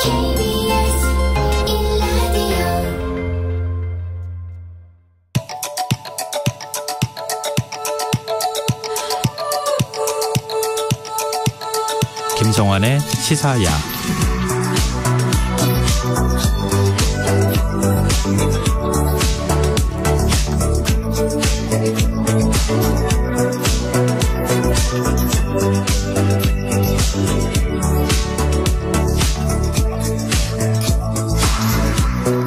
KBS 1라디오 김성환의 시사야.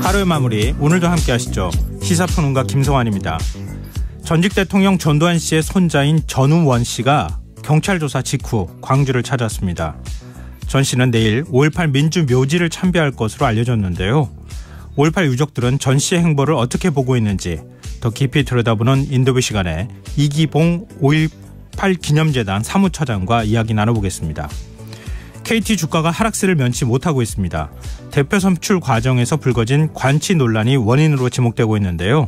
하루의 마무리, 오늘도 함께 하시죠. 시사평론가 김성환입니다. 전직 대통령 전두환 씨의 손자인 전우원 씨가 경찰 조사 직후 광주를 찾았습니다. 전 씨는 내일 5.18 민주묘지를 참배할 것으로 알려졌는데요. 5.18 유족들은 전 씨의 행보를 어떻게 보고 있는지 더 깊이 들여다보는 인터뷰 시간에 이기봉 5.18 기념재단 사무처장과 이야기 나눠보겠습니다. KT 주가가 하락세를 면치 못하고 있습니다. 대표 선출 과정에서 불거진 관치 논란이 원인으로 지목되고 있는데요.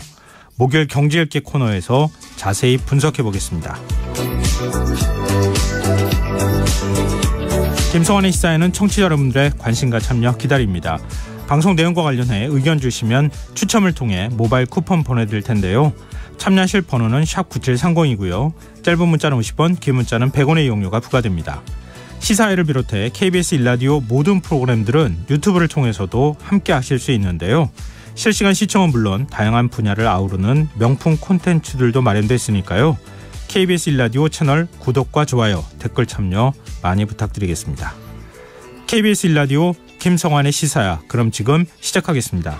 목요일 경제읽기 코너에서 자세히 분석해보겠습니다. 김성환의 시사에는 청취자 여러분들의 관심과 참여 기다립니다. 방송 내용과 관련해 의견 주시면 추첨을 통해 모바일 쿠폰 보내드릴 텐데요. 참여하실 번호는 샵9730이고요. 짧은 문자는 50원, 긴 문자는 100원의 이용료가 부과됩니다. 시사회를 비롯해 KBS 1라디오 모든 프로그램들은 유튜브를 통해서도 함께 하실 수 있는데요. 실시간 시청은 물론 다양한 분야를 아우르는 명품 콘텐츠들도 마련되어 있으니까요. KBS 1라디오 채널 구독과 좋아요, 댓글 참여 많이 부탁드리겠습니다. KBS 1라디오 김성환의 시사야. 그럼 지금 시작하겠습니다.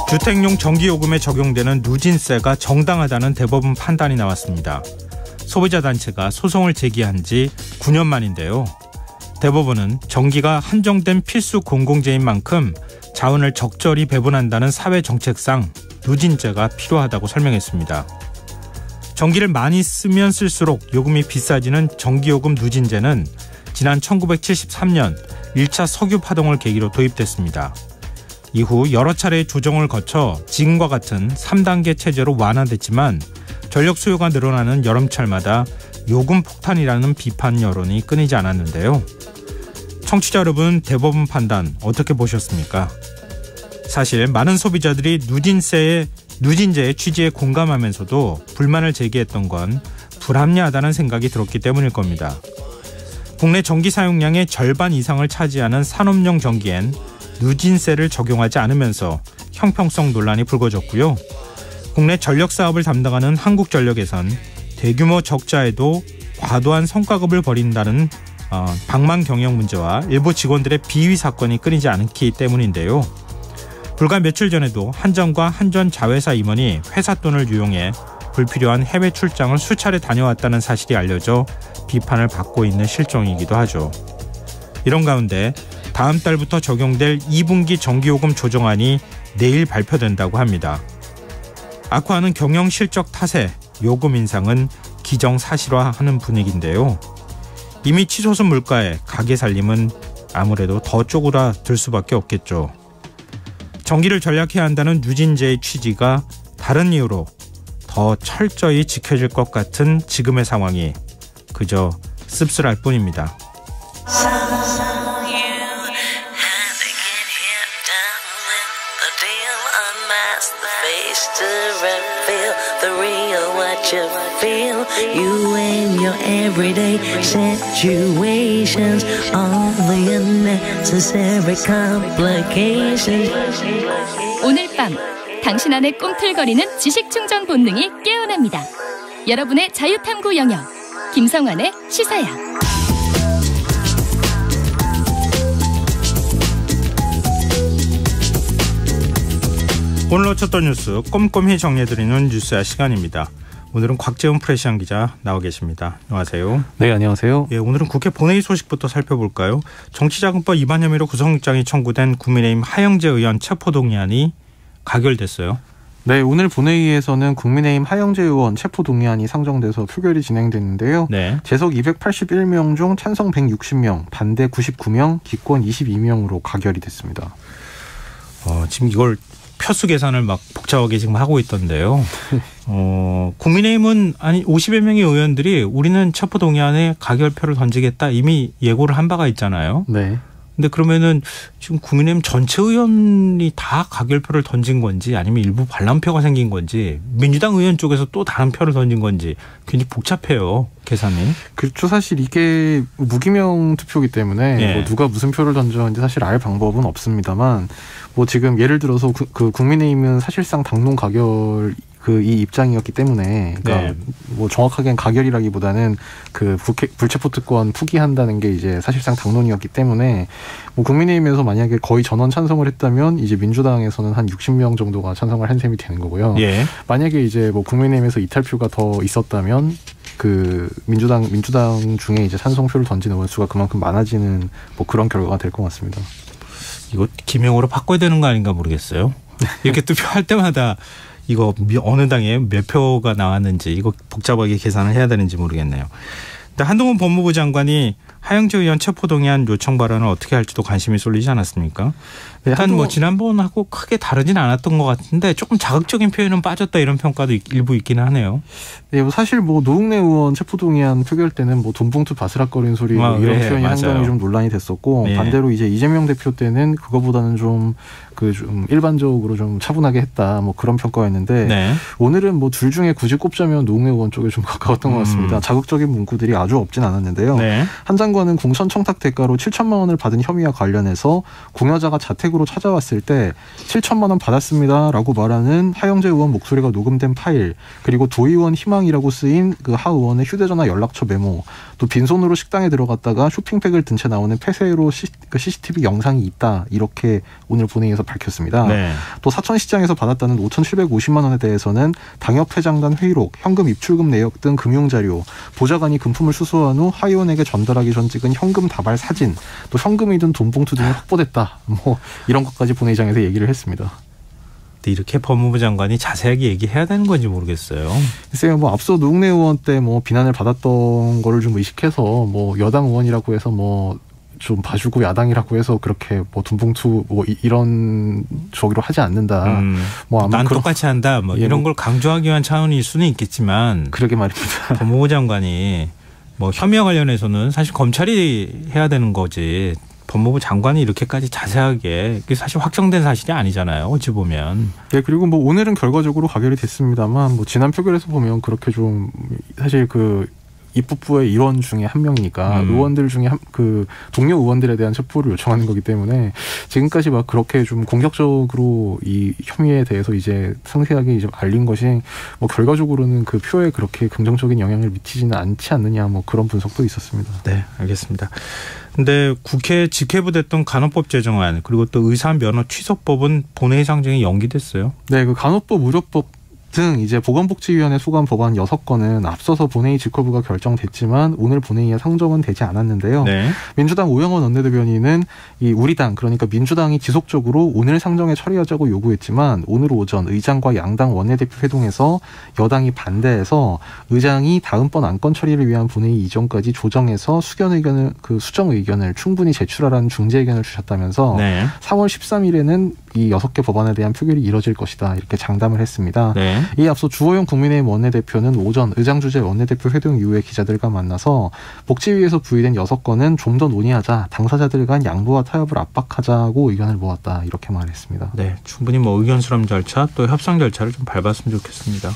주택용 전기요금에 적용되는 누진세가 정당하다는 대법원 판단이 나왔습니다. 소비자 단체가 소송을 제기한 지 9년 만인데요. 대법원은 전기가 한정된 필수 공공재인 만큼 자원을 적절히 배분한다는 사회 정책상 누진제가 필요하다고 설명했습니다. 전기를 많이 쓰면 쓸수록 요금이 비싸지는 전기요금 누진제는 지난 1973년 1차 석유 파동을 계기로 도입됐습니다. 이후 여러 차례의 조정을 거쳐 지금과 같은 3단계 체제로 완화됐지만 전력 수요가 늘어나는 여름철마다 요금 폭탄이라는 비판 여론이 끊이지 않았는데요. 청취자 여러분, 대법원 판단 어떻게 보셨습니까? 사실 많은 소비자들이 누진제의 취지에 공감하면서도 불만을 제기했던 건 불합리하다는 생각이 들었기 때문일 겁니다. 국내 전기 사용량의 절반 이상을 차지하는 산업용 전기엔 누진세를 적용하지 않으면서 형평성 논란이 불거졌고요. 국내 전력 사업을 담당하는 한국전력에선 대규모 적자에도 과도한 성과급을 벌인다는 방만 경영 문제와 일부 직원들의 비위 사건이 끊이지 않기 때문인데요. 불과 며칠 전에도 한전과 한전 자회사 임원이 회사 돈을 유용해 불필요한 해외 출장을 수차례 다녀왔다는 사실이 알려져 비판을 받고 있는 실정이기도 하죠. 이런 가운데 다음 달부터 적용될 2분기 전기요금 조정안이 내일 발표된다고 합니다. 아쿠아는 경영 실적 탓에 요금 인상은 기정사실화하는 분위기인데요. 이미 치솟은 물가에 가게 살림은 아무래도 더 쪼그라들 수밖에 없겠죠. 전기를 절약해야 한다는 누진제의 취지가 다른 이유로 더 철저히 지켜질 것 같은 지금의 상황이 그저 씁쓸할 뿐입니다. The real what you feel, you and your everyday situations, all the unnecessary complications. 오늘 밤 당신 안에 꿈틀거리는 지식 충전 본능이 깨어납니다. 여러분의 자유탐구 영역 김성환의 시사야. 오늘 놓쳤던 뉴스 꼼꼼히 정리해드리는 뉴스야 시간입니다. 오늘은 곽재훈 프레시안 기자 나와 계십니다. 안녕하세요. 네, 안녕하세요. 예, 오늘은 국회 본회의 소식부터 살펴볼까요? 정치자금법 위반 혐의로 구속영장이 청구된 국민의힘 하영재 의원 체포동의안이 가결됐어요. 네, 오늘 본회의에서는 국민의힘 하영재 의원 체포동의안이 상정돼서 표결이 진행됐는데요. 네. 재석 281명 중 찬성 160명, 반대 99명, 기권 22명으로 가결이 됐습니다. 지금 이걸 표수 계산을 막 복잡하게 지금 하고 있던데요. 국민의힘은 50여 명의 의원들이 우리는 체포동의안에 가결표를 던지겠다 이미 예고를 한 바가 있잖아요. 네. 근데 그러면은 지금 국민의힘 전체 의원이 다 가결표를 던진 건지 아니면 일부 반란표가 생긴 건지 민주당 의원 쪽에서 또 다른 표를 던진 건지 굉장히 복잡해요. 계산이. 그렇죠. 사실 이게 무기명 투표이기 때문에 예. 뭐 누가 무슨 표를 던졌는지 사실 알 방법은 없습니다만 뭐 지금 예를 들어서 그 국민의힘은 사실상 당론 가결 이 입장이었기 때문에 그러니까 네. 뭐 정확하게는 가결이라기보다는 그 불체포특권 포기한다는 게 이제 사실상 당론이었기 때문에 뭐 국민의힘에서 만약에 거의 전원 찬성을 했다면 이제 민주당에서는 한 60명 정도가 찬성을 한 셈이 되는 거고요. 예. 만약에 이제 뭐 국민의힘에서 이탈표가 더 있었다면 그 민주당 중에 이제 찬성표를 던진 의원 수가 그만큼 많아지는 뭐 그런 결과가 될 것 같습니다. 이거 기명으로 바꿔야 되는 거 아닌가 모르겠어요. 이렇게 투표할 때마다 이거 어느 당에 몇 표가 나왔는지 이거 복잡하게 계산을 해야 되는지 모르겠네요. 근데 한동훈 법무부 장관이 하영재 의원 체포동의안 요청 발언을 어떻게 할지도 관심이 쏠리지 않았습니까? 네, 일단 뭐 지난번하고 크게 다르진 않았던 것 같은데 조금 자극적인 표현은 빠졌다 이런 평가도 일부 있기는 하네요. 네, 뭐 사실 뭐 노웅래 의원 체포동의안 표결 때는 뭐 돈봉투 바스락거리는 소리 뭐 이런 네, 표현이 맞아요. 상당히 좀 논란이 됐었고 네. 반대로 이제 이재명 대표 때는 그거보다는 좀 일반적으로 좀 차분하게 했다 뭐 그런 평가였는데 네. 오늘은 뭐 둘 중에 굳이 꼽자면 노웅래 의원 쪽에 좀 가까웠던 것 같습니다. 자극적인 문구들이 아주 없진 않았는데요. 네. 한 장관은 공천 청탁 대가로 7천만 원을 받은 혐의와 관련해서 공여자가 자택으로 찾아왔을 때 7천만 원 받았습니다라고 말하는 하영재 의원 목소리가 녹음된 파일 그리고 도의원 희망이라고 쓰인 그 하 의원의 휴대전화 연락처 메모 또 빈손으로 식당에 들어갔다가 쇼핑백을 든 채 나오는 폐쇄로 CCTV 영상이 있다 이렇게 오늘 본회의에서 밝혔습니다. 네. 또 사천시장에서 받았다는 5,750만 원에 대해서는 당협회장단 회의록, 현금 입출금 내역 등 금융자료, 보좌관이 금품을 수수한 후 하 의원에게 전달하기 전 찍은 현금 다발 사진, 또 현금이 든 돈봉투 등이 확보됐다. 뭐 이런 것까지 본회의장에서 얘기를 했습니다. 이렇게 법무부 장관이 자세하게 얘기해야 되는 건지 모르겠어요. 글쎄요, 뭐 앞서 노웅래 의원 때 뭐 비난을 받았던 거를 좀 의식해서 뭐 여당 의원이라고 해서 뭐 좀 봐주고 야당이라고 해서 그렇게 뭐 돈봉투 뭐 이런 저기로 하지 않는다. 뭐 아마 난 똑같이 한다. 뭐 예, 이런 뭐 걸 강조하기 위한 차원일 수는 있겠지만 그러게 말입니다. 법무부 장관이 뭐 혐의와 관련해서는 사실 검찰이 해야 되는 거지. 법무부 장관이 이렇게까지 자세하게 그게 사실 확정된 사실이 아니잖아요. 어찌 보면. 예, 그리고 뭐 오늘은 결과적으로 가결이 됐습니다만 뭐 지난 표결에서 보면 그렇게 좀 사실 그 입법부의 일원 중에 한 명이니까 의원들 중에 그 동료 의원들에 대한 체포를 요청하는 거기 때문에 지금까지 막 그렇게 좀 공격적으로 이 혐의에 대해서 이제 상세하게 이제 알린 것이 뭐 결과적으로는 그 표에 그렇게 긍정적인 영향을 미치지는 않지 않느냐 뭐 그런 분석도 있었습니다. 네, 알겠습니다. 근데 국회 직회부 됐던 간호법 제정안 그리고 또 의사면허 취소법은 본회의 상정이 연기됐어요. 네, 그 간호법 의료법 등 이제 보건복지위원회 소관 법안 6건은 앞서서 본회의 직후부가 결정됐지만 오늘 본회의에 상정은 되지 않았는데요. 네. 민주당 오영원 원내대변인은 이 우리 당 그러니까 민주당이 지속적으로 오늘 상정에 처리하자고 요구했지만 오늘 오전 의장과 양당 원내대표 회동에서 여당이 반대해서 의장이 다음번 안건 처리를 위한 본회의 이전까지 조정해서 수정 의견을 충분히 제출하라는 중재 의견을 주셨다면서 네. 4월 13일에는 이 6개 법안에 대한 표결이 이뤄질 것이다 이렇게 장담을 했습니다. 네. 이에 앞서 주호영 국민의힘 원내대표는 오전 의장 주재 원내대표 회동 이후에 기자들과 만나서 복지위에서 부의된 6건은 좀 더 논의하자 당사자들 간 양보와 타협을 압박하자고 의견을 모았다 이렇게 말했습니다. 네, 충분히 뭐 의견 수렴 절차 또 협상 절차를 좀 밟았으면 좋겠습니다.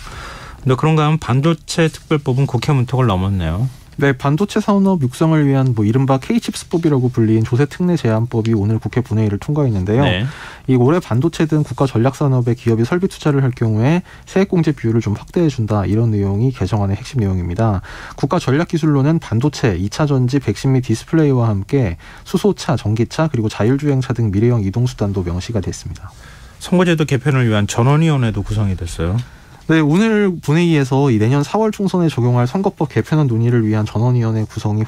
근데 그런가 하면 반도체 특별법은 국회 문턱을 넘었네요. 네, 반도체 산업 육성을 위한 뭐 이른바 K칩스법이라고 불린 조세 특례 제한법이 오늘 국회 본회의를 통과했는데요. 네. 이 올해 반도체 등 국가 전략 산업에 기업이 설비 투자를 할 경우에 세액공제 비율을 좀 확대해 준다 이런 내용이 개정안의 핵심 내용입니다. 국가 전략 기술로는 반도체, 2차 전지, 백신 및 디스플레이와 함께 수소차, 전기차 그리고 자율주행차 등 미래형 이동 수단도 명시가 됐습니다. 선거제도 개편을 위한 전원위원회도 구성이 됐어요. 네, 오늘 본회의에서 이 내년 4월 총선에 적용할 선거법 개편안 논의를 위한 전원위원회 구성이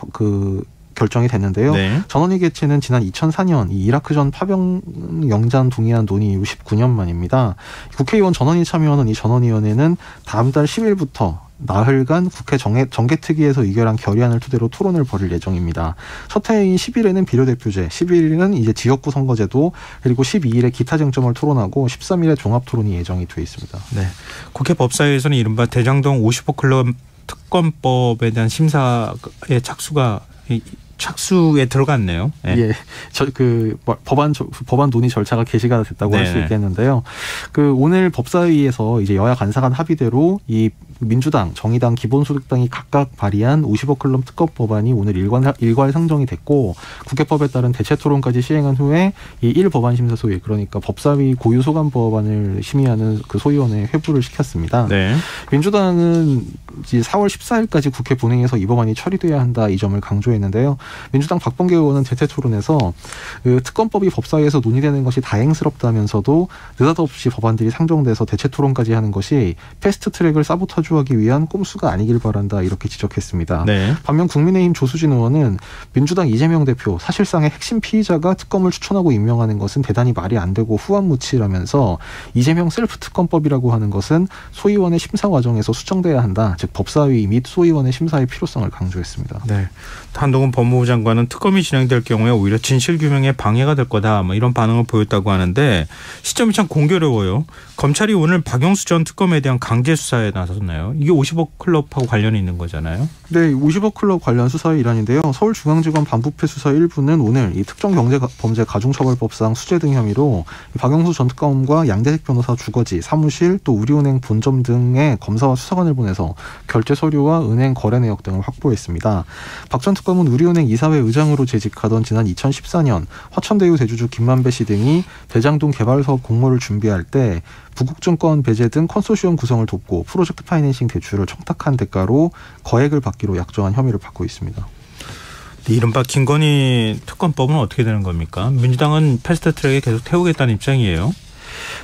결정이 됐는데요. 네. 전원위 개최는 지난 2004년 이 이라크전 파병 영장 동의안 논의 이후 19년 만입니다. 국회의원 전원위 참여하는 이 전원위원회는 다음 달 10일부터 나흘간 국회 정개특위에서 의결한 결의안을 토대로 토론을 벌일 예정입니다. 첫 회인 10일에는 비례대표제, 11일은 이제 지역구 선거제도, 그리고 12일에 기타 쟁점을 토론하고 13일에 종합 토론이 예정이 돼 있습니다. 네. 국회 법사위에서는 이른바 대장동 50호 클럽 특검법에 대한 심사에 착수에 들어갔네요. 네. 예, 법안 논의 절차가 개시가 됐다고 할 수 있겠는데요. 오늘 법사위에서 이제 여야 간사 간 합의대로 이 민주당, 정의당, 기본소득당이 각각 발의한 50억 클럽 특검 법안이 오늘 일괄 상정이 됐고 국회법에 따른 대체 토론까지 시행한 후에 이 1법안 심사 소위 그러니까 법사위 고유 소관 법안을 심의하는 그 소위원회에 회부를 시켰습니다. 네. 민주당은 이제 4월 14일까지 국회 본회의에서 이 법안이 처리돼야 한다 이 점을 강조했는데요. 민주당 박범계 의원은 대체 토론에서 특검법이 법사위에서 논의되는 것이 다행스럽다면서도 느닷없이 법안들이 상정돼서 대체 토론까지 하는 것이 패스트트랙을 사보타주하기 위한 꼼수가 아니길 바란다 이렇게 지적했습니다. 네. 반면 국민의힘 조수진 의원은 민주당 이재명 대표 사실상의 핵심 피의자가 특검을 추천하고 임명하는 것은 대단히 말이 안 되고 후한무치라면서 이재명 셀프 특검법이라고 하는 것은 소위원회 심사 과정에서 수정돼야 한다. 즉 법사위 및 소위원회 심사의 필요성을 강조했습니다. 네. 한동훈 법무부 장관은 특검이 진행될 경우에 오히려 진실규명에 방해가 될 거다 이런 반응을 보였다고 하는데 시점이 참 공교로워요. 검찰이 오늘 박영수 전 특검에 대한 강제 수사에 나섰나요? 이게 50억 클럽하고 관련이 있는 거잖아요. 네. 50억 클럽 관련 수사의 일환인데요. 서울중앙지검 반부패 수사 1부는 오늘 이 특정경제범죄 가중처벌법상 수재 등 혐의로 박영수 전 특검과 양대식 변호사 주거지, 사무실, 또 우리은행 본점 등의 검사와 수사관을 보내서 결제 서류와 은행 거래 내역 등을 확보했습니다. 박 전 특검은 우리은행 이사회 의장으로 재직하던 지난 2014년 화천대유 대주주 김만배 씨 등이 대장동 개발사업 공모를 준비할 때 부국증권 배제 등 컨소시엄 구성을 돕고 프로젝트 파이낸싱 대출을 청탁한 대가로 거액을 받기로 약정한 혐의를 받고 있습니다. 이른바 김건희 특검법은 어떻게 되는 겁니까? 민주당은 패스트트랙에 계속 태우겠다는 입장이에요.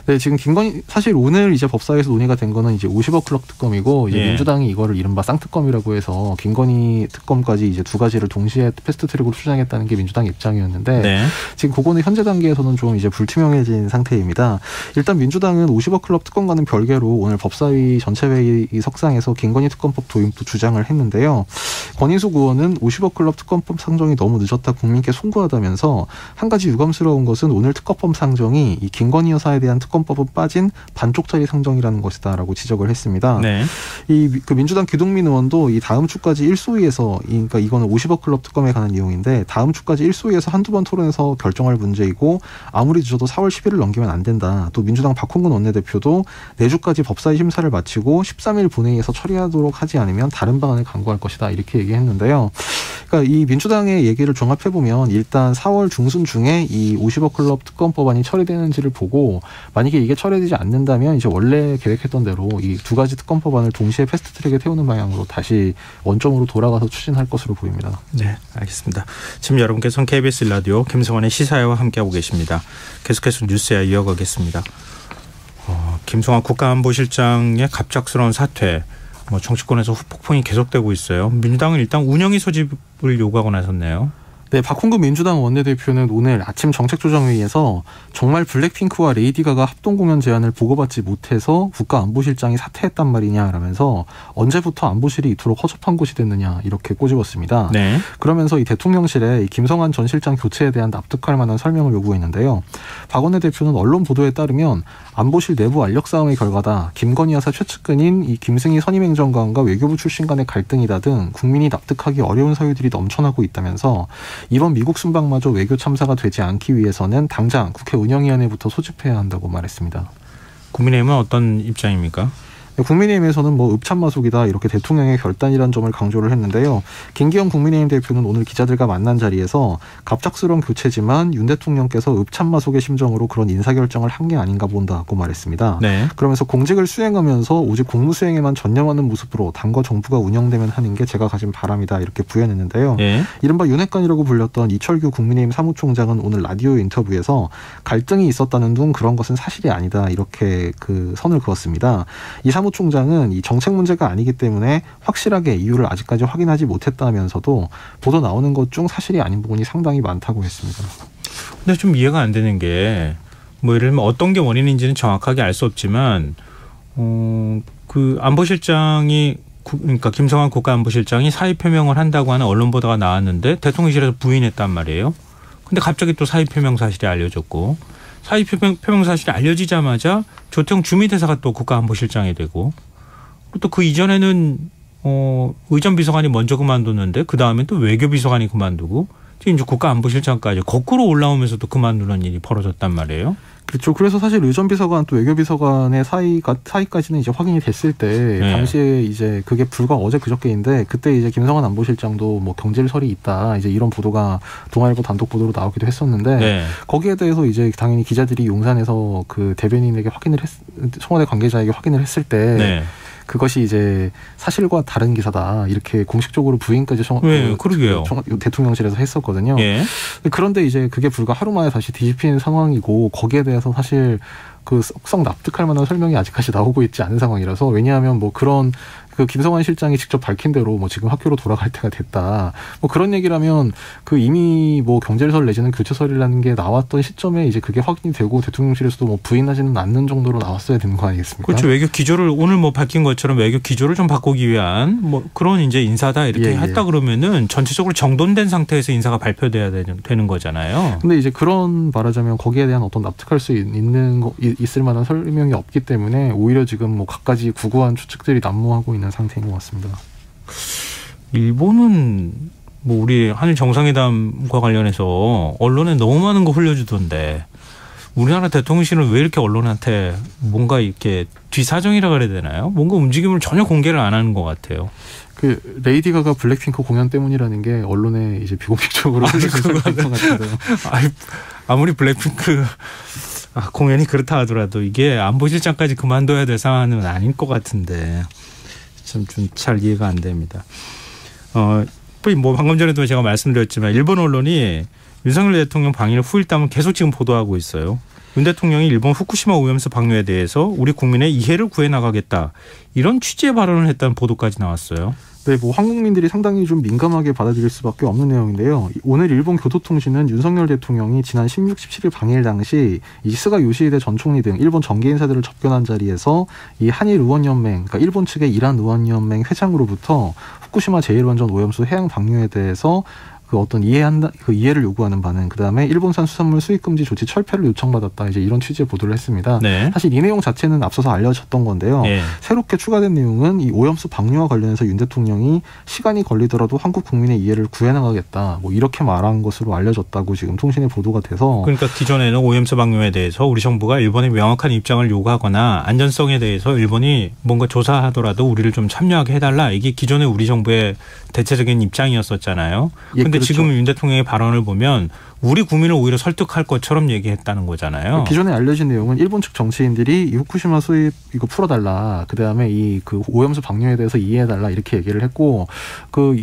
네, 지금 김건희 사실 오늘 이제 법사위에서 논의가 된 거는 이제 50억 클럽 특검이고 이제 민주당이 이거를 이른바 쌍특검이라고 해서 김건희 특검까지 이제 두 가지를 동시에 패스트트랙으로 추진하겠다는 게 민주당 입장이었는데 지금 그거는 현재 단계에서는 좀 이제 불투명해진 상태입니다. 일단 민주당은 50억 클럽 특검과는 별개로 오늘 법사위 전체회의 석상에서 김건희 특검법 도입도 주장을 했는데요. 권인숙 의원은 50억 클럽 특검법 상정이 너무 늦었다 국민께 송구하다면서 한 가지 유감스러운 것은 오늘 특검법 상정이 이 김건희 여사에 대한 특검법은 빠진 반쪽짜리 상정이라는 것이다라고 지적을 했습니다. 네. 그 민주당 기동민 의원도 이 다음 주까지 1소위에서 그러니까 이거는 50억 클럽 특검에 관한 내용인데 다음 주까지 1소위에서 한두 번 토론해서 결정할 문제이고 아무리 늦어도 4월 10일을 넘기면 안 된다. 또 민주당 박홍근 원내대표도 내주까지 법사위 심사를 마치고 13일 본회의에서 처리하도록 하지 않으면 다른 방안을 강구할 것이다. 이렇게 얘기했는데요. 그러니까 이 민주당의 얘기를 종합해보면 일단 4월 중순 중에 이 50억 클럽 특검 법안이 처리되는지를 보고 만약에 이게 처리되지 않는다면 이제 원래 계획했던 대로 이 두 가지 특검 법안을 동시에 패스트트랙에 태우는 방향으로 다시 원점으로 돌아가서 추진할 것으로 보입니다. 네, 알겠습니다. 지금 여러분께서는 KBS 라디오 김성환의 시사회와 함께하고 계십니다. 계속해서 뉴스야 이어가겠습니다. 김성환 국가안보실장의 갑작스러운 사퇴, 정치권에서 후폭풍이 계속되고 있어요. 민주당은 일단 운영위 소집을 요구하고 나섰네요. 네, 박홍근 민주당 원내대표는 오늘 아침 정책조정회의에서 정말 블랙핑크와 레이디 가가 합동공연 제안을 보고받지 못해서 국가안보실장이 사퇴했단 말이냐라면서 언제부터 안보실이 이토록 허접한 곳이 됐느냐 이렇게 꼬집었습니다. 네. 그러면서 이 대통령실에 이 김성환 전 실장 교체에 대한 납득할 만한 설명을 요구했는데요. 박 원내대표는 언론 보도에 따르면 안보실 내부 알력 싸움의 결과다. 김건희 여사 최측근인 이 김승희 선임행정관과 외교부 출신 간의 갈등이다 등 국민이 납득하기 어려운 사유들이 넘쳐나고 있다면서 이번 미국 순방마저 외교 참사가 되지 않기 위해서는 당장 국회 운영위원회부터 소집해야 한다고 말했습니다. 국민의힘은 어떤 입장입니까? 국민의힘에서는 읍참마속이다 이렇게 대통령의 결단이라는 점을 강조를 했는데요. 김기현 국민의힘 대표는 오늘 기자들과 만난 자리에서 갑작스러운 교체지만 윤 대통령께서 읍참마속의 심정으로 그런 인사결정을 한 게 아닌가 본다고 말했습니다. 네. 그러면서 공직을 수행하면서 오직 공무 수행에만 전념하는 모습으로 당과 정부가 운영되면 하는 게 제가 가진 바람이다 이렇게 부연했는데요. 네. 이른바 윤핵관이라고 불렸던 이철규 국민의힘 사무총장은 오늘 라디오 인터뷰에서 갈등이 있었다는 둥 그런 것은 사실이 아니다 이렇게 그 선을 그었습니다. 이 사무총장은 이 정책 문제가 아니기 때문에 확실하게 이유를 아직까지 확인하지 못했다면서도 보도 나오는 것 중 사실이 아닌 부분이 상당히 많다고 했습니다. 근데 좀 이해가 안 되는 게 뭐 예를 들면 어떤 게 원인인지는 정확하게 알 수 없지만 그 안보실장이 그러니까 김성환 국가안보실장이 사의 표명을 한다고 하는 언론 보도가 나왔는데 대통령실에서 부인했단 말이에요. 근데 갑자기 또 사의 표명 사실이 알려졌고 사의 표명 사실이 알려지자마자 조태용 주미대사가 또 국가안보실장이 되고 또 그 이전에는 의전비서관이 먼저 그만뒀는데 그 다음에 또 외교비서관이 그만두고 지금 이제 국가안보실장까지 거꾸로 올라오면서도 그만두는 일이 벌어졌단 말이에요. 그렇죠. 그래서 사실 의전비서관 또 외교비서관의 사이까지는 이제 확인이 됐을 때 네. 당시에 이제 그게 불과 어제 그저께인데 그때 이제 김성환 안보실장도 뭐 경질설이 있다 이제 이런 보도가 동아일보 단독 보도로 나오기도 했었는데 네. 거기에 대해서 이제 당연히 기자들이 용산에서 그 대변인에게 청와대 관계자에게 확인을 했을 때 네. 그것이 이제 사실과 다른 기사다 이렇게 공식적으로 부인까지 그러게요. 대통령실에서 했었거든요. 예. 그런데 이제 그게 불과 하루 만에 다시 뒤집힌 상황이고 거기에 대해서 사실 그 썩 납득할 만한 설명이 아직까지 나오고 있지 않은 상황이라서 왜냐하면 뭐 그런 그 김성환 실장이 직접 밝힌 대로 뭐 지금 학교로 돌아갈 때가 됐다. 뭐 그런 얘기라면 그 이미 뭐 경질설 내지는 교체설이라는 게 나왔던 시점에 이제 그게 확인이 되고 대통령실에서도 뭐 부인하지는 않는 정도로 나왔어야 되는 거 아니겠습니까? 그렇죠. 외교 기조를 오늘 뭐 밝힌 것처럼 외교 기조를 좀 바꾸기 위한 뭐 그런 이제 인사다 이렇게 했다 그러면은 전체적으로 정돈된 상태에서 인사가 발표돼야 되는 거잖아요. 근데 이제 그런 말하자면 거기에 대한 어떤 납득할 수 있을 만한 설명이 없기 때문에 오히려 지금 뭐 갖가지 구구한 추측들이 난무하고 있는 상태인 것 같습니다. 일본은 뭐 우리 한일 정상회담과 관련해서 언론에 너무 많은 거 흘려주던데 우리나라 대통령실은 왜 이렇게 언론한테 뭔가 이렇게 뒤사정이라 그래야 되나요? 뭔가 움직임을 전혀 공개를 안 하는 것 같아요. 그 레이디 가가 블랙핑크 공연 때문이라는 게 언론에 이제 비공식적으로 흘려진 것 같은데요. 아무리 블랙핑크 공연이 그렇다 하더라도 이게 안보실장까지 그만둬야 될 상황은 아닌 것 같은데 참 좀 잘 이해가 안 됩니다. 뭐 방금 전에도 제가 말씀드렸지만 일본 언론이 윤석열 대통령 방일 후일담을 계속 지금 보도하고 있어요. 윤 대통령이 일본 후쿠시마 오염수 방류에 대해서 우리 국민의 이해를 구해 나가겠다 이런 취지의 발언을 했다는 보도까지 나왔어요. 네, 뭐 한국민들이 상당히 좀 민감하게 받아들일 수밖에 없는 내용인데요. 오늘 일본 교도통신은 윤석열 대통령이 지난 16, 17일 방일 당시 이 스가 요시히데 전 총리 등 일본 정계 인사들을 접견한 자리에서 이 한일 의원연맹, 그러니까 일본 측의 이란 의원연맹 회장으로부터 후쿠시마 제1원전 오염수 해양 방류에 대해서 그 어떤 이해를 요구하는 바는 그다음에 일본산 수산물 수입 금지 조치 철폐를 요청받았다. 이제 이런 취지의 보도를 했습니다. 네. 사실 이 내용 자체는 앞서서 알려졌던 건데요. 네. 새롭게 추가된 내용은 이 오염수 방류와 관련해서 윤 대통령이 시간이 걸리더라도 한국 국민의 이해를 구해나가겠다. 뭐 이렇게 말한 것으로 알려졌다고 지금 통신에 보도가 돼서 그러니까 기존에는 오염수 방류에 대해서 우리 정부가 일본에 명확한 입장을 요구하거나 안전성에 대해서 일본이 뭔가 조사하더라도 우리를 좀 참여하게 해달라. 이게 기존의 우리 정부의 대체적인 입장이었었잖아요. 그런데 그렇죠. 지금 윤 대통령의 발언을 보면 우리 국민을 오히려 설득할 것처럼 얘기했다는 거잖아요. 기존에 알려진 내용은 일본 측 정치인들이 이 후쿠시마 수입 이거 풀어달라. 그다음에 그 오염수 방류에 대해서 이해해달라 이렇게 얘기를 했고 그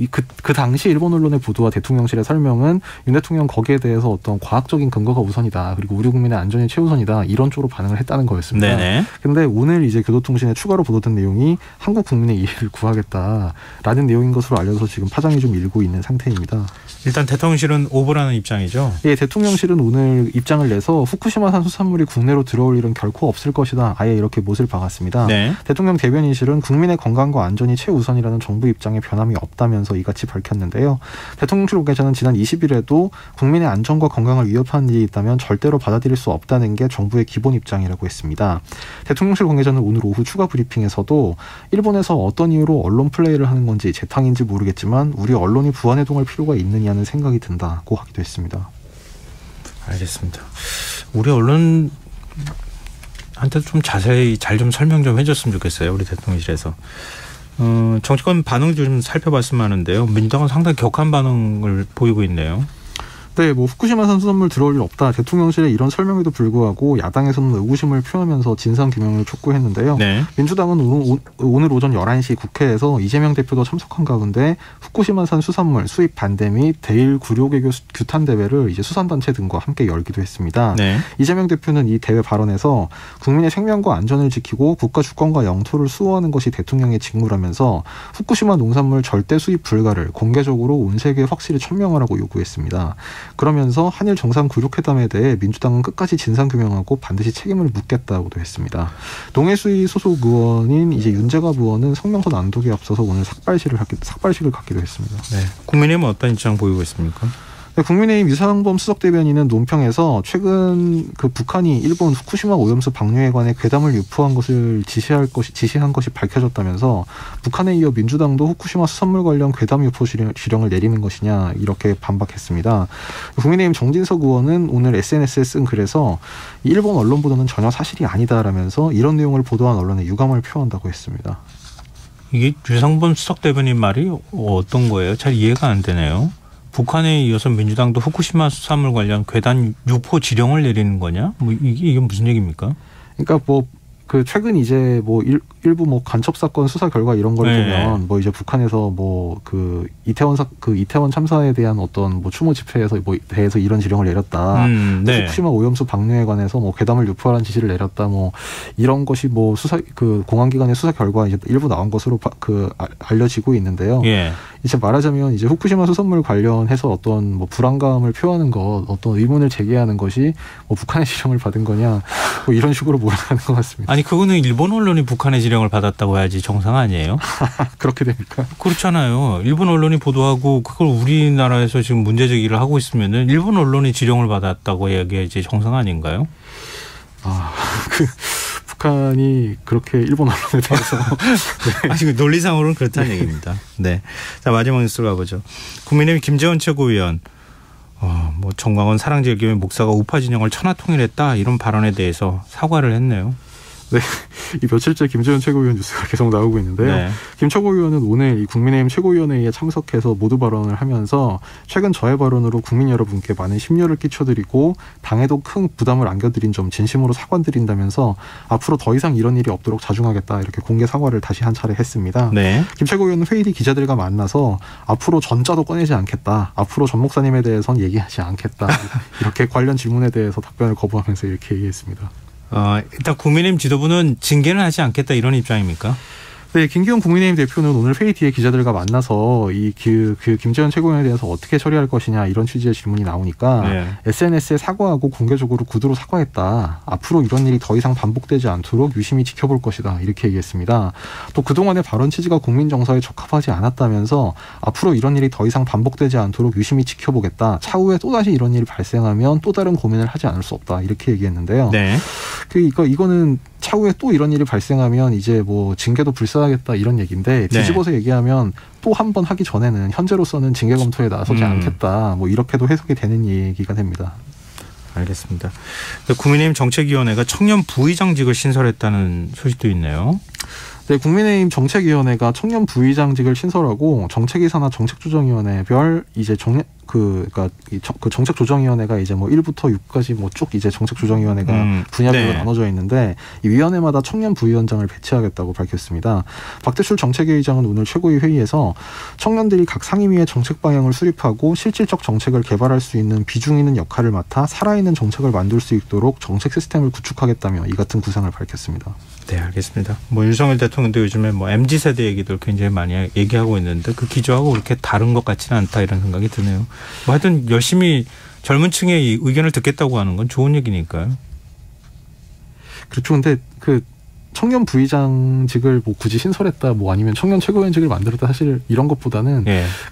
당시 일본 언론의 보도와 대통령실의 설명은 윤 대통령 거기에 대해서 어떤 과학적인 근거가 우선이다. 그리고 우리 국민의 안전이 최우선이다. 이런 쪽으로 반응을 했다는 거였습니다. 그런데 오늘 이제 교도통신에 추가로 보도된 내용이 한국 국민의 이해를 구하겠다라는 내용인 것으로 알려서 지금 파장이 좀 일고 있는 상태입니다. 일단 대통령실은 오보라는 입장이죠. 예, 대통령실은 오늘 입장을 내서 후쿠시마산 수산물이 국내로 들어올 일은 결코 없을 것이다. 아예 이렇게 못을 박았습니다. 네. 대통령 대변인실은 국민의 건강과 안전이 최우선이라는 정부 입장에 변함이 없다면서 이같이 밝혔는데요. 대통령실 관계자는 지난 20일에도 국민의 안전과 건강을 위협하는 일이 있다면 절대로 받아들일 수 없다는 게 정부의 기본 입장이라고 했습니다. 대통령실 관계자는 오늘 오후 추가 브리핑에서도 일본에서 어떤 이유로 언론 플레이를 하는 건지 재탕인지 모르겠지만 우리 언론이 부안해동할 필요가 있느냐는 생각이 든다고 하기도 했습니다. 알겠습니다. 우리 언론한테도 좀 자세히 잘 좀 설명 좀 해줬으면 좋겠어요. 우리 대통령실에서. 정치권 반응 좀 살펴봤으면 하는데요. 민주당은 상당히 격한 반응을 보이고 있네요. 네, 뭐 후쿠시마산 수산물 들어올 일 없다. 대통령실의 이런 설명에도 불구하고 야당에서는 의구심을 표하면서 진상규명을 촉구했는데요. 네. 민주당은 오늘 오전 11시 국회에서 이재명 대표도 참석한 가운데 후쿠시마산 수산물 수입 반대 및 대일 구료개교 규탄 대회를 이제 수산단체 등과 함께 열기도 했습니다. 네. 이재명 대표는 이 대회 발언에서 국민의 생명과 안전을 지키고 국가 주권과 영토를 수호하는 것이 대통령의 직무라면서 후쿠시마 농산물 절대 수입 불가를 공개적으로 온 세계에 확실히 천명하라고 요구했습니다. 그러면서 한일 정상구력회담에 대해 민주당은 끝까지 진상규명하고 반드시 책임을 묻겠다고도 했습니다. 농해수위 소속 의원인 이제 윤재갑 의원은 성명서 낭독에 앞서서 오늘 삭발식을 갖기도 했습니다. 네. 국민의힘은 어떤 입장 보이고 있습니까? 네, 국민의힘 유상범 수석대변인은 논평에서 최근 그 북한이 일본 후쿠시마 오염수 방류에 관해 괴담을 유포한 것을 지시한 것이 밝혀졌다면서 북한에 이어 민주당도 후쿠시마 수산물 관련 괴담 유포 지령을 내리는 것이냐 이렇게 반박했습니다. 국민의힘 정진석 의원은 오늘 SNS에 쓴 글에서 일본 언론보다는 전혀 사실이 아니다라면서 이런 내용을 보도한 언론에 유감을 표한다고 했습니다. 이게 유상범 수석대변인 말이 어떤 거예요? 잘 이해가 안 되네요. 북한에 이어서 민주당도 후쿠시마 수산물 관련 괴담 유포 지령을 내리는 거냐? 뭐 이게 무슨 얘기입니까? 그러니까 뭐 그 최근 이제 뭐 일부 뭐 간첩 사건 수사 결과 이런 걸 보면 뭐 이제 북한에서 뭐 그 이태원 참사에 대한 어떤 뭐 추모 집회에서 뭐 대해서 이런 지령을 내렸다. 네. 후쿠시마 오염수 방류에 관해서 뭐 괴담을 유포하라는 지시를 내렸다. 뭐 이런 것이 뭐 수사 그 공안기관의 수사 결과 이제 일부 나온 것으로 알려지고 있는데요. 예. 이제 말하자면 이제 후쿠시마 수산물 관련해서 어떤 뭐 불안감을 표하는 것, 어떤 의문을 제기하는 것이 뭐 북한의 지령을 받은 거냐, 뭐 이런 식으로 몰아가는 것 같습니다. 아니 그거는 일본 언론이 북한의 지령을 받았다고 해야지 정상 아니에요? 그렇게 됩니까? 그렇잖아요. 일본 언론이 보도하고 그걸 우리나라에서 지금 문제 제기를 하고 있으면은 일본 언론이 지령을 받았다고 얘기해야지 정상 아닌가요? 북한이 그렇게 일본 언론에 대해서 네. 아니 그 논리상으로는 그렇다는 얘기입니다. 네. 자 마지막 뉴스로 가보죠. 국민의힘 김재원 최고위원. 뭐 정광훈 사랑제일교회 목사가 우파 진영을 천하통일했다 이런 발언에 대해서 사과를 했네요. 네, 이 며칠째 김재원 최고위원 뉴스가 계속 나오고 있는데요. 네. 김 최고위원은 오늘 이 국민의힘 최고위원회에 참석해서 모두 발언을 하면서 최근 저의 발언으로 국민 여러분께 많은 심려를 끼쳐드리고 당에도 큰 부담을 안겨드린 점 진심으로 사과드린다면서 앞으로 더 이상 이런 일이 없도록 자중하겠다 이렇게 공개 사과를 다시 한 차례 했습니다. 네. 김 최고위원은 회의 뒤 기자들과 만나서 앞으로 전자도 꺼내지 않겠다. 앞으로 전 목사님에 대해서는 얘기하지 않겠다. 이렇게 관련 질문에 대해서 답변을 거부하면서 이렇게 얘기했습니다. 일단 국민의힘 지도부는 징계는 하지 않겠다 이런 입장입니까? 네, 김기현 국민의힘 대표는 오늘 회의 뒤에 기자들과 만나서 그 김재원 최고위원에 대해서 어떻게 처리할 것이냐 이런 취지의 질문이 나오니까 SNS에 사과하고 공개적으로 구두로 사과했다. 앞으로 이런 일이 더 이상 반복되지 않도록 유심히 지켜볼 것이다. 이렇게 얘기했습니다. 또 그동안의 발언 취지가 국민 정서에 적합하지 않았다면서 앞으로 이런 일이 더 이상 반복되지 않도록 유심히 지켜보겠다. 차후에 또다시 이런 일이 발생하면 또 다른 고민을 하지 않을 수 없다. 이렇게 얘기했는데요. 네. 이거는 차후에 또 이런 일이 발생하면 이제 뭐 징계도 불사하겠다 이런 얘기인데 뒤집어서 얘기하면 또 한 번 하기 전에는 현재로서는 징계 검토에 나서지 않겠다. 뭐 이렇게도 해석이 되는 얘기가 됩니다. 알겠습니다. 국민의힘 정책위원회가 청년 부의장직을 신설했다는 소식도 있네요. 네, 국민의힘 정책위원회가 청년 부의장직을 신설하고 정책이사나 정책조정위원회별 이제 그러니까 그 정책조정위원회가 이제 뭐 1부터 6까지 뭐 쭉 이제 정책조정위원회가 분야별로 나눠져 있는데 이 위원회마다 청년 부위원장을 배치하겠다고 밝혔습니다. 박대출 정책위의장은 오늘 최고위 회의에서 청년들이 각 상임위의 정책 방향을 수립하고 실질적 정책을 개발할 수 있는 비중 있는 역할을 맡아 살아있는 정책을 만들 수 있도록 정책 시스템을 구축하겠다며 이 같은 구상을 밝혔습니다. 네, 알겠습니다. 뭐 윤석열 대통령도 요즘에 뭐 MZ세대 얘기들 굉장히 많이 얘기하고 있는데 그 기조하고 그렇게 다른 것 같지는 않다 이런 생각이 드네요. 뭐 하여튼 열심히 젊은 층의 의견을 듣겠다고 하는 건 좋은 얘기니까요. 그렇죠. 근데 그 청년 부의장직을 뭐 굳이 신설했다 뭐 아니면 청년 최고위원직을 만들었다 사실 이런 것보다는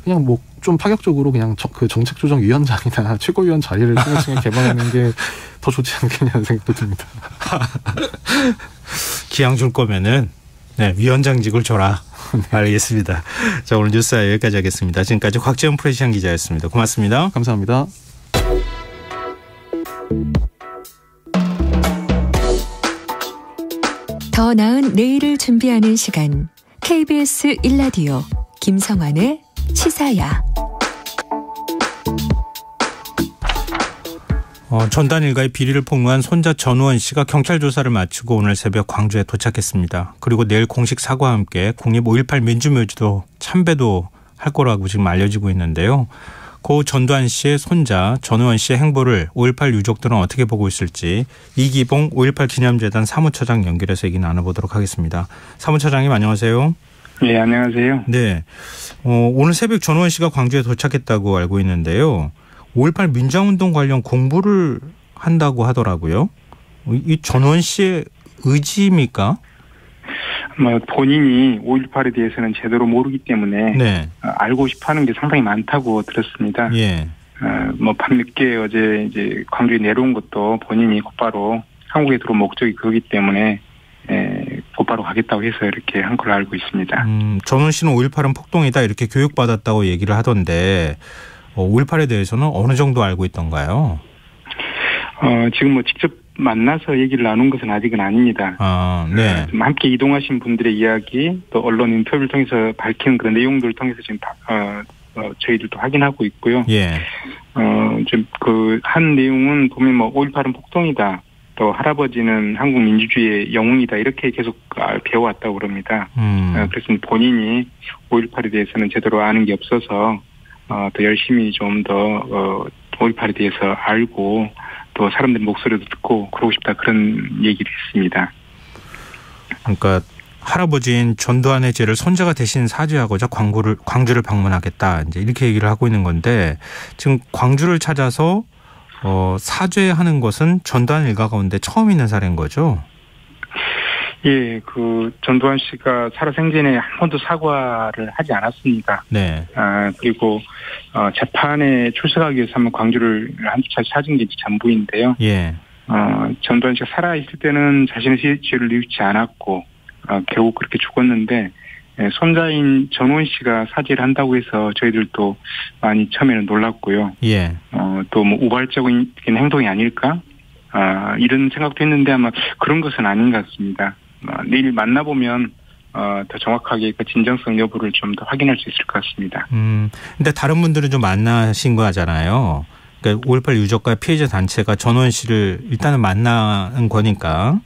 그냥 뭐 좀 파격적으로 그냥 그 정책조정위원장이나 최고위원 자리를 청년층에 개방하는 게 더 좋지 않겠냐는 생각도 듭니다. 기왕 줄 거면은 위원장직을 줘라. 알겠습니다. 자, 오늘 뉴스 여기까지 하겠습니다. 지금까지 곽재현 프레시안 기자였습니다. 고맙습니다. 감사합니다. 더 나은 내일을 준비하는 시간 KBS 1라디오 김성환의 시사야. 전두환 일가의 비리를 폭로한 손자 전우원 씨가 경찰 조사를 마치고 오늘 새벽 광주에 도착했습니다. 그리고 내일 공식 사과와 함께 국립 5.18 민주묘지도 참배도 할 거라고 지금 알려지고 있는데요. 고 전두환 씨의 손자 전우원 씨의 행보를 5.18 유족들은 어떻게 보고 있을지 이기봉 5.18 기념재단 사무처장 연결해서 얘기 나눠보도록 하겠습니다. 사무처장님 안녕하세요. 네, 안녕하세요. 네, 오늘 새벽 전우원 씨가 광주에 도착했다고 알고 있는데요. 5.18 민주화운동 관련 공부를 한다고 하더라고요. 이 전우원 씨의 의지입니까? 본인이 5.18에 대해서는 제대로 모르기 때문에 네. 알고 싶어하는 게 상당히 많다고 들었습니다. 예. 밤늦게 어제 이제 광주에 내려온 것도 본인이 곧바로 한국에 들어온 목적이 그거기 때문에 곧바로 가겠다고 해서 이렇게 한 걸로 알고 있습니다. 전우원 씨는 5.18은 폭동이다 이렇게 교육받았다고 얘기를 하던데 5.18에 대해서는 어느 정도 알고 있던가요? 지금 직접 만나서 얘기를 나눈 것은 아직은 아닙니다. 네. 좀 함께 이동하신 분들의 이야기, 또 언론 인터뷰를 통해서 밝힌 그런 내용들을 통해서 지금 저희들도 확인하고 있고요. 예. 좀 한 내용은 보면 5.18은 폭동이다. 또 할아버지는 한국 민주주의의 영웅이다. 이렇게 계속 배워왔다고 그럽니다. 그래서 본인이 5.18에 대해서는 제대로 아는 게 없어서 더 열심히 좀 더 5.18에 대해서 알고 또 사람들 목소리도 듣고 그러고 싶다 그런 얘기를 했습니다. 그러니까 할아버지인 전두환의 죄를 손자가 대신 사죄하고자 광주를 방문하겠다 이제 이렇게 얘기를 하고 있는 건데 지금 광주를 찾아서 사죄하는 것은 전두환 일가 가운데 처음 있는 사례인 거죠? 예, 전두환 씨가 살아생전에 한 번도 사과를 하지 않았습니다. 네. 그리고 재판에 출석하기 위해서 한번 광주를 한두 차례 찾은 게 전부인데요. 예. 전두환 씨가 살아있을 때는 자신의 죄를 뉘우치지 않았고 결국 그렇게 죽었는데 손자인 전우원 씨가 사죄를 한다고 해서 저희들도 많이 처음에는 놀랐고요. 예. 또 우발적인 행동이 아닐까? 이런 생각도 했는데 아마 그런 것은 아닌 것 같습니다. 내일 만나보면 더 정확하게 그 진정성 여부를 좀 더 확인할 수 있을 것 같습니다. 근데 다른 분들은 좀 만나신 거잖아요. 그러니까 5.18 유족과 피해자 단체가 전우원 씨를 일단은 만나는 거니까.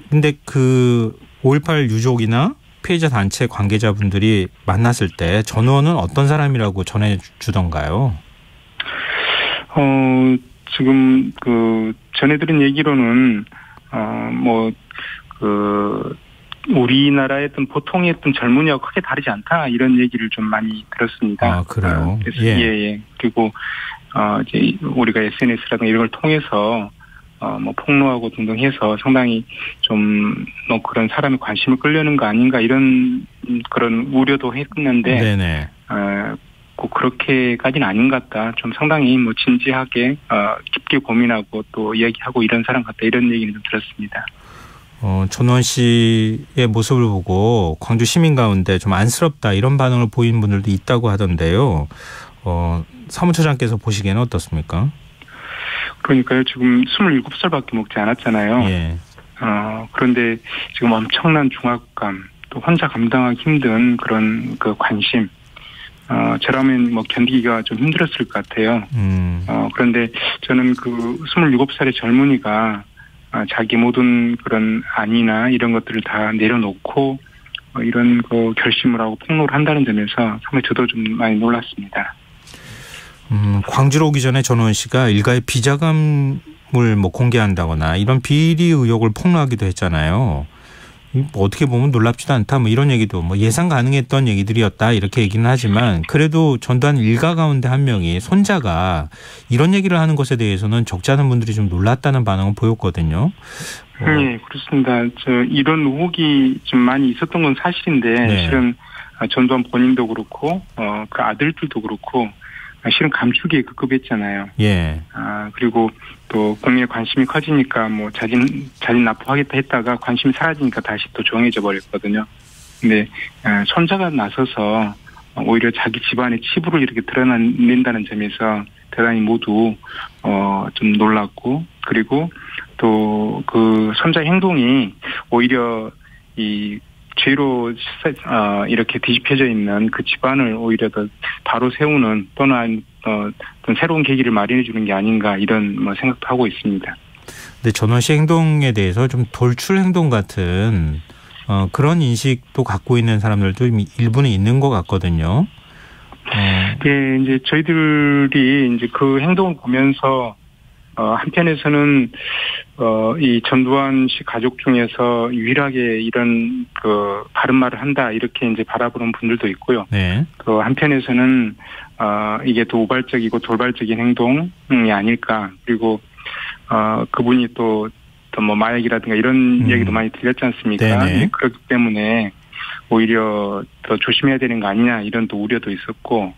근데 5.18 유족이나 피해자 단체 관계자분들이 만났을 때 전우원은 어떤 사람이라고 전해주던가요? 지금 전해들은 얘기로는 우리나라의 어떤 보통의 어떤 젊은이와 크게 다르지 않다 이런 얘기를 좀 많이 들었습니다. 그래요? 예. 그리고 이제 우리가 SNS라든가 이런 걸 통해서 폭로하고 등등 해서 상당히 좀 그런 사람의 관심을 끌려는 거 아닌가 이런 그런 우려도 했는데 네네. 꼭 그렇게까지는 아닌 것 같다. 좀 상당히 진지하게 깊게 고민하고 또 이야기하고 이런 사람 같다. 이런 얘기는 좀 들었습니다. 전우원 씨의 모습을 보고 광주 시민 가운데 좀 안쓰럽다 이런 반응을 보인 분들도 있다고 하던데요. 사무처장께서 보시기에는 어떻습니까? 그러니까요. 지금 27살밖에 먹지 않았잖아요. 예. 그런데 지금 엄청난 중압감 또 혼자 감당하기 힘든 그런 관심. 저라면 견디기가 좀 힘들었을 것 같아요. 그런데 저는 27살의 젊은이가 자기 모든 그런 안이나 이런 것들을 다 내려놓고 이런 결심을 하고 폭로를 한다는 점에서 상당히 저도 좀 많이 놀랐습니다. 광주로 오기 전에 전우원 씨가 일가의 비자금을 공개한다거나 이런 비리 의혹을 폭로하기도 했잖아요. 어떻게 보면 놀랍지도 않다 이런 얘기도 예상 가능했던 얘기들이었다 이렇게 얘기는 하지만 그래도 전두환 일가 가운데 한 명이 손자가 이런 얘기를 하는 것에 대해서는 적지 않은 분들이 좀 놀랐다는 반응을 보였거든요. 네, 그렇습니다. 이런 의혹이 좀 많이 있었던 건 사실인데 네. 실은 전두환 본인도 그렇고 그 아들들도 그렇고 실은 감추기에 급급했잖아요. 예. 그리고 또 국민의 관심이 커지니까 자진 납부하겠다 했다가 관심이 사라지니까 다시 또 조용해져 버렸거든요. 근데 손자가 나서서 오히려 자기 집안의 치부를 이렇게 드러낸다는 점에서 대단히 모두 좀 놀랐고 그리고 또 손자의 행동이 오히려 이 죄로 이렇게 뒤집혀져 있는 그 집안을 오히려 더 바로 세우는 또는 어떤 새로운 계기를 마련해 주는 게 아닌가 이런 생각도 하고 있습니다. 근데 전원 씨 행동에 대해서 좀 돌출 행동 같은 그런 인식도 갖고 있는 사람들도 일부는 있는 것 같거든요. 예, 이제 저희들이 이제 그 행동을 보면서 한편에서는 이 전두환 씨 가족 중에서 유일하게 이런 그 바른 말을 한다 이렇게 이제 바라보는 분들도 있고요. 네. 또 한편에서는 이게 또 우발적이고 돌발적인 행동이 아닐까. 그리고 그분이 또 뭐 마약이라든가 이런 얘기도 많이 들렸지 않습니까? 네네. 그렇기 때문에 오히려 더 조심해야 되는 거 아니냐 이런 또 우려도 있었고,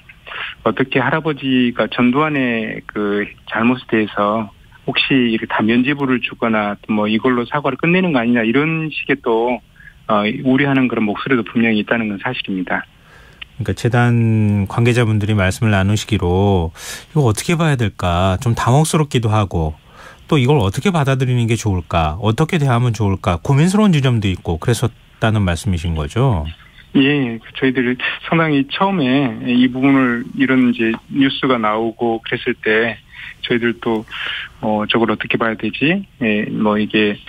어떻게 할아버지가 전두환의 그 잘못에 대해서 혹시 이렇게 다 면죄부를 주거나 뭐 이걸로 사과를 끝내는 거 아니냐 이런 식의 또 우려하는 그런 목소리도 분명히 있다는 건 사실입니다. 그러니까 재단 관계자분들이 말씀을 나누시기로 이거 어떻게 봐야 될까 좀 당혹스럽기도 하고 또 이걸 어떻게 받아들이는 게 좋을까 어떻게 대하면 좋을까 고민스러운 지점도 있고 그랬었다는 말씀이신 거죠? 예, 저희들이 상당히 처음에 이 부분을 이런 이제 뉴스가 나오고 그랬을 때 저희들도 저걸 어떻게 봐야 되지? 예, 뭐 이게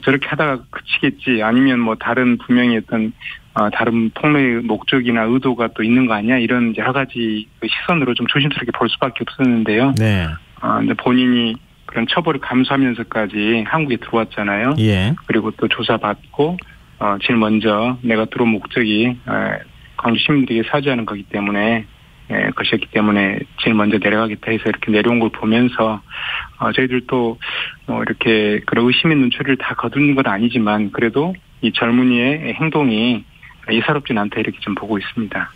저렇게 하다가 그치겠지 아니면 뭐 다른 분명히 어떤 다른 폭로의 목적이나 의도가 또 있는 거 아니야? 이런 여러 가지 시선으로 좀 조심스럽게 볼 수밖에 없었는데요. 네. 근데 본인이 그런 처벌을 감수하면서까지 한국에 들어왔잖아요. 예. 그리고 또 조사받고 제일 먼저 내가 들어온 목적이 광주 시민들에게 사죄하는 거기 때문에 것이었기 때문에 제일 먼저 내려가겠다 해서 이렇게 내려온 걸 보면서 저희들도 이렇게 그런 의심의 눈초리를 다 거두는 건 아니지만 그래도 이 젊은이의 행동이 예사롭진 않다 이렇게 좀 보고 있습니다.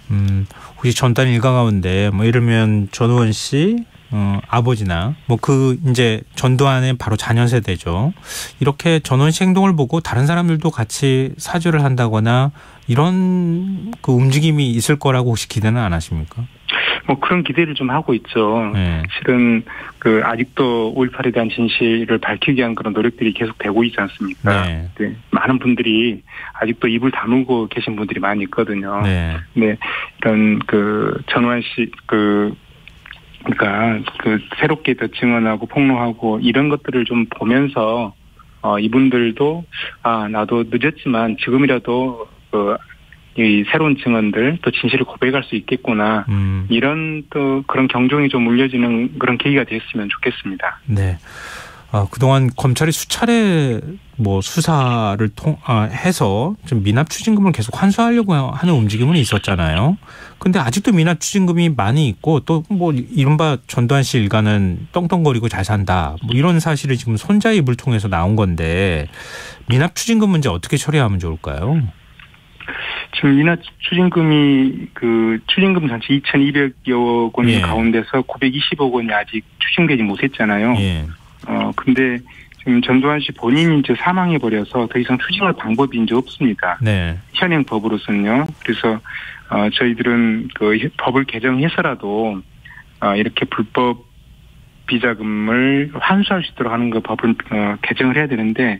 혹시 전단 일가 가운데 뭐 이러면 전우원 씨 아버지나 뭐 그 이제 전두환의 바로 자녀 세대죠. 이렇게 전원 씨 행동을 보고 다른 사람들도 같이 사죄를 한다거나 이런 그 움직임이 있을 거라고 혹시 기대는 안 하십니까? 뭐 그런 기대를 좀 하고 있죠. 네. 실은 그 아직도 5.18에 대한 진실을 밝히기 위한 그런 노력들이 계속 되고 있지 않습니까? 네. 네. 많은 분들이 아직도 입을 다물고 계신 분들이 많이 있거든요. 네. 네. 이런 그 전두환 씨 그러니까 그 새롭게 더 증언하고 폭로하고 이런 것들을 좀 보면서 이분들도 나도 늦었지만 지금이라도 이 새로운 증언들 또 진실을 고백할 수 있겠구나 이런 또 그런 경종이 좀 울려지는 그런 계기가 됐으면 좋겠습니다. 네. 그동안 검찰이 수차례 뭐 수사를 해서 좀 미납 추징금을 계속 환수하려고 하는 움직임은 있었잖아요. 근데 아직도 미납 추징금이 많이 있고 또 뭐 이른바 전두환 씨 일가는 떵떵거리고 잘 산다. 뭐 이런 사실이 지금 손자의 입을 통해서 나온 건데 미납 추징금 문제 어떻게 처리하면 좋을까요? 지금 미납 추징금이 그 추징금 전체 2,200여 건 가운데서 920억 원이 아직 추징되지 못했잖아요. 예. 근데 지금 전두환 씨 본인이 이제 사망해버려서 더 이상 추징할 방법이 이제 없습니다. 네. 현행 법으로서는요. 그래서, 저희들은 그 법을 개정해서라도, 이렇게 불법 비자금을 환수할 수 있도록 하는 그 법을, 개정을 해야 되는데,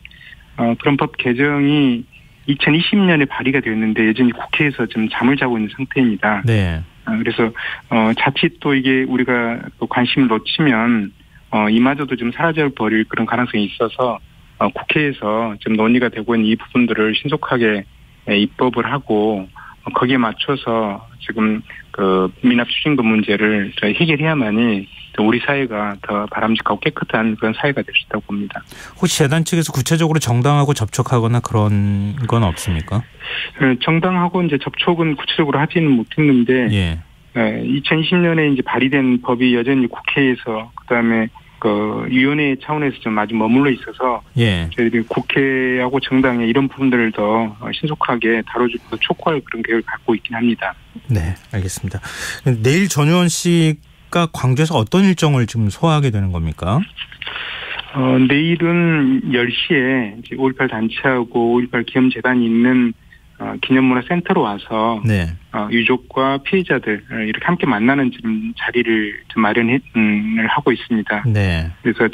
그런 법 개정이 2020년에 발의가 되었는데 여전히 국회에서 좀 잠을 자고 있는 상태입니다. 네. 그래서, 자칫 또 이게 우리가 또 관심을 놓치면, 이마저도 좀 사라져버릴 그런 가능성이 있어서 국회에서 지금 논의가 되고 있는 이 부분들을 신속하게 입법을 하고 거기에 맞춰서 지금 그 미납 추징금 문제를 해결해야만이 우리 사회가 더 바람직하고 깨끗한 그런 사회가 될 수 있다고 봅니다. 혹시 재단 측에서 구체적으로 정당하고 접촉하거나 그런 건 없습니까? 정당하고 이제 접촉은 구체적으로 하지는 못했는데 예. 2020년에 이제 발의된 법이 여전히 국회에서 그다음에 그 위원회 차원에서 좀 아직 머물러 있어서 예. 저희들이 국회하고 정당에 이런 부분들을 더 신속하게 다뤄주고 촉구할 그런 계획을 갖고 있긴 합니다. 네, 알겠습니다. 내일 전우원 씨가 광주에서 어떤 일정을 지금 소화하게 되는 겁니까? 내일은 10시에 이제 5.18 단체하고 5.18 기념재단이 있는 기념문화센터로 와서 네. 유족과 피해자들 이렇게 함께 만나는 좀 자리를 좀 마련을 하고 있습니다. 네. 그래서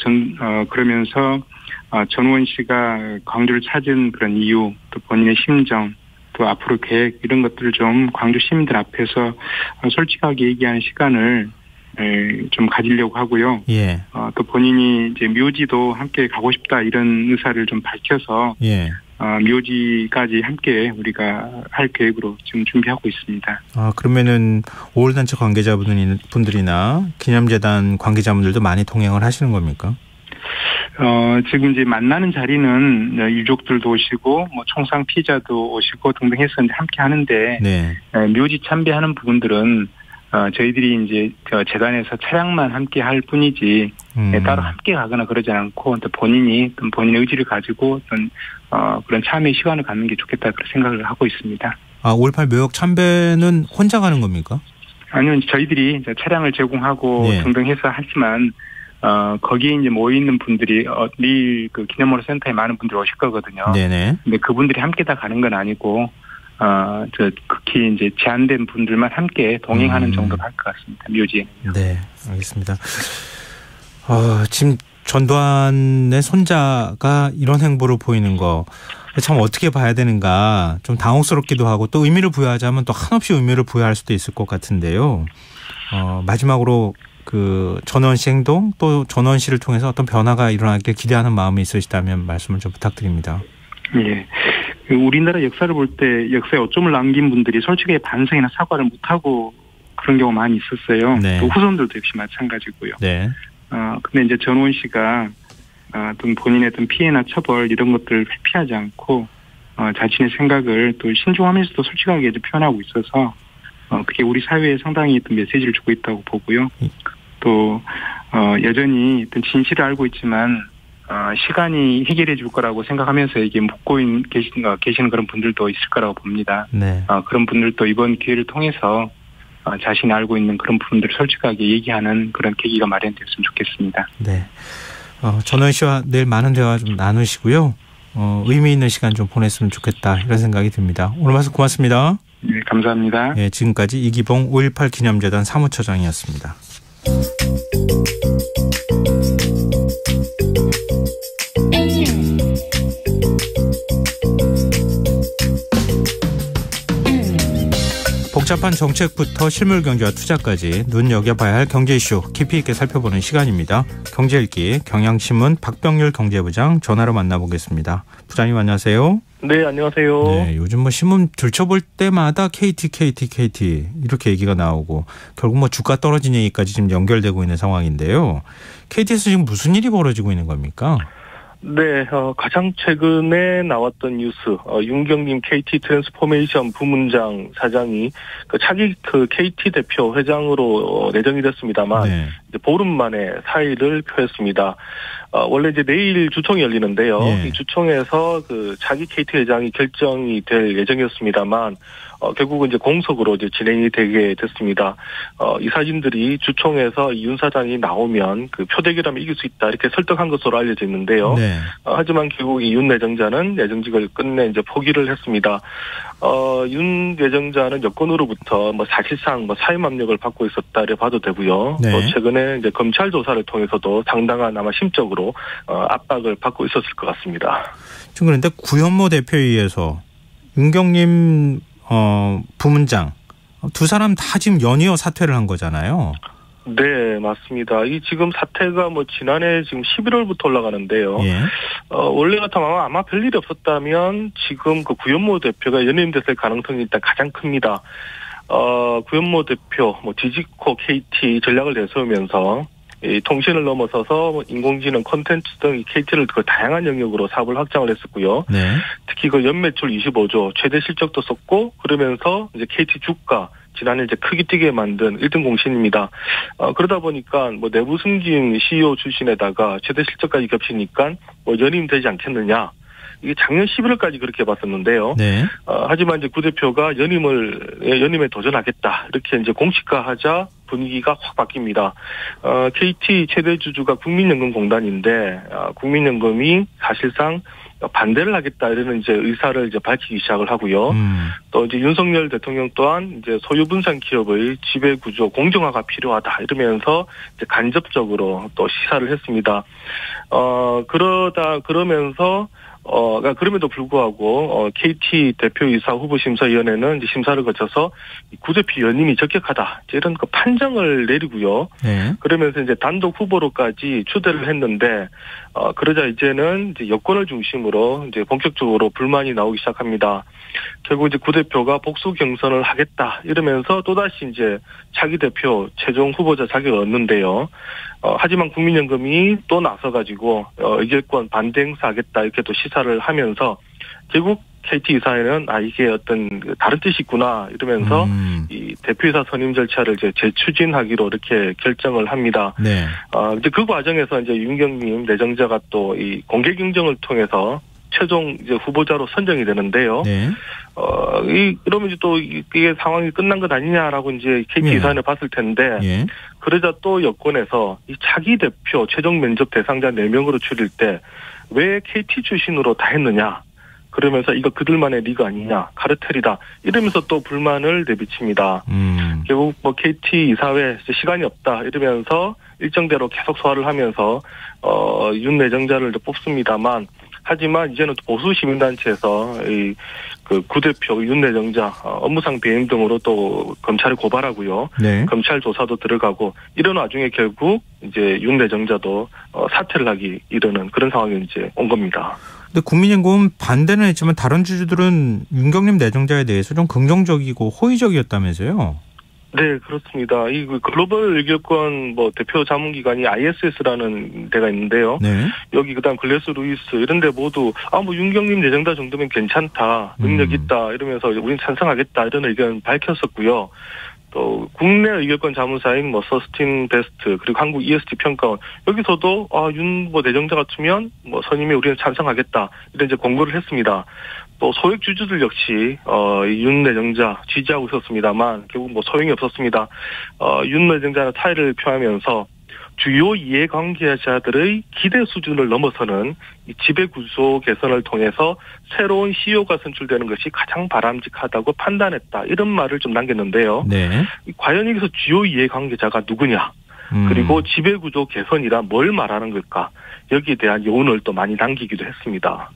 그러면서 전우원 씨가 광주를 찾은 그런 이유, 또 본인의 심정, 또 앞으로 계획 이런 것들을 좀 광주 시민들 앞에서 솔직하게 얘기하는 시간을 좀 가지려고 하고요. 예. 또 본인이 이제 묘지도 함께 가고 싶다 이런 의사를 좀 밝혀서 예. 묘지까지 함께 우리가 할 계획으로 지금 준비하고 있습니다. 그러면은 5월단체 관계자분들이나 기념재단 관계자분들도 많이 동행을 하시는 겁니까? 지금 이제 만나는 자리는 유족들도 오시고 뭐 총상 피해자도 오시고 등등 해서 이제 함께 하는데 네. 묘지 참배하는 부분들은 저희들이 이제 재단에서 차량만 함께 할 뿐이지 따로 함께 가거나 그러지 않고 본인의 의지를 가지고 어떤 그런 참여 시간을 갖는 게 좋겠다 그런 생각을 하고 있습니다. 5.18 묘역 참배는 혼자 가는 겁니까? 아니요, 저희들이 이제 차량을 제공하고 네. 등등 해서 하지만 거기에 이제 모여 있는 분들이 내일 그 기념문화 센터에 많은 분들이 오실 거거든요. 네네. 근데 그분들이 함께 다 가는 건 아니고 극히 이제 제한된 분들만 함께 동행하는 정도가 할 것 같습니다. 묘지에. 네, 알겠습니다. 지금 전두환의 손자가 이런 행보를 보이는 거 참 어떻게 봐야 되는가 좀 당혹스럽기도 하고 또 의미를 부여하자면 또 한없이 의미를 부여할 수도 있을 것 같은데요. 마지막으로 그 전원 씨 행동 또 전원 씨를 통해서 어떤 변화가 일어나길 기대하는 마음이 있으시다면 말씀을 좀 부탁드립니다. 예. 우리나라 역사를 볼 때 역사에 오점을 남긴 분들이 솔직하게 반성이나 사과를 못하고 그런 경우가 많이 있었어요. 네. 또 후손들도 역시 마찬가지고요. 네. 근데 이제 전원 씨가 어떤 본인의 어떤 피해나 처벌 이런 것들을 회피하지 않고 자신의 생각을 또 신중하면서도 솔직하게 표현하고 있어서 그게 우리 사회에 상당히 어떤 메시지를 주고 있다고 보고요. 또 여전히 어떤 진실을 알고 있지만 시간이 해결해 줄 거라고 생각하면서 이게 묻고 계시는 그런 분들도 있을 거라고 봅니다. 네. 그런 분들도 이번 기회를 통해서 자신이 알고 있는 그런 부분들을 솔직하게 얘기하는 그런 계기가 마련되었으면 좋겠습니다. 네. 전원 씨와 내일 많은 대화 좀 나누시고요. 의미 있는 시간 좀 보냈으면 좋겠다 이런 생각이 듭니다. 오늘 말씀 고맙습니다. 네, 감사합니다. 네, 지금까지 이기봉 5.18 기념재단 사무처장이었습니다. 복잡한 정책부터 실물 경제와 투자까지 눈여겨봐야 할 경제 이슈 깊이 있게 살펴보는 시간입니다. 경제읽기 경향신문 박병률 경제부장 전화로 만나보겠습니다. 부장님 안녕하세요. 네, 안녕하세요. 네, 요즘 뭐 신문 들춰볼 때마다 KT 이렇게 얘기가 나오고 결국 뭐 주가 떨어진 얘기까지 지금 연결되고 있는 상황인데요. KT에서 지금 무슨 일이 벌어지고 있는 겁니까? 네, 가장 최근에 나왔던 뉴스, 윤경림 KT 트랜스포메이션 부문장 사장이 차기 KT 대표 회장으로 내정이 됐습니다만, 네. 이제 보름 만에 사의를 표했습니다. 원래 이제 내일 주총이 열리는데요. 네. 이 주총에서 차기 KT 회장이 결정이 될 예정이었습니다만, 결국은 이제 공석으로 이제 진행이 되게 됐습니다. 이 사진들이 주총에서 윤 사장이 나오면 표대결하면 이길 수 있다 이렇게 설득한 것으로 알려져 있는데요. 네. 하지만 결국 이 윤 내정자는 내정직을 끝내 이제 포기를 했습니다. 윤 내정자는 여권으로부터 사실상 사임 압력을 받고 있었다 이렇게 봐도 되고요. 네. 또 최근에 이제 검찰 조사를 통해서도 상당한 아마 심적으로 압박을 받고 있었을 것 같습니다. 지금 그런데 구현모 대표에 의해서 윤경림 부문장 두 사람 다 지금 연이어 사퇴를 한 거잖아요. 네, 맞습니다. 이 지금 사태가 지난해 지금 11월부터 올라가는데요. 예. 원래 같으면 아마 별일이 없었다면 지금 구현모 대표가 연임됐을 가능성이 일단 가장 큽니다. 구현모 대표, 디지코 KT 전략을 내세우면서 이 통신을 넘어서서 인공지능 콘텐츠 등 KT를 다양한 영역으로 사업을 확장을 했었고요. 네. 특히 연매출 25조, 최대 실적도 썼고, 그러면서 이제 KT 주가, 지난해 이제 크게 뛰게 만든 1등 공신입니다. 그러다 보니까 내부 승진 CEO 출신에다가 최대 실적까지 겹치니까 연임되지 않겠느냐. 이게 작년 11월까지 그렇게 봤었는데요. 네. 하지만 이제 구 대표가 연임에 도전하겠다. 이렇게 이제 공식화하자 분위기가 확 바뀝니다. KT 최대 주주가 국민연금공단인데, 국민연금이 사실상 반대를 하겠다 이러는 이제 의사를 이제 밝히기 시작을 하고요. 또 이제 윤석열 대통령 또한 이제 소유 분산 기업의 지배 구조 공정화가 필요하다 이러면서 이제 간접적으로 또 시사를 했습니다. 그러면서 그럼에도 불구하고 KT 대표이사 후보심사위원회는 이제 심사를 거쳐서 구대표 연임이 적격하다 이런 그 판정을 내리고요. 네. 그러면서 이제 단독 후보로까지 추대를 했는데 그러자 이제는 이제 여권을 중심으로 이제 본격적으로 불만이 나오기 시작합니다. 결국 이제 구대표가 복수 경선을 하겠다 이러면서 또다시 이제 차기 대표 최종 후보자 자격을 얻는데요. 하지만 국민연금이 또 나서가지고 의결권 반대 행사하겠다 이렇게 또 시사를 하면서 결국 KT 이사회는 이게 어떤 다른 뜻이 있구나 이러면서 이 대표이사 선임 절차를 이제 재추진하기로 이렇게 결정을 합니다. 네. 이제 그 과정에서 이제 윤경님 내정자가 또 이 공개 경쟁을 통해서 최종 이제 후보자로 선정이 되는데요. 네. 이러면 이제 또 이게 상황이 끝난 것 아니냐라고 이제 KT 이사회는 봤을 텐데, 그러자 또 여권에서 이 차기 대표 최종 면접 대상자 4명으로 줄일 때 왜 KT 출신으로 다 했느냐? 그러면서 이거 그들만의 리그 아니냐, 카르텔이다 이러면서 또 불만을 내비칩니다. 결국 뭐 KT 이사회 시간이 없다 이러면서 일정대로 계속 소화를 하면서 윤 내정자를 뽑습니다만. 하지만 이제는 보수 시민단체에서 이 그 구대표 윤 내정자 업무상 배임 등으로 또 검찰을 고발하고요. 네. 검찰 조사도 들어가고 이런 와중에 결국 이제 윤 내정자도 사퇴를 하기 이르는 그런 상황이 이제 온 겁니다. 근데 국민연금 반대는 했지만 다른 주주들은 윤경림 내정자에 대해서 좀 긍정적이고 호의적이었다면서요? 네, 그렇습니다. 이 글로벌 의결권 뭐 대표 자문기관이 ISS라는 데가 있는데요. 네. 여기 그다음 글래스 루이스 이런 데 모두 뭐 윤경림 내정자 정도면 괜찮다, 능력 있다 이러면서 우리는 찬성하겠다 이런 의견 밝혔었고요. 또 국내 의결권 자문사인 뭐 서스틴 베스트 그리고 한국 ESG 평가원 여기서도 윤 내정자 같으면 뭐 선임에 우리는 찬성하겠다 이런 이제 공고를 했습니다. 또 소액 주주들 역시 윤 내정자 지지하고 있었습니다만 결국 뭐 소용이 없었습니다. 윤 내정자는 타의를 표하면서 주요 이해관계자들의 기대 수준을 넘어서는 이 지배구조 개선을 통해서 새로운 CEO가 선출되는 것이 가장 바람직하다고 판단했다. 이런 말을 좀 남겼는데요. 네. 과연 여기서 주요 이해관계자가 누구냐? 그리고 지배구조 개선이라 뭘 말하는 걸까? 여기에 대한 요운을 또 많이 남기기도 했습니다.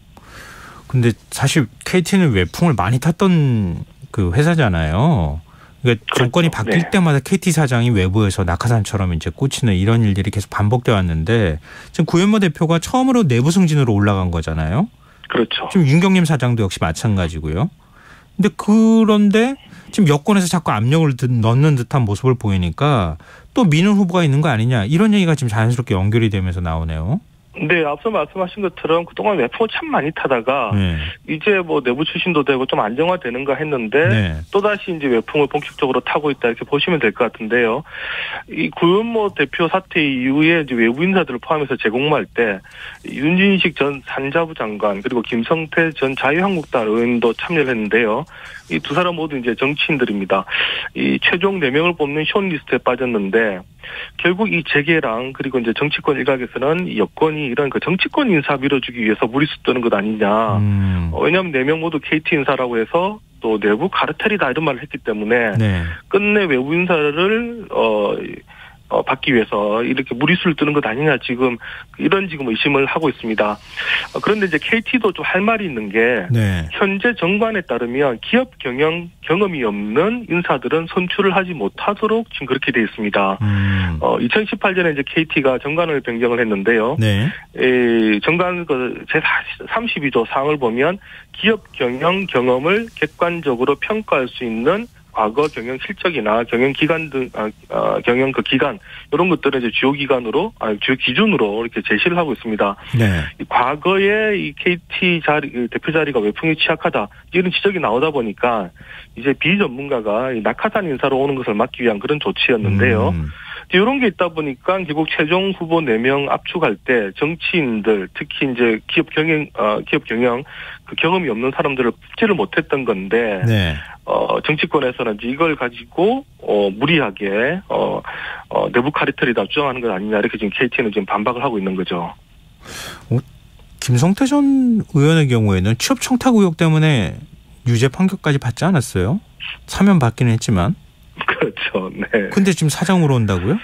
근데 사실 KT는 외풍을 많이 탔던 그 회사잖아요. 그러니까 그렇죠. 정권이 바뀔 때마다 KT 사장이 외부에서 낙하산처럼 이제 꽂히는 이런 일들이 계속 반복돼 왔는데 지금 구현모 대표가 처음으로 내부 승진으로 올라간 거잖아요. 그렇죠. 지금 윤경림 사장도 역시 마찬가지고요. 그런데 지금 여권에서 자꾸 압력을 넣는 듯한 모습을 보이니까 또 미는 후보가 있는 거 아니냐 이런 얘기가 지금 자연스럽게 연결이 되면서 나오네요. 네, 앞서 말씀하신 것처럼 그동안 외풍을 참 많이 타다가 이제 뭐 내부 출신도 되고 좀 안정화되는가 했는데 또다시 이제 외풍을 본격적으로 타고 있다 이렇게 보시면 될 것 같은데요. 이 구현모 대표 사태 이후에 이제 외부 인사들을 포함해서 재공모할 때 윤진식 전 산자부 장관 그리고 김성태 전 자유한국당 의원도 참여를 했는데요. 이 두 사람 모두 이제 정치인들입니다. 이 최종 4명을 뽑는 숏리스트에 빠졌는데 결국 이 재계랑 그리고 이제 정치권 일각에서는 여권이 이런 그 정치권 인사 밀어주기 위해서 무리수 뜨는 것 아니냐. 왜냐하면 4명 모두 KT 인사라고 해서 또 내부 카르텔이다 이런 말을 했기 때문에 끝내 외부 인사를 받기 위해서 이렇게 무리수를 뜨는 것 아니냐 지금 의심을 하고 있습니다. 그런데 이제 KT도 좀 할 말이 있는 게 현재 정관에 따르면 기업 경험이 없는 인사들은 선출을 하지 못하도록 지금 그렇게 돼 있습니다. 2018년에 이제 KT가 정관을 변경을 했는데요. 정관 제32조 사항을 보면 기업 경영을 객관적으로 평가할 수 있는 과거 경영 실적이나 경영 기간 등 경영 그 기간 이런 것들을 이제 주요 기준으로 이렇게 제시를 하고 있습니다. 과거에 이 KT 대표 자리가 외풍이 취약하다 이런 지적이 나오다 보니까 이제 비전문가가 낙하산 인사로 오는 것을 막기 위한 그런 조치였는데요. 이런 게 있다 보니까 결국 최종 후보 4명 압축할 때 정치인들 특히 이제 기업 경영 그 경험이 없는 사람들을 뽑지를 못했던 건데 정치권에서는 이제 이걸 가지고 무리하게 내부 카르텔이다 주장하는 것 아니냐 이렇게 지금 KT는 지금 반박을 하고 있는 거죠. 김성태 전 의원의 경우에는 취업 청탁 의혹 때문에 유죄 판결까지 받지 않았어요? 사면 받기는 했지만. 그렇죠. 네. 근데 지금 사장으로 온다고요?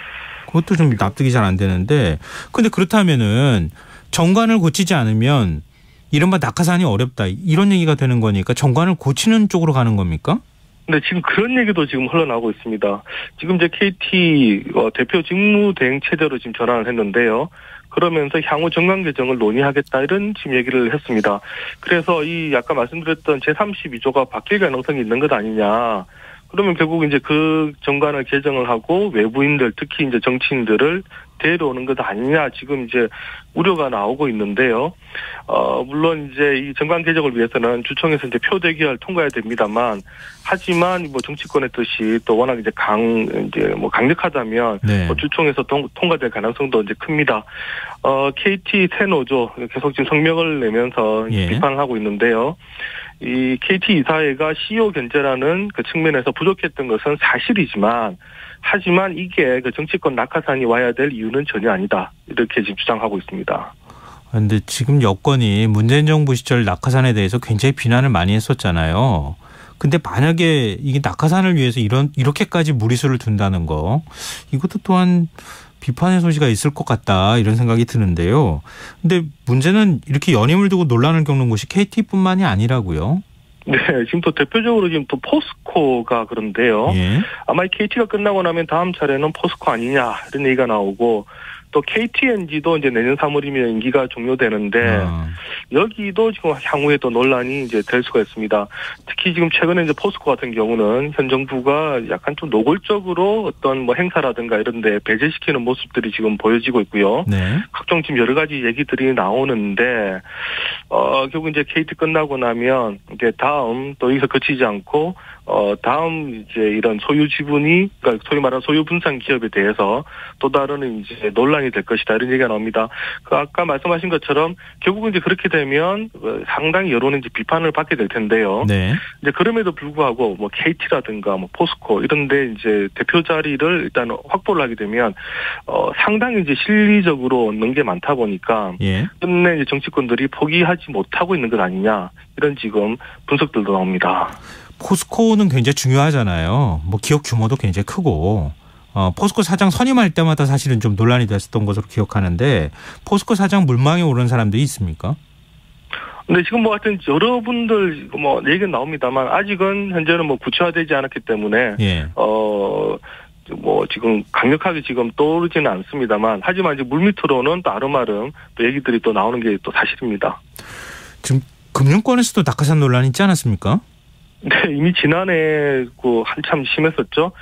그것도 좀 납득이 잘 안 되는데. 근데 그렇다면은 정관을 고치지 않으면 이른바 낙하산이 어렵다 이런 얘기가 되는 거니까 정관을 고치는 쪽으로 가는 겁니까? 네, 지금 그런 얘기도 지금 흘러나오고 있습니다. 지금 이제 KT 대표 직무대행 체제로 지금 전환을 했는데요. 그러면서 향후 정관 개정을 논의하겠다 이런 지금 얘기를 했습니다. 그래서 이 아까 말씀드렸던 제32조가 바뀔 가능성이 있는 것 아니냐. 그러면 결국 이제 그 정관을 개정을 하고 외부인들 특히 이제 정치인들을 데려오는 것 아니냐 지금 이제 우려가 나오고 있는데요. 물론 이제 이 정관 개정을 위해서는 주총에서 이제 표대결 통과해야 됩니다만 하지만 뭐 정치권의 뜻이 또 워낙 이제 강력하다면 네. 뭐 주총에서 통과될 가능성도 이제 큽니다. KT 새노조 계속 지금 성명을 내면서 예. 비판을 하고 있는데요. 이 KT 이사회가 CEO 견제라는 그 측면에서 부족했던 것은 사실이지만 하지만 이게 그 정치권 낙하산이 와야 될 이유는 전혀 아니다. 이렇게 지금 주장하고 있습니다. 그런데 지금 여권이 문재인 정부 시절 낙하산에 대해서 굉장히 비난을 많이 했었잖아요. 근데 만약에 이게 낙하산을 위해서 이렇게까지 무리수를 둔다는 거 이것도 또한 비판의 소지가 있을 것 같다 이런 생각이 드는데요. 근데 문제는 이렇게 연임을 두고 논란을 겪는 곳이 KT뿐만이 아니라고요. 네, 지금 또 대표적으로 지금 또 포스코가 그런데요. 예. 아마 이 KT가 끝나고 나면 다음 차례는 포스코 아니냐 이런 얘기가 나오고 또 KTNG도 이제 내년 3월이면 임기가 종료되는데 여기도 지금 향후에 또 논란이 이제 될 수가 있습니다. 특히 지금 최근에 이제 포스코 같은 경우는 현 정부가 약간 좀 노골적으로 어떤 뭐 행사라든가 이런 데 배제시키는 모습들이 지금 보여지고 있고요. 네. 각종 지금 여러 가지 얘기들이 나오는데 결국 이제 KT 끝나고 나면 이제 다음 또 여기서 그치지 않고 다음 이제 이런 소유 지분이 그러니까 소위 말하는 소유 분산 기업에 대해서 또 다른 이제 논란이 될 것이다 이런 얘기가 나옵니다. 그 아까 말씀하신 것처럼 결국은 이제 그렇게 되면 상당히 여론은 이제 비판을 받게 될 텐데요. 네. 이제 그럼에도 불구하고 뭐 KT라든가 뭐 포스코 이런데 이제 대표 자리를 일단 확보를 하게 되면 상당히 이제 실리적으로 얻는 게 많다 보니까 예. 끝내 이제 정치권들이 포기하지 못하고 있는 것 아니냐 이런 지금 분석들도 나옵니다. 포스코는 굉장히 중요하잖아요. 뭐 기업 규모도 굉장히 크고 포스코 사장 선임할 때마다 사실은 좀 논란이 됐었던 것으로 기억하는데 포스코 사장 물망에 오른 사람들이 있습니까? 근데 지금 뭐 하여튼 여러분들 뭐 얘기는 나옵니다만 아직은 현재는 뭐 구체화되지 않았기 때문에 예. 뭐 지금 강력하게 지금 떠오르지는 않습니다만 하지만 이제 물밑으로는 또 아름아름 또 얘기들이 또 나오는 게 또 사실입니다. 지금 금융권에서도 낙하산 논란이 있지 않았습니까? 네, 이미 지난해 한참 심했었죠.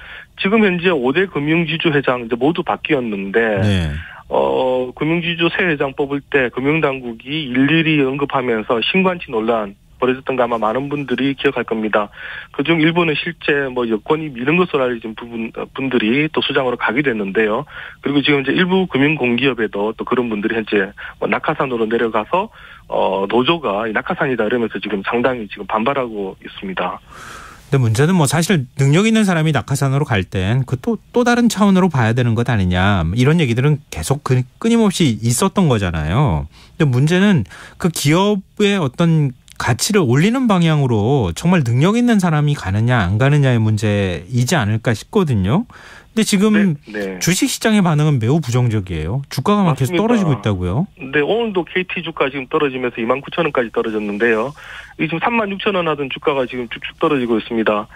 지금 현재 5대 금융지주 회장 이제 모두 바뀌었는데, 네. 금융지주 새 회장 뽑을 때 금융당국이 일일이 언급하면서 신관치 논란 벌어졌던 거 아마 많은 분들이 기억할 겁니다. 그중 일부는 실제 뭐 여권이 미는 것으로 알려진 분들이 또 수장으로 가게 됐는데요. 그리고 지금 이제 일부 금융공기업에도 또 그런 분들이 현재 뭐 낙하산으로 내려가서 노조가 낙하산이다 이러면서 지금 상당히 지금 반발하고 있습니다. 근데 문제는 뭐 사실 능력 있는 사람이 낙하산으로 갈 땐 그 또 다른 차원으로 봐야 되는 것 아니냐 이런 얘기들은 계속 끊임없이 있었던 거잖아요. 근데 문제는 그 기업의 어떤 가치를 올리는 방향으로 정말 능력 있는 사람이 가느냐 안 가느냐의 문제이지 않을까 싶거든요. 근데 지금 네. 주식시장의 반응은 매우 부정적이에요. 주가가 막 계속 떨어지고 있다고요. 네, 오늘도 KT 주가 지금 떨어지면서 29,000원까지 떨어졌는데요. 이 지금 36,000원 하던 주가가 지금 쭉쭉 떨어지고 있습니다.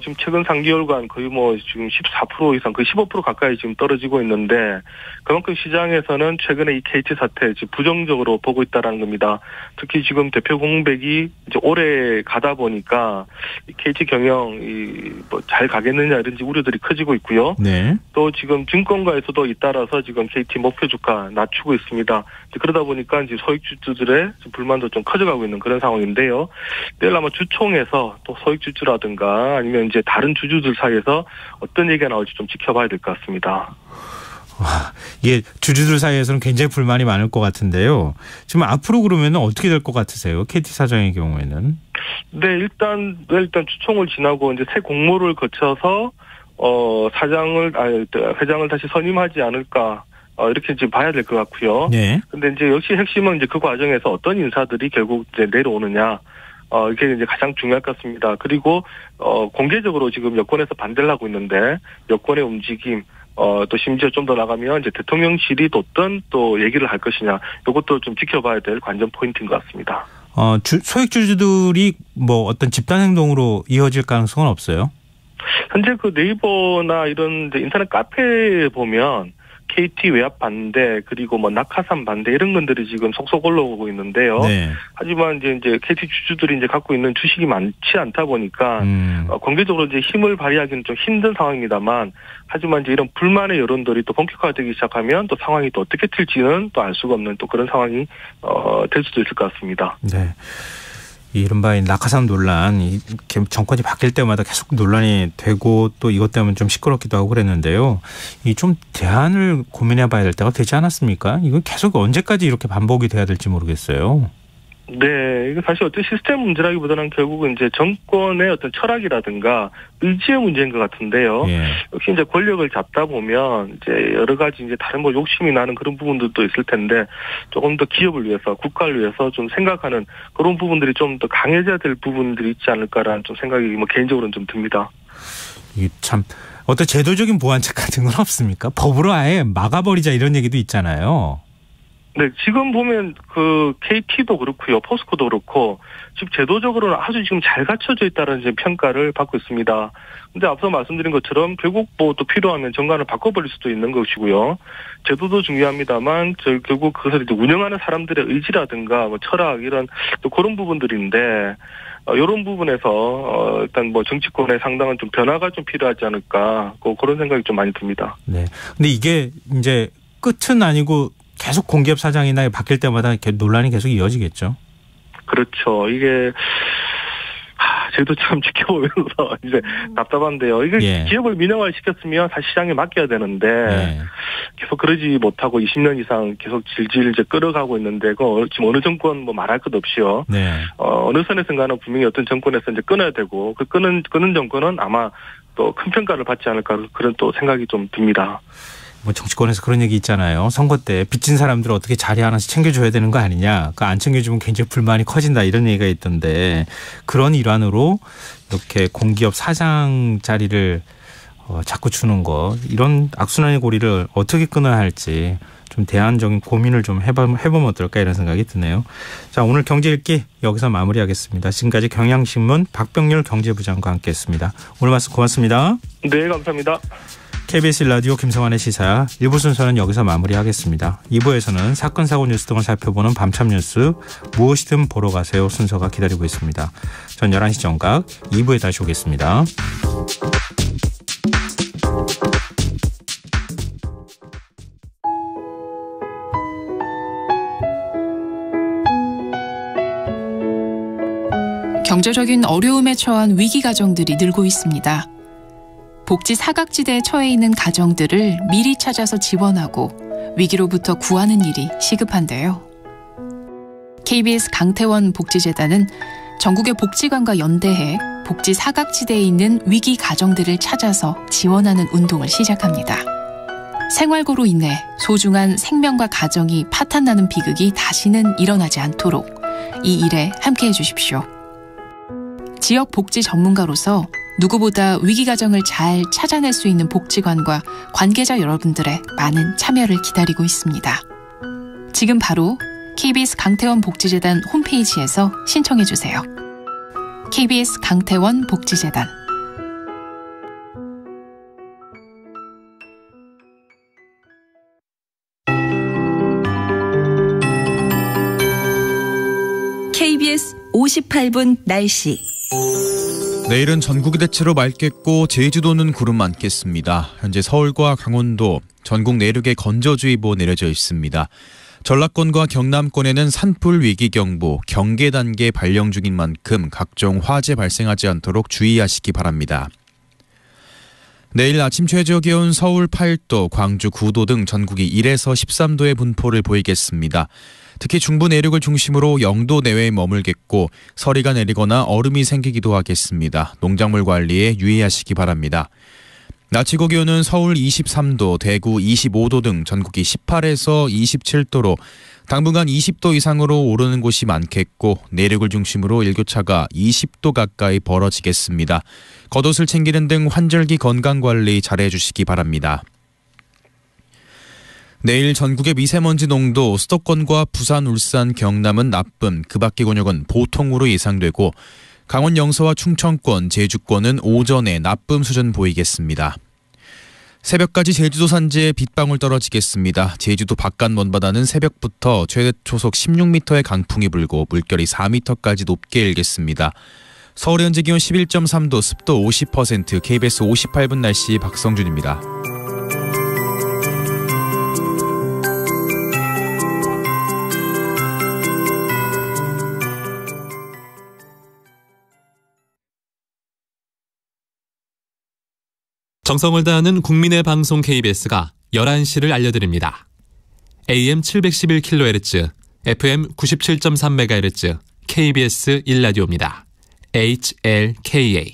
지금 최근 3개월간 거의 뭐 지금 14% 이상, 거의 15% 가까이 지금 떨어지고 있는데 그만큼 시장에서는 최근에 이 KT 사태 지금 부정적으로 보고 있다라는 겁니다. 특히 지금 대표 공백이 이제 오래 가다 보니까 이 KT 경영이 뭐 잘 가겠느냐 이런 우려들이 커지고 있고요. 네. 또 지금 증권가에서도 잇따라서 지금 KT 목표 주가 낮추고 있습니다. 그러다 보니까 이제 소액주주들의 불만도 좀 커져가고 있는 그런 상황인데요. 내일 아마 주총에서 또 소액주주라든가 아니면 이제 다른 주주들 사이에서 어떤 얘기가 나올지 좀 지켜봐야 될 것 같습니다. 이게 주주들 사이에서는 굉장히 불만이 많을 것 같은데요. 지금 앞으로 그러면 어떻게 될 것 같으세요? KT 사장의 경우에는? 네, 일단 주총을 지나고 이제 새 공모를 거쳐서 회장을 다시 선임하지 않을까. 이렇게 이제 봐야 될 것 같고요. 네. 근데 이제 역시 핵심은 이제 그 과정에서 어떤 인사들이 결국 이제 내려오느냐. 이게 이제 가장 중요할 것 같습니다. 그리고, 공개적으로 지금 여권에서 반대를 하고 있는데, 여권의 움직임, 또 심지어 좀 더 나가면 이제 대통령실이 어떤 또 얘기를 할 것이냐, 이것도 좀 지켜봐야 될 관전 포인트인 것 같습니다. 소액주주들이 뭐 어떤 집단 행동으로 이어질 가능성은 없어요? 현재 그 네이버나 이런 이제 인터넷 카페에 보면 KT 외압 반대, 그리고 뭐 낙하산 반대 이런 것들이 지금 속속 올라오고 있는데요. 네. 하지만 이제 KT 주주들이 이제 갖고 있는 주식이 많지 않다 보니까 공개적으로 이제 힘을 발휘하기는 좀 힘든 상황입니다만, 하지만 이제 이런 불만의 여론들이 또 본격화되기 시작하면 또 상황이 또 어떻게 틀지는 또 알 수가 없는 또 그런 상황이 될 수도 있을 것 같습니다. 네. 이른바 낙하산 논란, 정권이 바뀔 때마다 계속 논란이 되고 또 이것 때문에 좀 시끄럽기도 하고 그랬는데요. 이 좀 대안을 고민해봐야 될 때가 되지 않았습니까? 이건 계속 언제까지 이렇게 반복이 돼야 될지 모르겠어요. 네, 이거 사실 어떤 시스템 문제라기보다는 결국은 이제 정권의 어떤 철학이라든가 의지의 문제인 것 같은데요. 예. 역시 이제 권력을 잡다 보면 이제 여러 가지 이제 다른 뭐 욕심이 나는 그런 부분들도 있을 텐데, 조금 더 기업을 위해서, 국가를 위해서 좀 생각하는 그런 부분들이 좀 더 강해져야 될 부분들이 있지 않을까라는 좀 생각이 뭐 개인적으로는 좀 듭니다. 이게 참 어떤 제도적인 보완책 같은 건 없습니까? 법으로 아예 막아버리자 이런 얘기도 있잖아요. 네, 지금 보면 그 KT도 그렇고요, 포스코도 그렇고 지금 제도적으로는 아주 지금 잘 갖춰져 있다는 이제 평가를 받고 있습니다. 근데 앞서 말씀드린 것처럼 결국 뭐 또 필요하면 정관을 바꿔버릴 수도 있는 것이고요. 제도도 중요합니다만 결국 그것을 이제 운영하는 사람들의 의지라든가 뭐 철학 이런 또 그런 부분들인데, 이런 부분에서 일단 뭐 정치권의 상당한 좀 변화가 좀 필요하지 않을까, 그런 생각이 좀 많이 듭니다. 네. 근데 이게 이제 끝은 아니고 계속 공기업 사장이나 바뀔 때마다 논란이 계속 이어지겠죠. 그렇죠. 이게 저희도 참 지켜보면서 이제 답답한데요. 이게 예. 기업을 민영화를 시켰으면 사실 시장에 맡겨야 되는데 예. 계속 그러지 못하고 20년 이상 계속 질질 이제 끌어가고 있는데, 지금 어느 정권 뭐 말할 것 없이요. 네. 어느 선에서인가는 분명히 어떤 정권에서 이제 끊어야 되고, 그 끄는 정권은 아마 또 큰 평가를 받지 않을까, 그런 또 생각이 좀 듭니다. 뭐 정치권에서 그런 얘기 있잖아요. 선거 때 빚진 사람들을 어떻게 자리 하나씩 챙겨줘야 되는 거 아니냐. 안 챙겨주면 굉장히 불만이 커진다 이런 얘기가 있던데, 그런 일환으로 이렇게 공기업 사장 자리를 자꾸 주는 거, 이런 악순환의 고리를 어떻게 끊어야 할지 좀 대안적인 고민을 좀 해보면 어떨까 이런 생각이 드네요. 자, 오늘 경제 읽기 여기서 마무리하겠습니다. 지금까지 경향신문 박병률 경제부장과 함께했습니다. 오늘 말씀 고맙습니다. 네, 감사합니다. KBS 라디오 김성환의 시사 1부 순서는 여기서 마무리하겠습니다. 2부에서는 사건, 사고 뉴스 등을 살펴보는 밤참 뉴스 무엇이든 보러 가세요 순서가 기다리고 있습니다. 전 11시 정각 2부에 다시 오겠습니다. 경제적인 어려움에 처한 위기 가정들이 늘고 있습니다. 복지 사각지대에 처해 있는 가정들을 미리 찾아서 지원하고 위기로부터 구하는 일이 시급한데요. KBS 강태원 복지재단은 전국의 복지관과 연대해 복지 사각지대에 있는 위기 가정들을 찾아서 지원하는 운동을 시작합니다. 생활고로 인해 소중한 생명과 가정이 파탄나는 비극이 다시는 일어나지 않도록 이 일에 함께해 주십시오. 지역 복지 전문가로서 누구보다 위기 가정을 잘 찾아낼 수 있는 복지관과 관계자 여러분들의 많은 참여를 기다리고 있습니다. 지금 바로 KBS 강태원 복지재단 홈페이지에서 신청해 주세요. KBS 강태원 복지재단. KBS 58분 날씨. 내일은 전국이 대체로 맑겠고 제주도는 구름 많겠습니다. 현재 서울과 강원도, 전국 내륙에 건조주의보 내려져 있습니다. 전라권과 경남권에는 산불 위기경보, 경계 단계 발령 중인 만큼 각종 화재 발생하지 않도록 주의하시기 바랍니다. 내일 아침 최저 기온 서울 8도, 광주 9도 등 전국이 1에서 13도의 분포를 보이겠습니다. 특히 중부 내륙을 중심으로 0도 내외에 머물겠고 서리가 내리거나 얼음이 생기기도 하겠습니다. 농작물 관리에 유의하시기 바랍니다. 낮 최고 기온은 서울 23도, 대구 25도 등 전국이 18에서 27도로 당분간 20도 이상으로 오르는 곳이 많겠고 내륙을 중심으로 일교차가 20도 가까이 벌어지겠습니다. 겉옷을 챙기는 등 환절기 건강관리 잘해주시기 바랍니다. 내일 전국의 미세먼지 농도 수도권과 부산, 울산, 경남은 나쁨, 그 밖의 권역은 보통으로 예상되고 강원 영서와 충청권, 제주권은 오전에 나쁨 수준 보이겠습니다. 새벽까지 제주도 산지에 빗방울 떨어지겠습니다. 제주도 바깥 먼바다는 새벽부터 최대 초속 16m의 강풍이 불고 물결이 4m까지 높게 일겠습니다. 서울의 현재 기온 11.3도, 습도 50%, KBS 58분 날씨 박성준입니다. 정성을 다하는 국민의 방송 KBS가 11시를 알려드립니다. AM 711kHz, FM 97.3MHz, KBS 1라디오입니다. HLKA.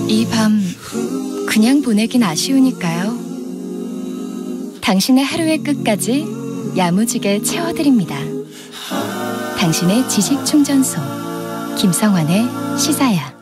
이 밤 그냥 보내긴 아쉬우니까요. 당신의 하루의 끝까지 야무지게 채워드립니다. 당신의 지식충전소 김성환의 시사야.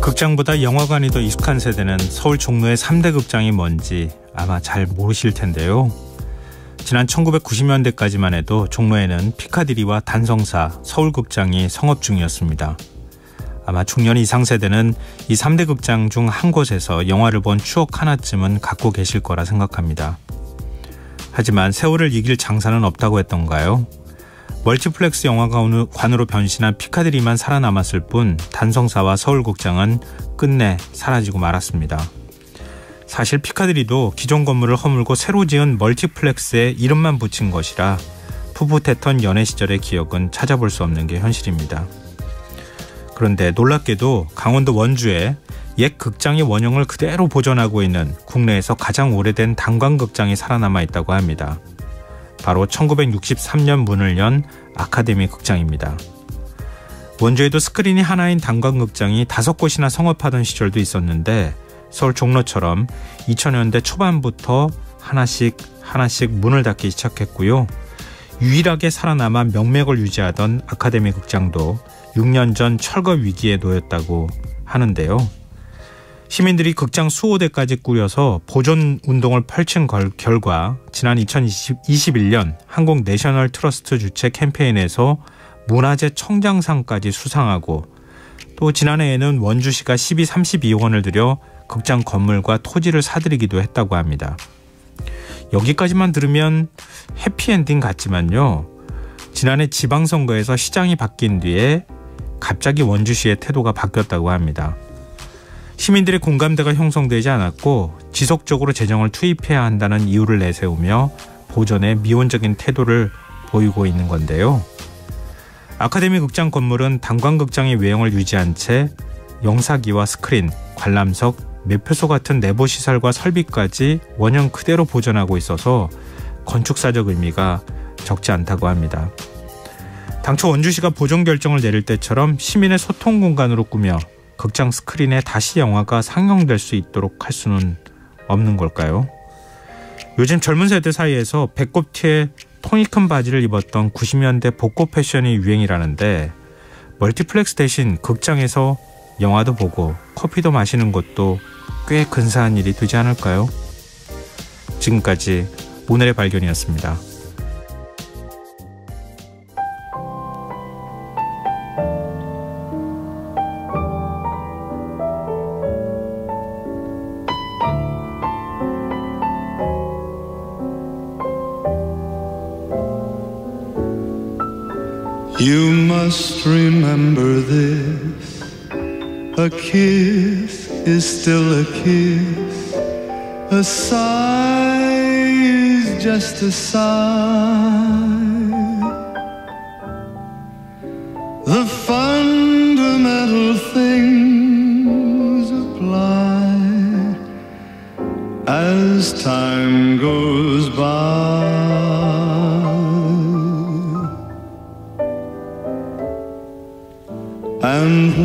극장보다 영화관이 더 익숙한 세대는 서울 종로의 3대 극장이 뭔지 아마 잘 모르실 텐데요. 지난 1990년대까지만 해도 종로에는 피카디리와 단성사, 서울극장이 성업 중이었습니다. 아마 중년 이상 세대는 이 3대 극장 중 한 곳에서 영화를 본 추억 하나쯤은 갖고 계실 거라 생각합니다. 하지만 세월을 이길 장사는 없다고 했던가요? 멀티플렉스 영화관으로 변신한 피카디리만 살아남았을 뿐 단성사와 서울극장은 끝내 사라지고 말았습니다. 사실 피카디리도 기존 건물을 허물고 새로 지은 멀티플렉스에 이름만 붙인 것이라 풋풋했던 연애 시절의 기억은 찾아볼 수 없는 게 현실입니다. 그런데 놀랍게도 강원도 원주에 옛 극장의 원형을 그대로 보존하고 있는 국내에서 가장 오래된 단관극장이 살아남아 있다고 합니다. 바로 1963년 문을 연 아카데미 극장입니다. 원주에도 스크린이 하나인 단관극장이 5곳이나 성업하던 시절도 있었는데 서울 종로처럼 2000년대 초반부터 하나씩 문을 닫기 시작했고요. 유일하게 살아남아 명맥을 유지하던 아카데미 극장도 6년 전 철거 위기에 놓였다고 하는데요. 시민들이 극장 수호대까지 꾸려서 보존 운동을 펼친 결과 지난 2021년 한국 내셔널 트러스트 주최 캠페인에서 문화재 청장상까지 수상하고 또 지난해에는 원주시가 32원을 들여 극장 건물과 토지를 사들이기도 했다고 합니다. 여기까지만 들으면 해피엔딩 같지만요. 지난해 지방선거에서 시장이 바뀐 뒤에 갑자기 원주시의 태도가 바뀌었다고 합니다. 시민들의 공감대가 형성되지 않았고 지속적으로 재정을 투입해야 한다는 이유를 내세우며 보존에 미온적인 태도를 보이고 있는 건데요. 아카데미 극장 건물은 단관극장의 외형을 유지한 채 영사기와 스크린, 관람석, 매표소 같은 내부 시설과 설비까지 원형 그대로 보존하고 있어서 건축사적 의미가 적지 않다고 합니다. 당초 원주시가 보존 결정을 내릴 때처럼 시민의 소통 공간으로 꾸며 극장 스크린에 다시 영화가 상영될 수 있도록 할 수는 없는 걸까요? 요즘 젊은 세대 사이에서 배꼽 티에 통이 큰 바지를 입었던 90년대 복고 패션이 유행이라는데 멀티플렉스 대신 극장에서 영화도 보고 커피도 마시는 것도 꽤 근사한 일이 되지 않을까요? 지금까지 오늘의 발견이었습니다. You must remember this. A kiss is still a kiss. A sigh is just a sigh. The fundamental things apply.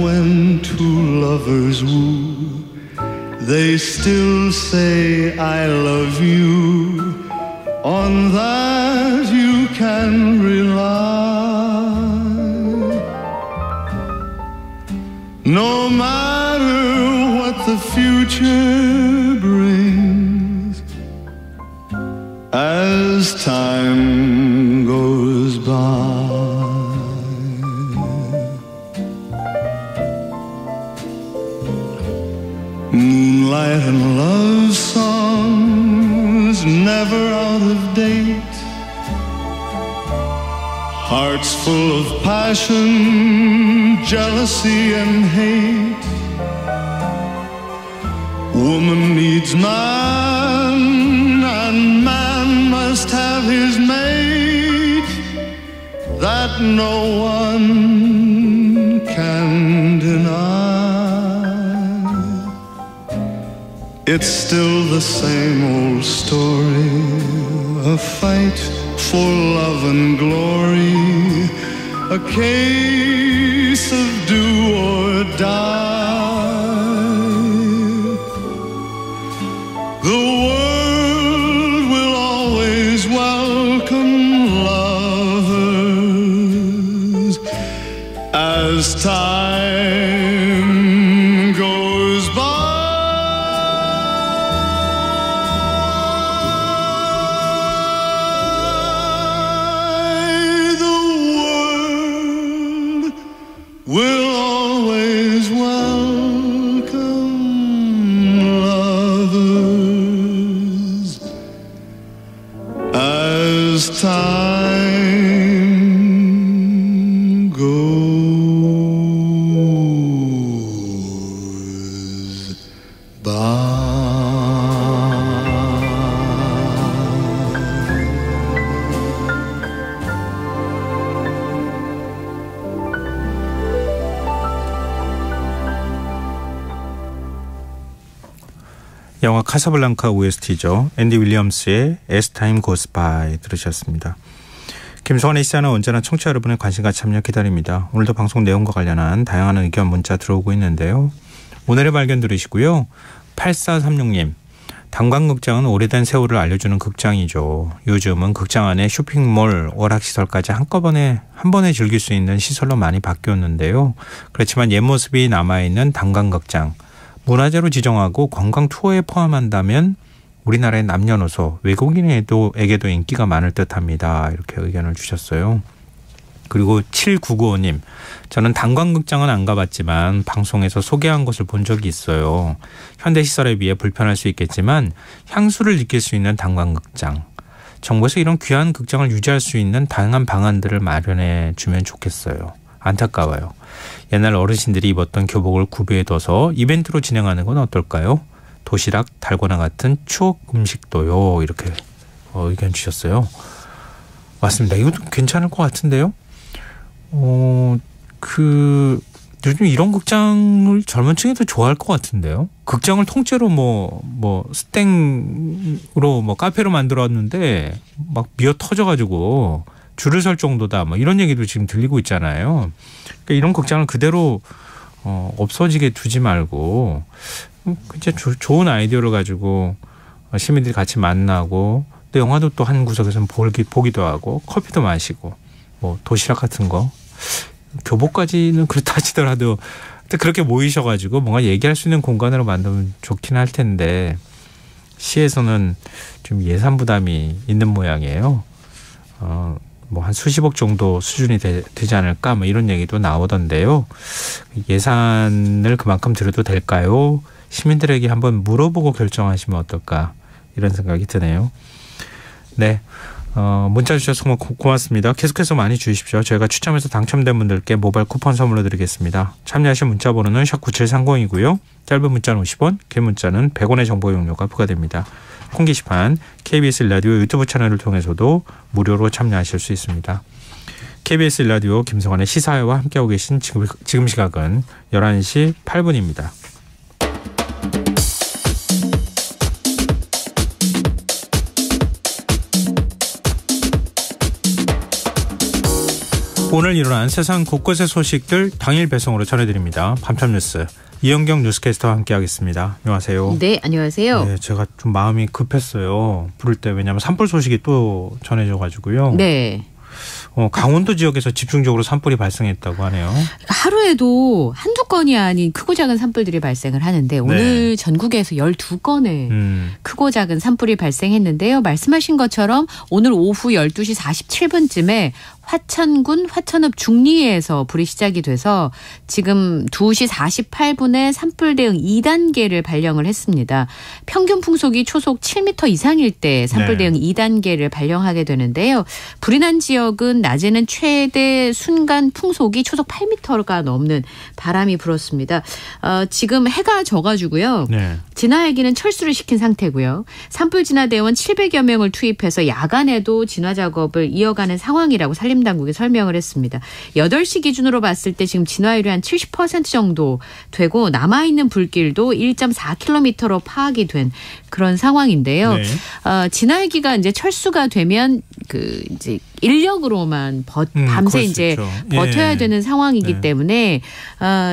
when two lovers woo, they still say I love you. On that you can rely. No matter what the future brings, as time goes by. Moonlight and love songs never out of date, hearts full of passion, jealousy and hate. Woman needs man and man must have his mate, that no one can deny. It's still the same old story, a fight for love and glory, a case of do or die. The world will always welcome lovers as time goes by. Will always welcome lovers as time goes by. 영화 카사블랑카 OST죠. 앤디 윌리엄스의 As Time Goes By 들으셨습니다. 김성환의 시사는 언제나 청취자 여러분의 관심과 참여 기다립니다. 오늘도 방송 내용과 관련한 다양한 의견 문자 들어오고 있는데요. 오늘의 발견 들으시고요. 8436님, 단관극장은 오래된 세월을 알려주는 극장이죠. 요즘은 극장 안에 쇼핑몰, 오락시설까지 한 번에 즐길 수 있는 시설로 많이 바뀌었는데요. 그렇지만 옛 모습이 남아있는 단관극장, 문화재로 지정하고 관광 투어에 포함한다면 우리나라의 남녀노소, 외국인에게도 인기가 많을 듯합니다. 이렇게 의견을 주셨어요. 그리고 7995님, 저는 단관극장은 안 가봤지만 방송에서 소개한 것을 본 적이 있어요. 현대시설에 비해 불편할 수 있겠지만 향수를 느낄 수 있는 단관극장. 정부에서 이런 귀한 극장을 유지할 수 있는 다양한 방안들을 마련해 주면 좋겠어요. 안타까워요. 옛날 어르신들이 입었던 교복을 구비해둬서 이벤트로 진행하는 건 어떨까요? 도시락, 달고나 같은 추억 음식도요. 이렇게 의견 주셨어요. 맞습니다. 이것도 괜찮을 것 같은데요. 요즘 이런 극장을 젊은 층이 더 좋아할 것 같은데요. 극장을 통째로 스탱으로 카페로 만들었는데 막 미어 터져가지고 줄을 설 정도다. 이런 얘기도 지금 들리고 있잖아요. 그러니까 이런 극장을 그대로 없어지게 두지 말고 진짜 좋은 아이디어를 가지고 시민들이 같이 만나고 또 영화도 또 한 구석에서는 보기도 하고 커피도 마시고 도시락 같은 거 교복까지는 그렇다 하시더라도 그렇게 모이셔가지고 뭔가 얘기할 수 있는 공간으로 만들면 좋긴 할 텐데 시에서는 좀 예산 부담이 있는 모양이에요. 한 수십억 정도 수준이 되지 않을까 이런 얘기도 나오던데요. 예산을 그만큼 들여도 될까요? 시민들에게 한번 물어보고 결정하시면 어떨까 이런 생각이 드네요. 네, 문자 주셔서 고맙습니다. 계속해서 많이 주십시오. 저희가 추첨해서 당첨된 분들께 모바일 쿠폰 선물로 드리겠습니다. 참여하실 문자 번호는 샵9730이고요. 짧은 문자는 50원, 긴 문자는 100원의 정보 이용료가 부과됩니다. 콩 게시판 KBS 라디오 유튜브 채널을 통해서도 무료로 참여하실 수 있습니다. KBS 라디오 김성환의 시사회와 함께하고 계신 지금 시각은 11시 8분입니다. 오늘 일어난 세상 곳곳의 소식들 당일 배송으로 전해드립니다. 밤참 뉴스 이영경 뉴스캐스터와 함께하겠습니다. 안녕하세요. 네, 안녕하세요. 네, 제가 좀 마음이 급했어요. 부를 때 왜냐하면 산불 소식이 또 전해져가지고요. 네. 강원도 지역에서 집중적으로 산불이 발생했다고 하네요. 하루에도 한두 건이 아닌 크고 작은 산불들이 발생을 하는데 오늘 전국에서 12건의 크고 작은 산불이 발생했는데요. 말씀하신 것처럼 오늘 오후 12시 47분쯤에 화천군 화천읍 중리에서 불이 시작이 돼서 지금 2시 48분에 산불 대응 2단계를 발령을 했습니다. 평균 풍속이 초속 7m 이상일 때 산불 대응 2단계를 발령하게 되는데요. 불이 난 지역은 낮에는 최대 순간 풍속이 초속 8m가 넘는 바람이 불었습니다. 지금 해가 져가지고요. 진화 헬기는 철수를 시킨 상태고요. 산불 진화 대원 700여 명을 투입해서 야간에도 진화 작업을 이어가는 상황이라고 산림당국이 설명을 했습니다. 8시 기준으로 봤을 때 지금 진화율이 한 70% 정도 되고 남아있는 불길도 1.4km로 파악이 된 그런 상황인데요. 진화 헬기가 이제 철수가 되면 이제 인력으로만 밤새 이제 버텨야 되는 상황이기 때문에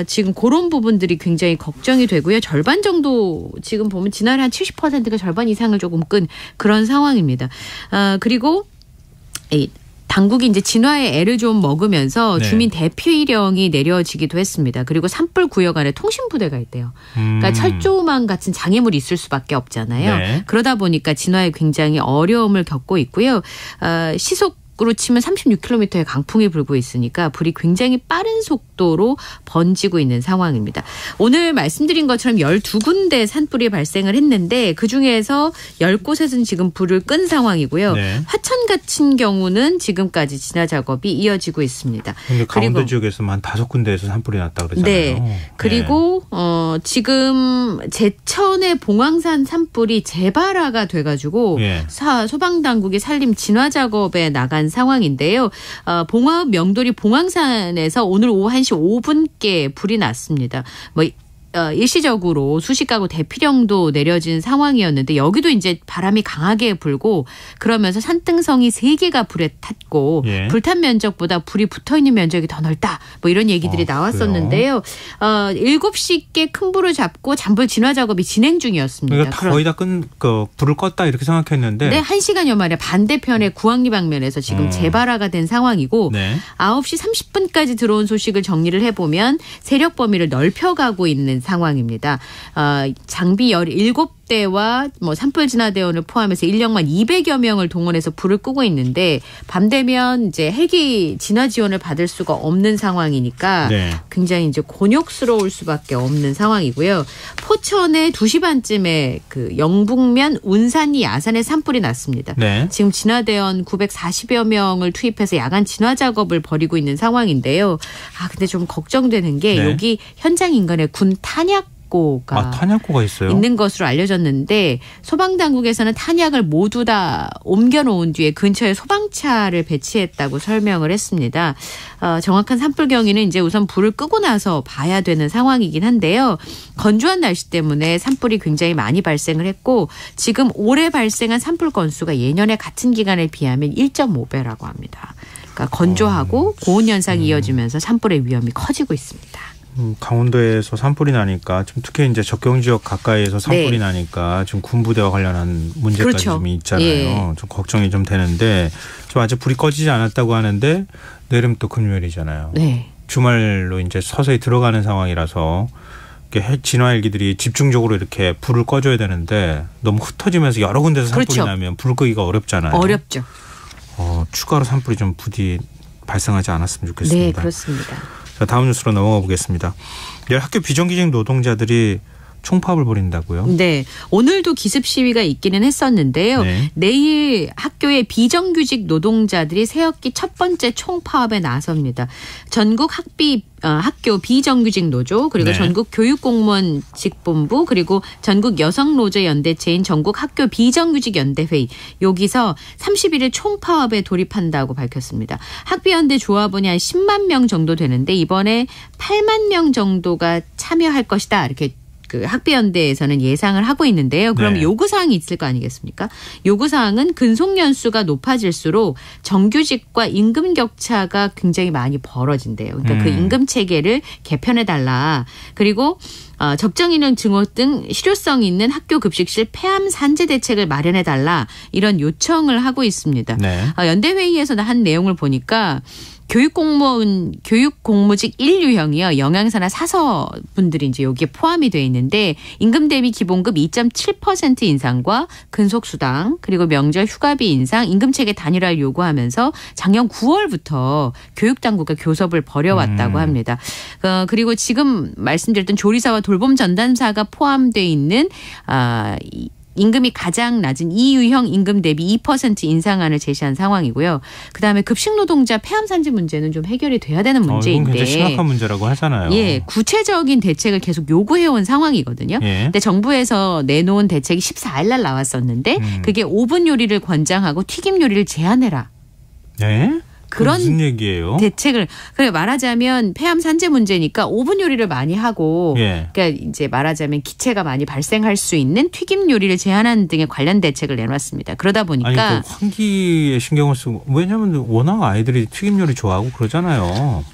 지금 그런 부분들이 굉장히 걱정이 되고요. 절반 정도 지금 보면 진화율 한 70%가 절반 이상을 조금 끈 그런 상황입니다. 그리고 당국이 이제 진화에 애를 좀 먹으면서 주민 대피령이 내려지기도 했습니다. 그리고 산불 구역 안에 통신부대가 있대요. 그러니까 철조망 같은 장애물이 있을 수밖에 없잖아요. 그러다 보니까 진화에 굉장히 어려움을 겪고 있고요. 시속으로 치면 36km의 강풍이 불고 있으니까 불이 굉장히 빠른 속도로 번지고 있는 상황입니다. 오늘 말씀드린 것처럼 12군데 산불이 발생을 했는데 그중에서 10곳에서는 지금 불을 끈 상황이고요. 화천 같은 경우는 지금까지 진화 작업이 이어지고 있습니다. 그런데 강원도 지역에서만 5군데에서 산불이 났다고 그러잖아요. 그리고 지금 제천의 봉황산 산불이 재발화가 돼가지고 소방당국이 산림 진화 작업에 나간 상황인데요. 봉화읍 명돌이 봉황산에서 오늘 오후 1시 5분께 불이 났습니다. 일시적으로 수십 가구 대피령도 내려진 상황이었는데 여기도 이제 바람이 강하게 불고 그러면서 산등성이 3개가 불에 탔고 불탄 면적보다 불이 붙어있는 면적이 더 넓다. 이런 얘기들이 나왔었는데요. 7시께 큰 불을 잡고 잔불 진화 작업이 진행 중이었습니다. 그러니까 거의 다 불을 껐다 이렇게 생각했는데. 네. 1시간여 만에 반대편의 구왕리 방면에서 지금 재발화가 된 상황이고 9시 30분까지 들어온 소식을 정리를 해보면 세력 범위를 넓혀가고 있는 상황입니다. 장비 17대와 산불 진화 대원을 포함해서 인력만 200여 명을 동원해서 불을 끄고 있는데 밤 되면 이제 헬기 진화 지원을 받을 수가 없는 상황이니까 굉장히 이제 곤욕스러울 수밖에 없는 상황이고요. 포천에 2시 반쯤에 영북면 운산리 야산에 산불이 났습니다. 지금 진화 대원 940여 명을 투입해서 야간 진화 작업을 벌이고 있는 상황인데요. 근데 좀 걱정되는 게 여기 현장 인근에 군 탄약고가 있어요? 있는 것으로 알려졌는데 소방당국에서는 탄약을 모두 다 옮겨놓은 뒤에 근처에 소방차를 배치했다고 설명을 했습니다. 정확한 산불 경위는 이제 우선 불을 끄고 나서 봐야 되는 상황이긴 한데요. 건조한 날씨 때문에 산불이 굉장히 많이 발생을 했고 지금 올해 발생한 산불 건수가 예년의 같은 기간에 비하면 1.5배라고 합니다. 그러니까 건조하고 고온 현상이 이어지면서 산불의 위험이 커지고 있습니다. 강원도에서 산불이 나니까 좀 특히 이제 적경 지역 가까이에서 산불이 나니까 지금 군부대와 관련한 문제까지 좀 있잖아요. 좀 걱정이 좀 되는데 좀 아직 불이 꺼지지 않았다고 하는데 내일은 또 금요일이잖아요. 주말로 이제 서서히 들어가는 상황이라서 진화 헬기들이 집중적으로 이렇게 불을 꺼줘야 되는데 너무 흩어지면서 여러 군데서 산불이 나면 불 끄기가 어렵잖아요. 어렵죠. 추가로 산불이 좀 부디 발생하지 않았으면 좋겠습니다. 네, 그렇습니다. 자, 다음 뉴스로 넘어가 보겠습니다. 학교 비정규직 노동자들이 총파업을 벌인다고요? 네. 오늘도 기습 시위가 있기는 했었는데요. 내일 학교의 비정규직 노동자들이 새학기 첫 번째 총파업에 나섭니다. 전국 학교 비정규직 노조 그리고 전국 교육공무원 직본부 그리고 전국 여성노조연대체인 전국 학교 비정규직 연대회의 여기서 31일 총파업에 돌입한다고 밝혔습니다. 학비연대 조합원이 한 10만 명 정도 되는데 이번에 8만 명 정도가 참여할 것이다 이렇게 그 학비연대에서는 예상을 하고 있는데요. 그럼 네. 요구사항이 있을 거 아니겠습니까? 요구사항은 근속연수가 높아질수록 정규직과 임금 격차가 굉장히 많이 벌어진대요. 그러니까 그 임금 체계를 개편해달라. 그리고 적정인력 증원 등 실효성 있는 학교 급식실 폐암 산재 대책을 마련해달라. 이런 요청을 하고 있습니다. 네. 연대회의에서 한 내용을 보니까 교육공무직 1유형이요. 영양사나 사서분들이 이제 여기에 포함이 되어 있는데 임금 대비 기본급 2.7% 인상과 근속수당 그리고 명절 휴가비 인상, 임금체계 단일화를 요구하면서 작년 9월부터 교육당국과 교섭을 벌여왔다고 합니다. 그리고 지금 말씀드렸던 조리사와 돌봄 전담사가 포함되어 있는 임금이 가장 낮은 2유형 임금 대비 2% 인상안을 제시한 상황이고요. 그다음에 급식노동자 폐암산재 문제는 좀 해결이 돼야 되는 문제인데. 이건 굉장히 심각한 문제라고 하잖아요. 예, 구체적인 대책을 계속 요구해온 상황이거든요. 예. 근데 정부에서 내놓은 대책이 14일 날 나왔었는데 그게 오븐 요리를 권장하고 튀김 요리를 제한해라. 네? 그런 무슨 얘기예요? 대책을 말하자면 폐암 산재 문제니까 오븐 요리를 많이 하고 예. 그러니까 이제 말하자면 기체가 많이 발생할 수 있는 튀김 요리를 제한하는 등의 관련 대책을 내놨습니다. 그러다 보니까 아니, 그 환기에 신경을 쓰고 왜냐하면 워낙 아이들이 튀김 요리 좋아하고 그러잖아요.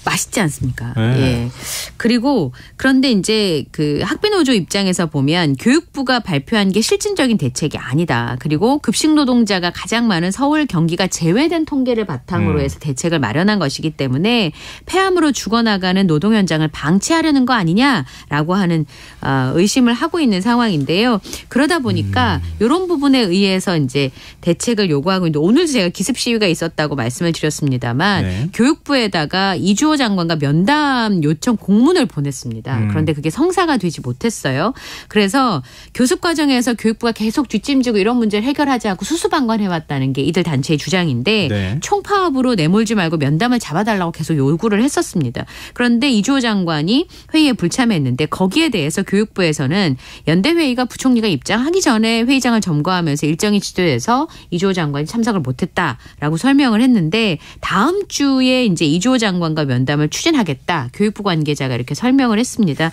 맛있지 않습니까? 네. 예. 그리고 그런데 이제 그 학비노조 입장에서 보면 교육부가 발표한 게 실질적인 대책이 아니다. 그리고 급식 노동자가 가장 많은 서울, 경기가 제외된 통계를 바탕으로 해서 대책을 마련한 것이기 때문에 폐암으로 죽어나가는 노동 현장을 방치하려는 거 아니냐라고 하는 의심을 하고 있는 상황인데요. 그러다 보니까 이런 부분에 의해서 이제 대책을 요구하고 있는데 오늘도 제가 기습 시위가 있었다고 말씀을 드렸습니다만 네. 교육부에다가 이주호 장관과 면담 요청 공문을 보냈습니다. 그런데 그게 성사가 되지 못했어요. 그래서 교습 과정에서 교육부가 계속 뒷짐지고 이런 문제를 해결하지 않고 수수방관해왔다는 게 이들 단체의 주장인데 네. 총파업으로 내몰지 말고 면담을 잡아달라고 계속 요구를 했었습니다. 그런데 이주호 장관이 회의에 불참했는데 거기에 대해서 교육부에서는 연대회의가 부총리가 입장하기 전에 회의장을 점거하면서 일정이 지도돼서 이주호 장관이 참석을 못했다라고 설명을 했는데 다음 주에 이제 이주호 장관과 면담을 추진하겠다. 교육부 관계자가 이렇게 설명을 했습니다.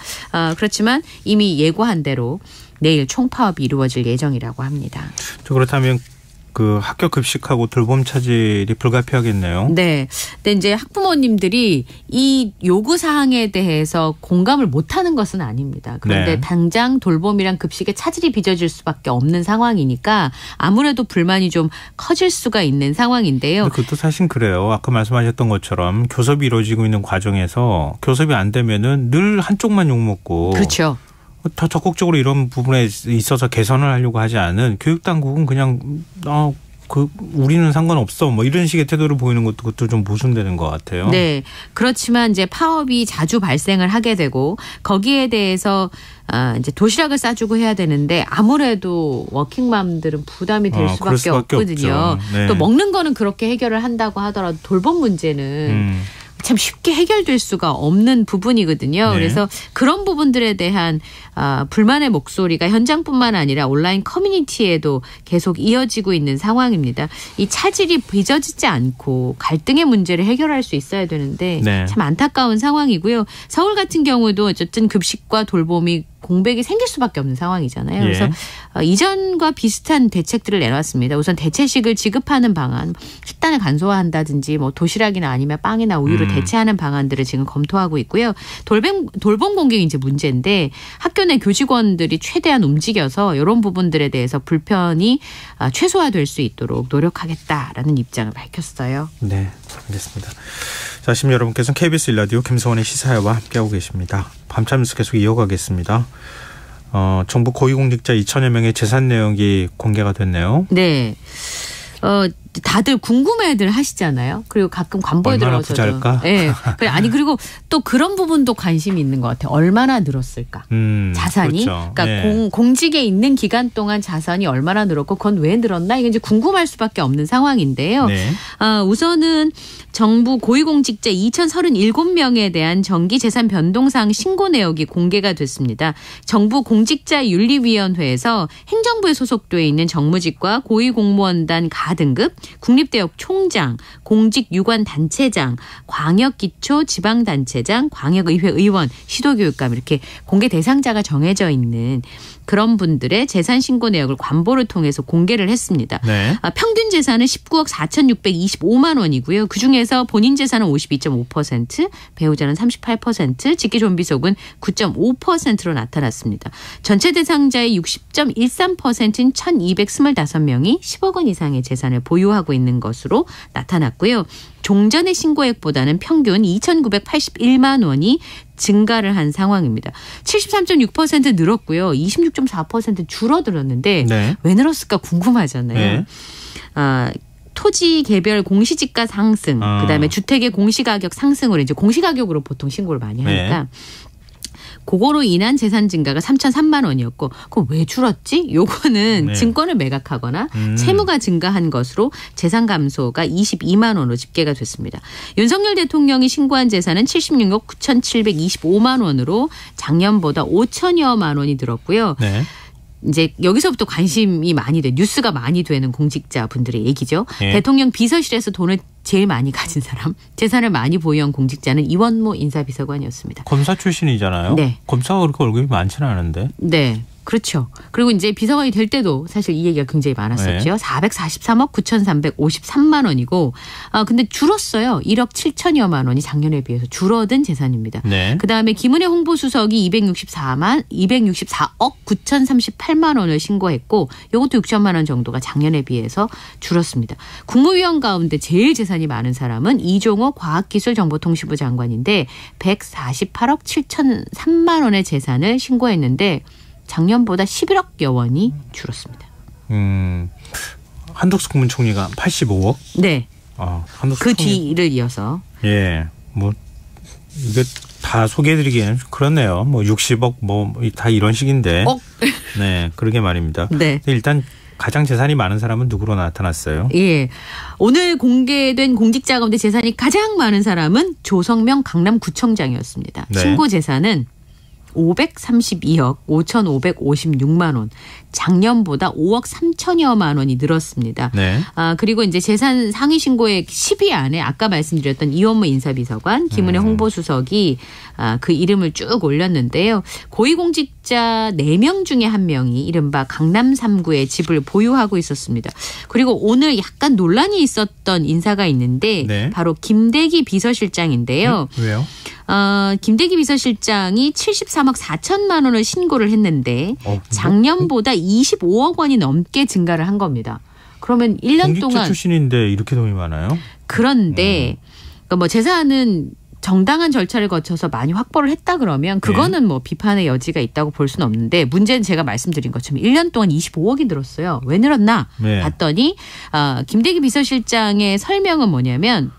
그렇지만 이미 예고한 대로 내일 총파업이 이루어질 예정이라고 합니다. 그렇다면 그 학교 급식하고 돌봄 차질이 불가피하겠네요. 네. 근데 이제 학부모님들이 이 요구 사항에 대해서 공감을 못하는 것은 아닙니다. 그런데 네. 당장 돌봄이랑 급식에 차질이 빚어질 수밖에 없는 상황이니까 아무래도 불만이 좀 커질 수가 있는 상황인데요. 그것도 사실 그래요. 아까 말씀하셨던 것처럼 교섭이 이루어지고 있는 과정에서 교섭이 안 되면은 늘 한쪽만 욕먹고. 그렇죠. 더 적극적으로 이런 부분에 있어서 개선을 하려고 하지 않은 교육당국은 그냥 우리는 상관없어 뭐 이런 식의 태도를 보이는 것도 그것도 좀 모순되는 것 같아요. 네. 그렇지만 이제 파업이 자주 발생을 하게 되고 거기에 대해서 이제 도시락을 싸주고 해야 되는데 아무래도 워킹맘들은 부담이 될 수밖에 없거든요. 네. 또 먹는 거는 그렇게 해결을 한다고 하더라도 돌봄 문제는 참 쉽게 해결될 수가 없는 부분이거든요. 네. 그래서 그런 부분들에 대한 불만의 목소리가 현장뿐만 아니라 온라인 커뮤니티에도 계속 이어지고 있는 상황입니다. 이 차질이 빚어지지 않고 갈등의 문제를 해결할 수 있어야 되는데 네. 참 안타까운 상황이고요. 서울 같은 경우도 어쨌든 급식과 돌봄이 공백이 생길 수밖에 없는 상황이잖아요. 그래서 이전과 비슷한 대책들을 내놨습니다. 우선 대체식을 지급하는 방안, 식단을 간소화한다든지 뭐 도시락이나 아니면 빵이나 우유로 대체하는 방안들을 지금 검토하고 있고요. 돌봄 공격이 이제 문제인데 학교 내 교직원들이 최대한 움직여서 이런 부분들에 대해서 불편이 최소화될 수 있도록 노력하겠다라는 입장을 밝혔어요. 네, 알겠습니다. 자, 시민 여러분께서는 KBS 1라디오 김성원의 시사회와 함께하고 계십니다. 밤참 뉴스 계속 이어가겠습니다. 정부 고위공직자 2천여 명의 재산 내역이 공개가 됐네요. 네. 다들 궁금해들 하시잖아요. 그리고 가끔 관보에 얼마나 들어서도. 부자일까? 네. 그리고 또 그런 부분도 관심이 있는 것 같아요. 얼마나 늘었을까? 자산이. 그렇죠. 그러니까 네. 공직에 있는 기간 동안 자산이 얼마나 늘었고 그건 왜 늘었나? 이게 이제 궁금할 수밖에 없는 상황인데요. 네. 우선은 정부 고위공직자 2,037명에 대한 정기재산 변동사항 신고 내역이 공개가 됐습니다. 정부 공직자윤리위원회에서 행정부에 소속돼 있는 정무직과 고위공무원단 4등급, 국립대학 총장, 공직유관단체장, 광역기초지방단체장, 광역의회 의원, 시도교육감 이렇게 공개 대상자가 정해져 있는 그런 분들의 재산 신고 내역을 관보를 통해서 공개를 했습니다. 네. 평균 재산은 19억 4,625만 원이고요. 그중에서 본인 재산은 52.5%, 배우자는 38%, 직계존비속은 9.5%로 나타났습니다. 전체 대상자의 60.13%인 1,225명이 10억 원 이상의 재산을 보유하고 있는 것으로 나타났고요. 종전의 신고액보다는 평균 2,981만 원이 증가를 한 상황입니다. 73.6% 늘었고요. 26.4% 줄어들었는데 네. 왜 늘었을까 궁금하잖아요. 네. 토지 개별 공시지가 상승, 그다음에 주택의 공시가격 상승으로 이제 공시가격으로 보통 신고를 많이 하니까 네. 그거로 인한 재산 증가가 3,003만 원이었고 그럼 왜 줄었지? 요거는 네. 증권을 매각하거나 채무가 증가한 것으로 재산 감소가 22만 원으로 집계가 됐습니다. 윤석열 대통령이 신고한 재산은 76억 9,725만 원으로 작년보다 5천여만 원이 늘었고요. 네. 이제 여기서부터 관심이 많이 돼 뉴스가 많이 되는 공직자분들의 얘기죠. 예. 대통령 비서실에서 돈을 제일 많이 가진 사람, 재산을 많이 보유한 공직자는 이원모 인사비서관이었습니다. 검사 출신이잖아요. 네. 검사가 그렇게 월급이 많지는 않은데. 네. 그렇죠. 그리고 이제 비서관이 될 때도 사실 이 얘기가 굉장히 많았었죠. 네. 443억 9,353만 원이고 근데 줄었어요. 1억 7천여만 원이 작년에 비해서 줄어든 재산입니다. 네. 그다음에 김은혜 홍보수석이 264억 9,038만 원을 신고했고 이것도 6천만 원 정도가 작년에 비해서 줄었습니다. 국무위원 가운데 제일 재산이 많은 사람은 이종호 과학기술정보통신부 장관인데 148억 7,003만 원의 재산을 신고했는데 작년보다 11억여 원이 줄었습니다. 한덕수 국무총리가 85억? 네. 한덕수 그 총리. 뒤를 이어서. 예. 뭐 이게 다 소개해드리기에는 그렇네요. 뭐 60억 뭐 다 이런 식인데. 네, 그러게 말입니다. 네. 일단 가장 재산이 많은 사람은 누구로 나타났어요? 예. 오늘 공개된 공직자 가운데 재산이 가장 많은 사람은 조성명 강남구청장이었습니다. 네. 신고 재산은 532억 5,556만 원. 작년보다 5억 3천여만 원이 늘었습니다. 네. 그리고 이제 재산 상위 신고액 10위 안에 아까 말씀드렸던 이원모 인사비서관, 김은혜 홍보수석이 그 이름을 쭉 올렸는데요. 고위공직자 4명 중에 1명이 이른바 강남 3구의 집을 보유하고 있었습니다. 그리고 오늘 약간 논란이 있었던 인사가 있는데 네. 바로 김대기 비서실장인데요. 왜요? 김대기 비서실장이 73억 4천만 원을 신고를 했는데 작년보다 25억 원이 넘게 증가를 한 겁니다. 그러면 1년 공직자 동안 출신인데 이렇게 돈이 많아요? 그런데 그러니까 뭐 재산은 정당한 절차를 거쳐서 많이 확보를 했다 그러면 그거는 뭐 비판의 여지가 있다고 볼 수는 없는데 문제는 제가 말씀드린 것처럼 1년 동안 25억이 늘었어요. 왜 늘었나 봤더니 김대기 비서실장의 설명은 뭐냐면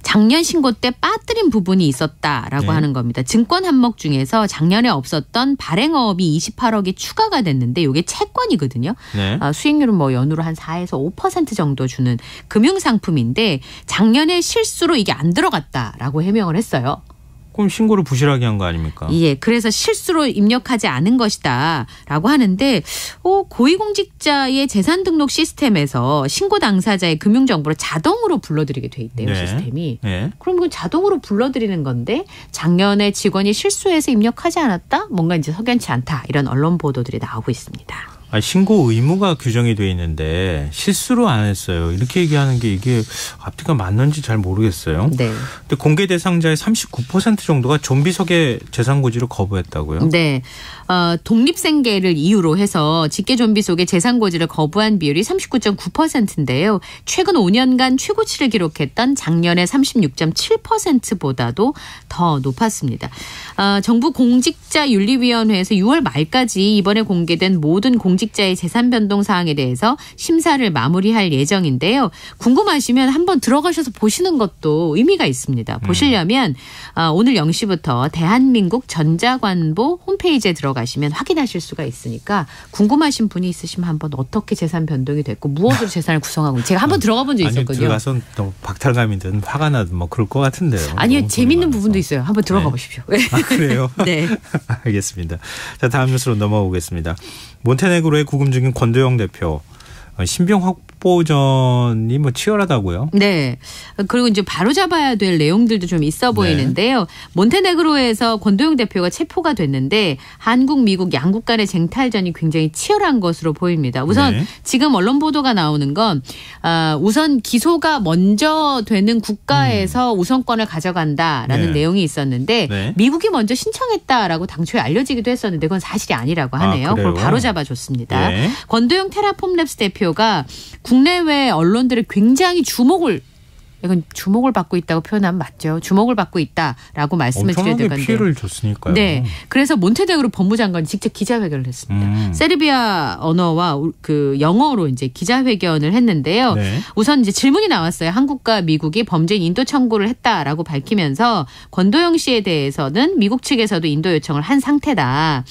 작년 신고 때 빠뜨린 부분이 있었다라고 하는 겁니다. 증권 한목 중에서 작년에 없었던 발행어업이 28억이 추가가 됐는데 이게 채권이거든요. 네. 수익률은 뭐 연으로 한 4에서 5% 정도 주는 금융상품인데 작년에 실수로 이게 안 들어갔다라고 해명을 했어요. 그럼 신고를 부실하게 한 거 아닙니까? 예, 그래서 실수로 입력하지 않은 것이다라고 하는데 고위공직자의 재산 등록 시스템에서 신고 당사자의 금융 정보를 자동으로 불러들이게 돼 있대요. 네. 시스템이. 네. 그럼 그건 자동으로 불러들이는 건데 작년에 직원이 실수해서 입력하지 않았다? 뭔가 이제 석연치 않다. 이런 언론 보도들이 나오고 있습니다. 신고 의무가 규정이 돼 있는데 실수로 안 했어요. 이렇게 얘기하는 게 이게 앞뒤가 맞는지 잘 모르겠어요. 네. 근데 공개 대상자의 39% 정도가 좀비석의 재산 고지를 거부했다고요? 네. 독립생계를 이유로 해서 직계존비 속의 재산 고지를 거부한 비율이 39.9%인데요. 최근 5년간 최고치를 기록했던 작년의 36.7%보다도 더 높았습니다. 정부 공직자윤리위원회에서 6월 말까지 이번에 공개된 모든 공직자의 재산 변동 사항에 대해서 심사를 마무리할 예정인데요. 궁금하시면 한번 들어가셔서 보시는 것도 의미가 있습니다. 보시려면 오늘 0시부터 대한민국 전자관보 홈페이지에 들어가시면 확인하실 수가 있으니까 궁금하신 분이 있으시면 한번 어떻게 재산 변동이 됐고 무엇으로 재산을 구성하고 제가 한번 들어가 본 적이 있었거든요. 들어가서 또 박탈감이든 화가 나든 뭐 그럴 것 같은데요. 아니요. 재밌는 부분도 있어요. 한번 들어가 보십시오. 그래요? 네. 알겠습니다. 자, 다음 뉴스로 넘어오겠습니다. 몬테네그로에 구금 중인 권도영 대표 신병 속보전이 뭐 치열하다고요? 네. 그리고 이제 바로잡아야 될 내용들도 좀 있어 보이는데요. 몬테네그로에서 권도영 대표가 체포가 됐는데 한국, 미국 양국 간의 쟁탈전이 굉장히 치열한 것으로 보입니다. 우선 지금 언론 보도가 나오는 건 우선 기소가 먼저 되는 국가에서 우선권을 가져간다라는 내용이 있었는데 미국이 먼저 신청했다라고 당초에 알려지기도 했었는데 그건 사실이 아니라고 하네요. 그걸 바로 잡아줬습니다. 권도영 테라폼랩스 대표가 국내외 언론들의 굉장히 이건 주목을 받고 있다고 표현하면 맞죠. 주목을 받고 있다라고 말씀을 드려야 될 건데. 엄청나게 피해를 줬으니까요. 네. 그래서 몬테네그로 법무장관이 직접 기자회견을 했습니다. 세르비아 언어와 그 영어로 이제 기자회견을 했는데요. 우선 이제 질문이 나왔어요. 한국과 미국이 범죄인 인도 청구를 했다라고 밝히면서 권도영 씨에 대해서는 미국 측에서도 인도 요청을 한 상태다.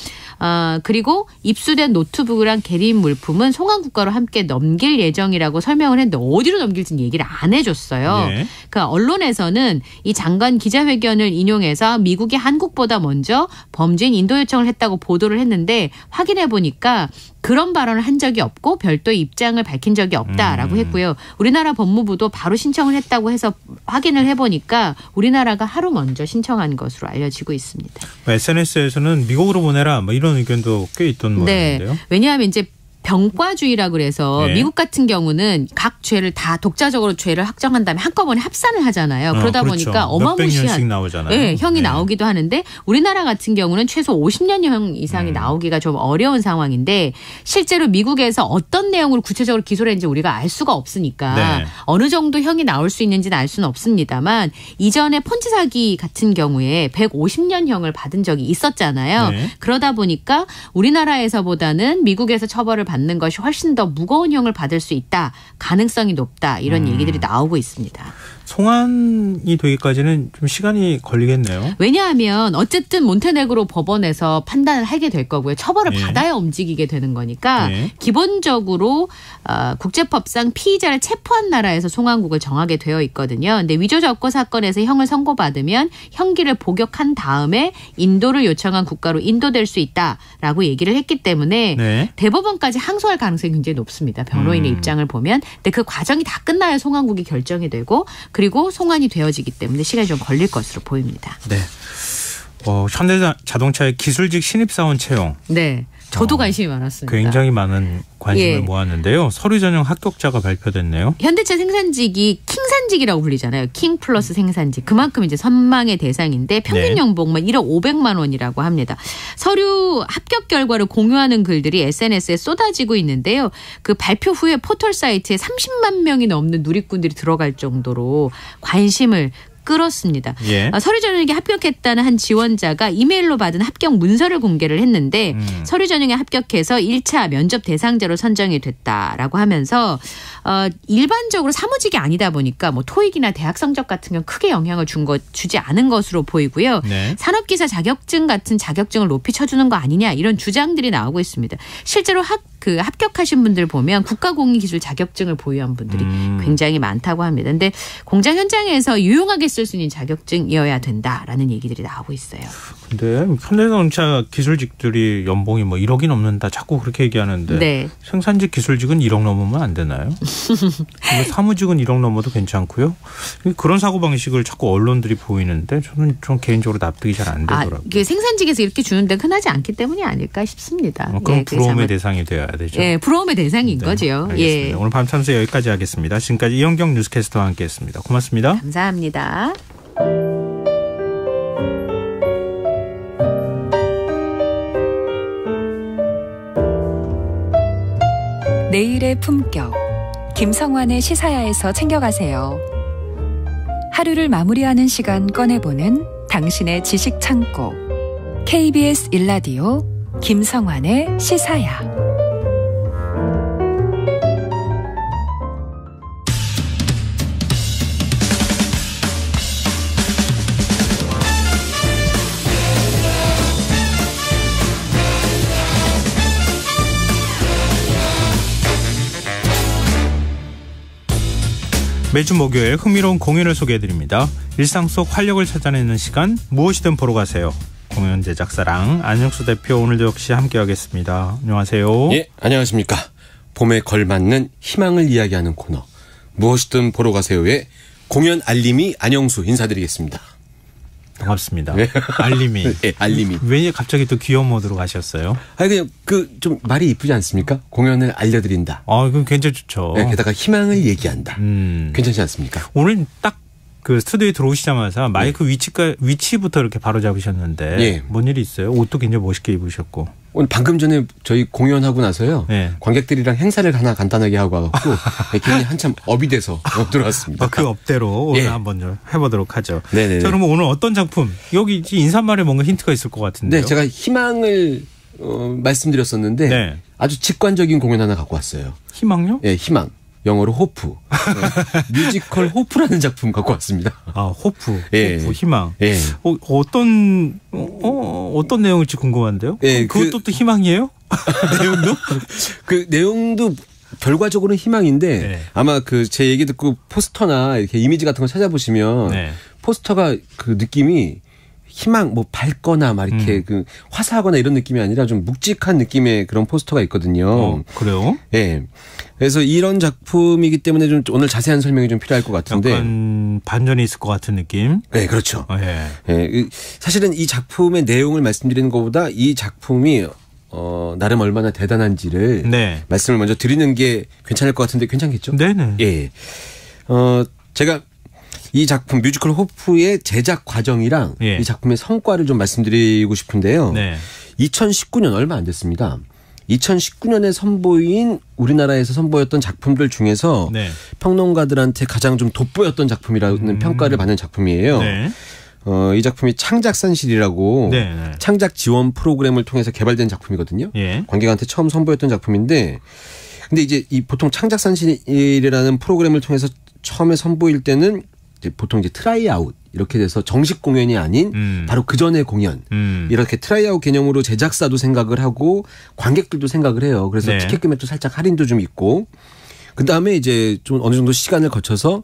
그리고 입수된 노트북이랑 개인 물품은 송환 국가로 함께 넘길 예정이라고 설명을 했는데 어디로 넘길지는 얘기를 안 해줬어요. 그 언론에서는 이 장관 기자회견을 인용해서 미국이 한국보다 먼저 범죄인 인도 요청을 했다고 보도를 했는데 확인해 보니까 그런 발언을 한 적이 없고 별도의 입장을 밝힌 적이 없다라고 했고요. 우리나라 법무부도 바로 신청을 했다고 해서 확인을 해보니까 우리나라가 하루 먼저 신청한 것으로 알려지고 있습니다. SNS에서는 미국으로 보내라 뭐 이런 의견도 꽤 있던 모양인데요. 왜냐하면 이제 병과주의라 그래서 미국 같은 경우는 각 죄를 다 독자적으로 죄를 확정한 다음에 한꺼번에 합산을 하잖아요. 그러다 보니까 어마무시한 형이 나오기도 하는데 우리나라 같은 경우는 최소 50년형 이상이 나오기가 좀 어려운 상황인데 실제로 미국에서 어떤 내용으로 구체적으로 기소를 했는지 우리가 알 수가 없으니까 어느 정도 형이 나올 수 있는지는 알 수는 없습니다만 이전에 폰지 사기 같은 경우에 150년형을 받은 적이 있었잖아요. 그러다 보니까 우리나라에서보다는 미국에서 처벌을 받는 것이 훨씬 더 무거운 형을 받을 수 있다. 가능성이 높다. 이런 얘기들이 나오고 있습니다. 송환이 되기까지는 좀 시간이 걸리겠네요. 왜냐하면 어쨌든 몬테네그로 법원에서 판단을 하게 될 거고요. 처벌을 받아야 움직이게 되는 거니까 기본적으로 국제법상 피의자를 체포한 나라에서 송환국을 정하게 되어 있거든요. 근데 위조 적고 사건에서 형을 선고받으면 형기를 복역한 다음에 인도를 요청한 국가로 인도될 수 있다라고 얘기를 했기 때문에 대법원까지 항소할 가능성이 굉장히 높습니다. 변호인의 입장을 보면. 근데 그 과정이 다 끝나야 송환국이 결정이 되고 그리고 송환이 되어지기 때문에 시간이 좀 걸릴 것으로 보입니다. 네. 현대자동차의 기술직 신입사원 채용. 네. 저도 관심이 많았습니다. 굉장히 많은 관심을 모았는데요. 서류 전형 합격자가 발표됐네요. 현대차 생산직이 킹산직이라고 불리잖아요. 킹 플러스 생산직. 그만큼 이제 선망의 대상인데 평균 연봉만 1억 500만 원이라고 합니다. 서류 합격 결과를 공유하는 글들이 SNS에 쏟아지고 있는데요. 그 발표 후에 포털 사이트에 30만 명이 넘는 누리꾼들이 들어갈 정도로 관심을 끌었습니다. 서류 전형에 합격했다는 한 지원자가 이메일로 받은 합격 문서를 공개를 했는데 서류 전형에 합격해서 1차 면접 대상자로 선정이 됐다라고 하면서 일반적으로 사무직이 아니다 보니까 뭐 토익이나 대학 성적 같은 건 크게 영향을 주지 않은 것으로 보이고요. 산업기사 자격증 같은 자격증을 높이 쳐주는 거 아니냐 이런 주장들이 나오고 있습니다. 실제로 합격하신 분들 보면 국가공인기술 자격증을 보유한 분들이 굉장히 많다고 합니다. 그런데 공장 현장에서 유용하게 쓸 수 있는 자격증이어야 된다라는 얘기들이 나오고 있어요. 근데 현대자동차 기술직들이 연봉이 뭐 1억이 넘는다 자꾸 그렇게 얘기하는데 생산직 기술직은 1억 넘으면 안 되나요? 사무직은 1억 넘어도 괜찮고요. 그런 사고방식을 자꾸 언론들이 보이는데 저는 좀 개인적으로 납득이 잘 안 되더라고요. 이게 생산직에서 이렇게 주는데 흔하지 않기 때문이 아닐까 싶습니다. 그럼 부러움의 대상이 되어야 되죠. 부러움의 대상인 거죠. 알겠습니다. 오늘 밤 참새 여기까지 하겠습니다. 지금까지 이현경 뉴스캐스터와 함께했습니다. 고맙습니다. 감사합니다. 내일의 품격. 김성환의 시사야에서 챙겨가세요. 하루를 마무리하는 시간 꺼내보는 당신의 지식 창고. KBS 1라디오 김성환의 시사야. 매주 목요일 흥미로운 공연을 소개해드립니다. 일상 속 활력을 찾아내는 시간 무엇이든 보러 가세요. 공연 제작사랑 안영수 대표 오늘도 역시 함께하겠습니다. 안녕하세요. 예, 안녕하십니까. 봄에 걸맞는 희망을 이야기하는 코너 무엇이든 보러 가세요의 공연 알림이 안영수 인사드리겠습니다. 반갑습니다. 네. 알림이. 네, 알림이. 왜 갑자기 또 귀여운 모드로 가셨어요? 아니 그냥 좀 말이 이쁘지 않습니까? 공연을 알려드린다. 그럼 굉장히 좋죠. 네, 게다가 희망을 얘기한다. 괜찮지 않습니까? 오늘 딱 그 스튜디오에 들어오시자마자 마이크 위치부터 이렇게 바로 잡으셨는데 예. 뭔 일이 있어요? 옷도 굉장히 멋있게 입으셨고. 오늘 방금 전에 저희 공연하고 나서요. 네. 관객들이랑 행사를 하나 간단하게 하고 와갖고 기분이 한참 업이 돼서 들어왔습니다. 그 업대로 오늘 예. 한번 좀 해보도록 하죠. 네네네. 자, 그러면 오늘 어떤 작품? 여기 인사말에 뭔가 힌트가 있을 것 같은데요. 네, 제가 희망을 말씀드렸었는데 네. 아주 직관적인 공연 하나 갖고 왔어요. 희망요? 네, 희망. 영어로 호프. 뮤지컬 호프라는 작품 갖고 왔습니다. 호프. 예. 호프, 희망. 예. 어떤 내용일지 궁금한데요? 예, 그것도 또 희망이에요? 내용도? 그 내용도 결과적으로는 희망인데 네. 아마 제 얘기 듣고 포스터나 이렇게 이미지 같은 거 찾아보시면 네. 포스터가 그 느낌이 희망 밝거나 막 이렇게 그 화사하거나 이런 느낌이 아니라 좀 묵직한 느낌의 그런 포스터가 있거든요. 그래요? 네. 그래서 이런 작품이기 때문에 좀 오늘 자세한 설명이 좀 필요할 것 같은데. 약간 반전이 있을 것 같은 느낌? 네, 그렇죠. 예. 네, 사실은 이 작품의 내용을 말씀드리는 것보다 이 작품이 나름 얼마나 대단한지를 네. 말씀을 먼저 드리는 게 괜찮을 것 같은데 괜찮겠죠? 네네. 예. 제가 이 작품 뮤지컬 호프의 제작 과정이랑 예. 이 작품의 성과를 좀 말씀드리고 싶은데요. 네. 2019년 얼마 안 됐습니다. 2019년에 선보인 우리나라에서 선보였던 작품들 중에서 네. 평론가들한테 가장 좀 돋보였던 작품이라는 평가를 받는 작품이에요. 네. 이 작품이 창작산실이라고 네. 창작 지원 프로그램을 통해서 개발된 작품이거든요. 예. 관객한테 처음 선보였던 작품인데 근데 이제 이 보통 창작산실이라는 프로그램을 통해서 처음에 선보일 때는 보통 이제 트라이아웃 이렇게 돼서 정식 공연이 아닌 바로 그 전에 공연 이렇게 트라이아웃 개념으로 제작사도 생각을 하고 관객들도 생각을 해요. 그래서 네. 티켓 금액도 살짝 할인도 좀 있고 그 다음에 이제 좀 어느 정도 시간을 거쳐서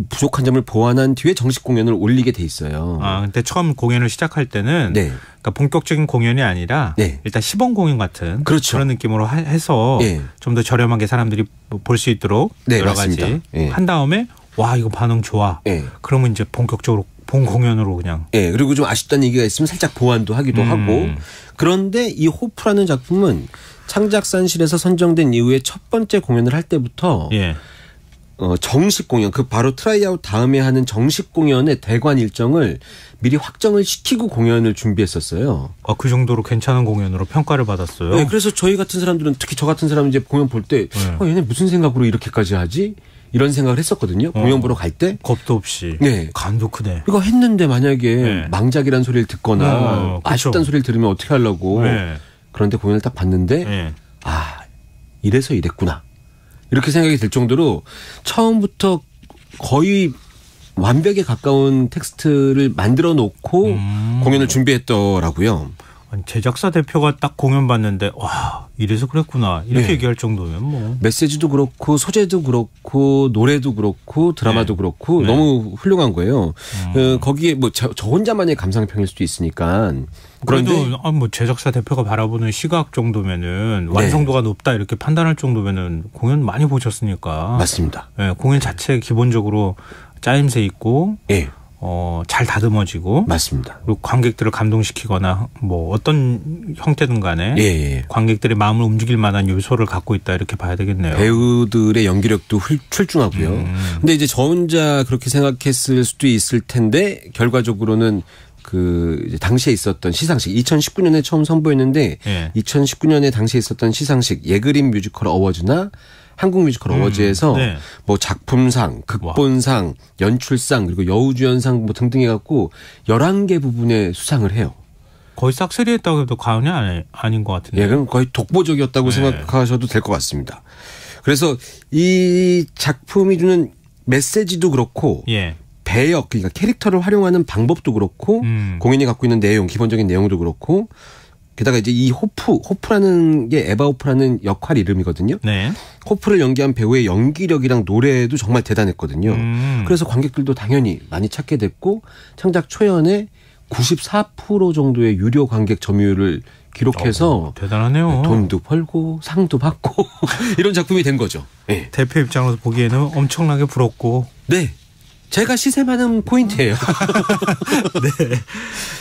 부족한 점을 보완한 뒤에 정식 공연을 올리게 돼 있어요. 근데 처음 공연을 시작할 때는 네. 그러니까 본격적인 공연이 아니라 네. 일단 시범 공연 같은 그렇죠. 그런 느낌으로 해서 네. 좀 더 저렴하게 사람들이 볼 수 있도록 네, 여러 맞습니다. 가지 네. 한 다음에 와 이거 반응 좋아. 네. 그러면 이제 본격적으로 본 공연으로 그냥. 예, 그리고 좀 아쉽다는 얘기가 있으면 살짝 보완도 하기도 하고. 그런데 이 호프라는 작품은 창작산실에서 선정된 이후에 첫 번째 공연을 할 때부터 예. 정식 공연, 그 바로 트라이아웃 다음에 하는 정식 공연의 대관 일정을 미리 확정을 시키고 공연을 준비했었어요. 그 정도로 괜찮은 공연으로 평가를 받았어요. 네, 그래서 저희 같은 사람들은 특히 저 같은 사람은 이제 공연 볼 때 얘네 무슨 생각으로 이렇게까지 하지? 이런 생각을 했었거든요. 공연 보러 갈 때. 겁도 없이. 네. 간도 크네. 이거 했는데 만약에 네. 망작이라는 소리를 듣거나 아쉽다는 소리를 들으면 어떻게 하려고. 네. 그런데 공연을 딱 봤는데 네. 이래서 이랬구나. 이렇게 생각이 들 정도로 처음부터 거의 완벽에 가까운 텍스트를 만들어 놓고 공연을 준비했더라고요. 제작사 대표가 딱 공연 봤는데 와 이래서 그랬구나 이렇게 네. 얘기할 정도면 뭐 메시지도 그렇고 소재도 그렇고 노래도 그렇고 드라마도 네. 그렇고 네. 너무 훌륭한 거예요. 거기에 뭐 저 혼자만의 감상평일 수도 있으니까 그런데 그래도 뭐 제작사 대표가 바라보는 시각 정도면은 완성도가 높다 이렇게 판단할 정도면은 공연 많이 보셨으니까 맞습니다. 네, 공연 자체 기본적으로 짜임새 있고 예. 잘 다듬어지고 맞습니다. 그리고 관객들을 감동시키거나 뭐 어떤 형태든 간에 예. 관객들의 마음을 움직일 만한 요소를 갖고 있다 이렇게 봐야 되겠네요. 배우들의 연기력도 출중하고요. 근데 이제 저 혼자 그렇게 생각했을 수도 있을 텐데 결과적으로는 이제 당시에 있었던 시상식 2019년에 처음 선보였는데 2019년에 당시에 있었던 시상식 예그린 뮤지컬 어워즈나 한국 뮤지컬 어워즈에서 네. 뭐 작품상, 극본상, 연출상 그리고 여우주연상 뭐 등등 해갖고 11개 부분에 수상을 해요. 거의 싹쓸이 했다고 해도 과언이 아닌 것 같은데. 예, 그럼 거의 독보적이었다고 생각하셔도 될 것 같습니다. 그래서 이 작품이 주는 메시지도 그렇고 배역, 그러니까 캐릭터를 활용하는 방법도 그렇고 공연이 갖고 있는 내용, 기본적인 내용도 그렇고 게다가 이제 이 호프라는 게 에바 호프라는 역할 이름이거든요. 네. 호프를 연기한 배우의 연기력이랑 노래도 정말 대단했거든요. 그래서 관객들도 당연히 많이 찾게 됐고 창작 초연에 94% 정도의 유료 관객 점유율을 기록해서 대단하네요. 돈도 벌고 상도 받고 이런 작품이 된 거죠. 네. 대표 입장으로서 보기에는 엄청나게 부럽고. 네. 제가 시샘하는 포인트예요. 네.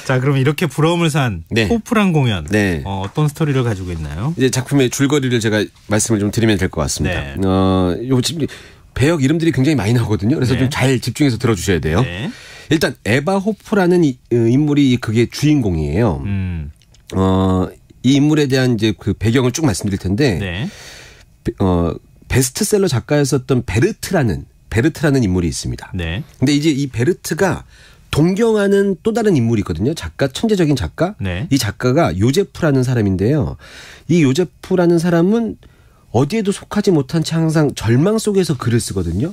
자, 그럼 이렇게 부러움을 산 네. 호프란 공연 네. 어떤 스토리를 가지고 있나요? 이제 작품의 줄거리를 제가 말씀을 좀 드리면 될 것 같습니다. 네. 요 지금 배역 이름들이 굉장히 많이 나오거든요. 그래서 네. 좀 잘 집중해서 들어주셔야 돼요. 네. 일단 에바 호프라는 인물이 그게 주인공이에요. 이 인물에 대한 이제 그 배경을 쭉 말씀드릴 텐데, 네. 베스트셀러 작가였었던 베르트라는 인물이 있습니다. 네. 근데 이제 이 베르트가 동경하는 또 다른 인물이 있거든요. 작가, 천재적인 작가. 네. 이 작가가 요제프라는 사람인데요. 이 요제프라는 사람은 어디에도 속하지 못한 채 항상 절망 속에서 글을 쓰거든요.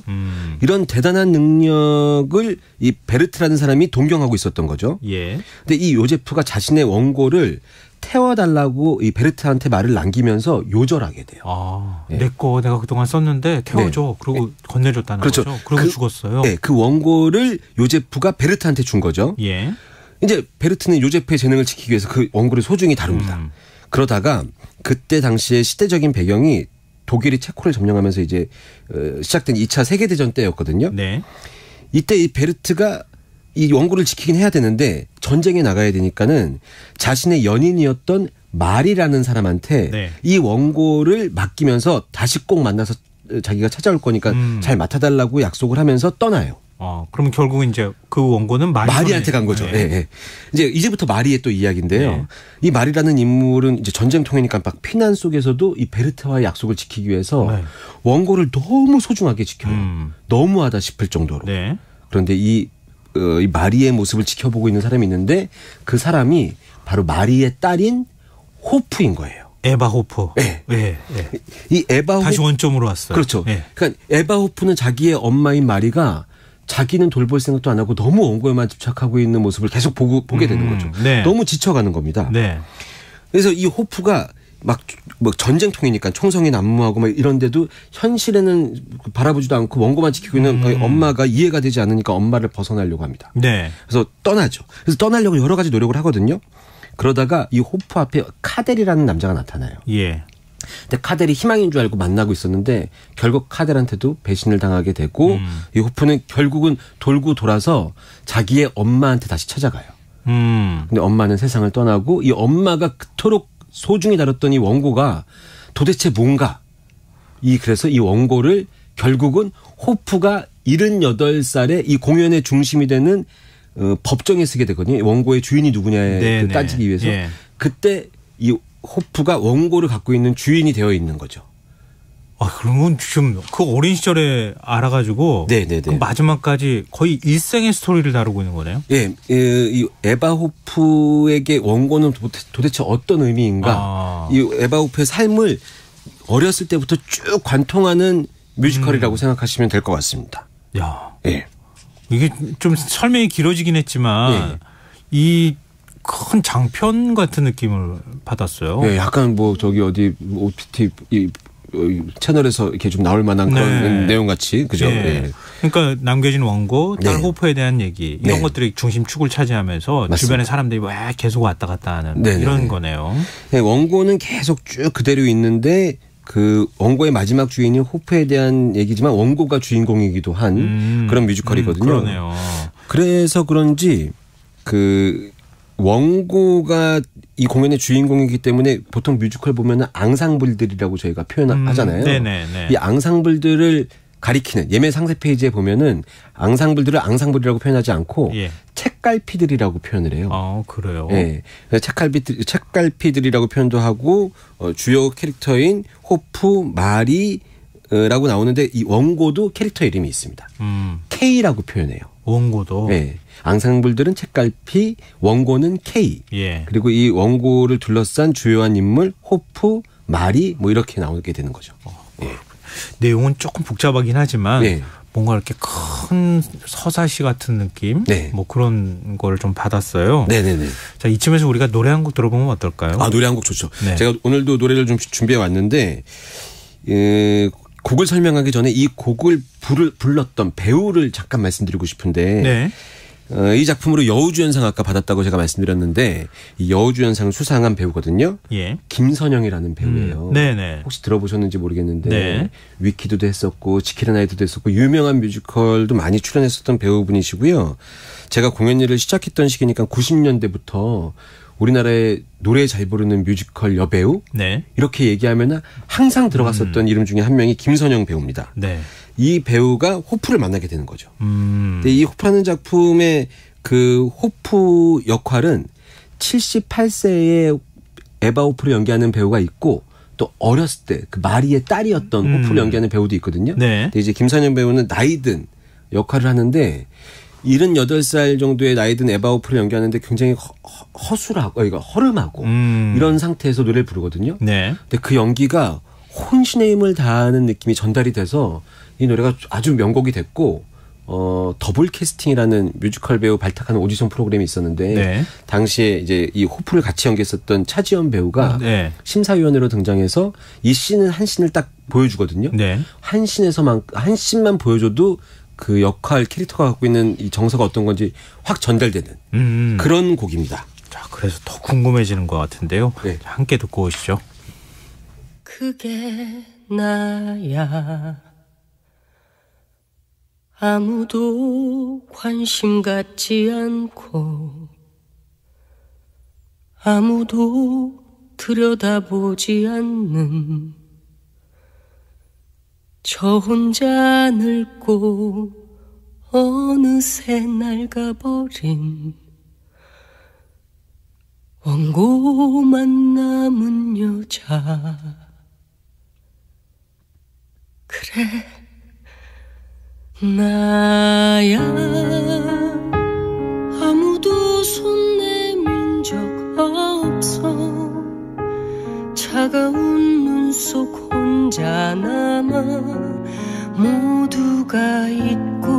이런 대단한 능력을 이 베르트라는 사람이 동경하고 있었던 거죠. 예. 근데 이 요제프가 자신의 원고를 태워달라고 이 베르트한테 말을 남기면서 요절하게 돼요. 아, 네. 내 거 내가 그동안 썼는데 태워줘. 네. 그리고 건네줬다는 그렇죠. 거죠. 그리고 죽었어요. 네, 그 원고를 요제프가 베르트한테 준 거죠. 예. 이제 베르트는 요제프의 재능을 지키기 위해서 그 원고를 소중히 다룹니다. 그러다가 그때 당시에 시대적인 배경이 독일이 체코를 점령하면서 이제 시작된 2차 세계대전 때였거든요. 네. 이때 이 베르트가 이 원고를 지키긴 해야 되는데 전쟁에 나가야 되니까는 자신의 연인이었던 말이라는 사람한테 네. 이 원고를 맡기면서 다시 꼭 만나서 자기가 찾아올 거니까 잘 맡아달라고 약속을 하면서 떠나요. 그러면 결국은 이제 그 원고는 마리한테 간 거죠. 네. 네. 이제 이제부터 마리의 또 이야기인데요. 네. 이 마리라는 인물은 이제 전쟁통이니까 막 피난 속에서도 이 베르트와의 약속을 지키기 위해서 네. 원고를 너무 소중하게 지켜요. 너무하다 싶을 정도로. 네. 그런데 이 마리의 모습을 지켜보고 있는 사람이 있는데 그 사람이 바로 마리의 딸인 호프인 거예요. 에바 호프. 네. 네. 네. 이 에바 호프. 다시 원점으로 왔어요. 그렇죠. 네. 그러니까 에바 호프는 자기의 엄마인 마리가 자기는 돌볼 생각도 안 하고 너무 원고에만 집착하고 있는 모습을 계속 보게 되는 거죠. 네. 너무 지쳐가는 겁니다. 네. 그래서 이 호프가 막 전쟁통이니까 총성이 난무하고 막 이런데도 현실에는 바라보지도 않고 원고만 지키고 있는 엄마가 이해가 되지 않으니까 엄마를 벗어나려고 합니다. 네. 그래서 떠나죠. 그래서 떠나려고 여러 가지 노력을 하거든요. 그러다가 이 호프 앞에 카델이라는 남자가 나타나요. 예. 근데 카델이 희망인 줄 알고 만나고 있었는데 결국 카델한테도 배신을 당하게 되고 이 호프는 결국은 돌고 돌아서 자기의 엄마한테 다시 찾아가요. 근데 엄마는 세상을 떠나고 이 엄마가 그토록 소중히 다뤘던 이 원고가 도대체 뭔가 그래서 이 원고를 결국은 호프가 78살에 이 공연의 중심이 되는 법정에 쓰게 되거든요. 원고의 주인이 누구냐에 따지기 위해서. 예. 그때 이 호프가 원고를 갖고 있는 주인이 되어 있는 거죠. 그러면 지금 그 어린 시절에 알아가지고 네네네. 그 마지막까지 거의 일생의 스토리를 다루고 있는 거네요. 예, 이 에바 호프에게 원고는 도대체 어떤 의미인가? 이 에바 호프의 삶을 어렸을 때부터 쭉 관통하는 뮤지컬이라고 생각하시면 될 것 같습니다. 야, 예. 이게 좀 설명이 길어지긴 했지만 이 큰 장편 같은 느낌을 받았어요. 예, 약간 저기 어디 OTT 채널에서 이렇게 좀 나올 만한 그런 내용 같이 그죠? 네. 예. 그러니까 남겨진 원고, 딸 호프에 대한 얘기 이런 네. 것들이 중심축을 차지하면서 맞습니다. 주변의 사람들이 왜 계속 왔다 갔다 하는 이런 거네요. 네, 원고는 계속 쭉 그대로 있는데 그 원고의 마지막 주인이 호프에 대한 얘기지만 원고가 주인공이기도 한 그런 뮤지컬이거든요. 그러네요. 그래서 그런지 그 원고가 이 공연의 주인공이기 때문에 보통 뮤지컬 보면은 앙상블들이라고 저희가 표현하잖아요. 네네네. 이 앙상블들을 가리키는 예매 상세 페이지에 보면은 앙상블들을 앙상블이라고 표현하지 않고 책갈피들이라고 표현을 해요. 그래요. 네, 책갈피들이라고 표현도 하고 주요 캐릭터인 호프, 마리라고 나오는데 이 원고도 캐릭터 이름이 있습니다. K라고 표현해요. 원고도. 네. 앙상블들은 책갈피, 원고는 K. 예. 그리고 이 원고를 둘러싼 주요한 인물 호프, 마리 이렇게 나오게 되는 거죠. 예. 내용은 조금 복잡하긴 하지만 뭔가 이렇게 큰 서사시 같은 느낌, 그런 걸 좀 받았어요. 네네네. 자, 이쯤에서 우리가 노래 한 곡 들어보면 어떨까요? 노래 한 곡 좋죠. 네. 제가 오늘도 노래를 좀 준비해 왔는데 곡을 설명하기 전에 이 곡을 불렀던 배우를 잠깐 말씀드리고 싶은데 이 작품으로 여우주연상 아까 받았다고 제가 말씀드렸는데 이 여우주연상을 수상한 배우거든요. 예. 김선영이라는 배우예요. 네네. 혹시 들어보셨는지 모르겠는데 네. 위키드도 했었고 지킬앤하이드도 했었고 유명한 뮤지컬도 많이 출연했었던 배우분이시고요. 제가 공연일을 시작했던 시기니까 90년대부터 우리나라의 노래 잘 부르는 뮤지컬 여배우 네. 이렇게 얘기하면 항상 들어갔었던 이름 중에 한 명이 김선영 배우입니다. 네. 이 배우가 호프를 만나게 되는 거죠. 근데 이 호프라는 작품의 그 호프 역할은 78세의 에바 호프를 연기하는 배우가 있고 또 어렸을 때 그 마리의 딸이었던 호프를 연기하는 배우도 있거든요. 네. 근데 이제 김선영 배우는 나이든 역할을 하는데 78살 정도의 나이든 에바 호프를 연기하는데 굉장히 허술하고 허름하고 이런 상태에서 노래를 부르거든요. 네. 근데 그 연기가 혼신의 힘을 다하는 느낌이 전달이 돼서 이 노래가 아주 명곡이 됐고 더블 캐스팅이라는 뮤지컬 배우 발탁하는 오디션 프로그램이 있었는데 네. 당시에 이제 이 호프를 같이 연기했었던 차지연 배우가 네. 심사위원으로 등장해서 이 씬은 한 씬을 딱 보여주거든요. 네. 한 씬만 보여줘도 그 역할 캐릭터가 갖고 있는 이 정서가 어떤 건지 확 전달되는 그런 곡입니다. 자, 그래서 더 궁금해지는 것 같은데요. 네. 함께 듣고 오시죠. 그게 나야 아무도 관심 갖지 않고 아무도 들여다보지 않는 저 혼자 늙고 어느새 낡아버린 원고만 남은 여자. 그래 나야 아무도 손 내민 적 없어 차가운 눈 속 혼자 남아 모두가 잊고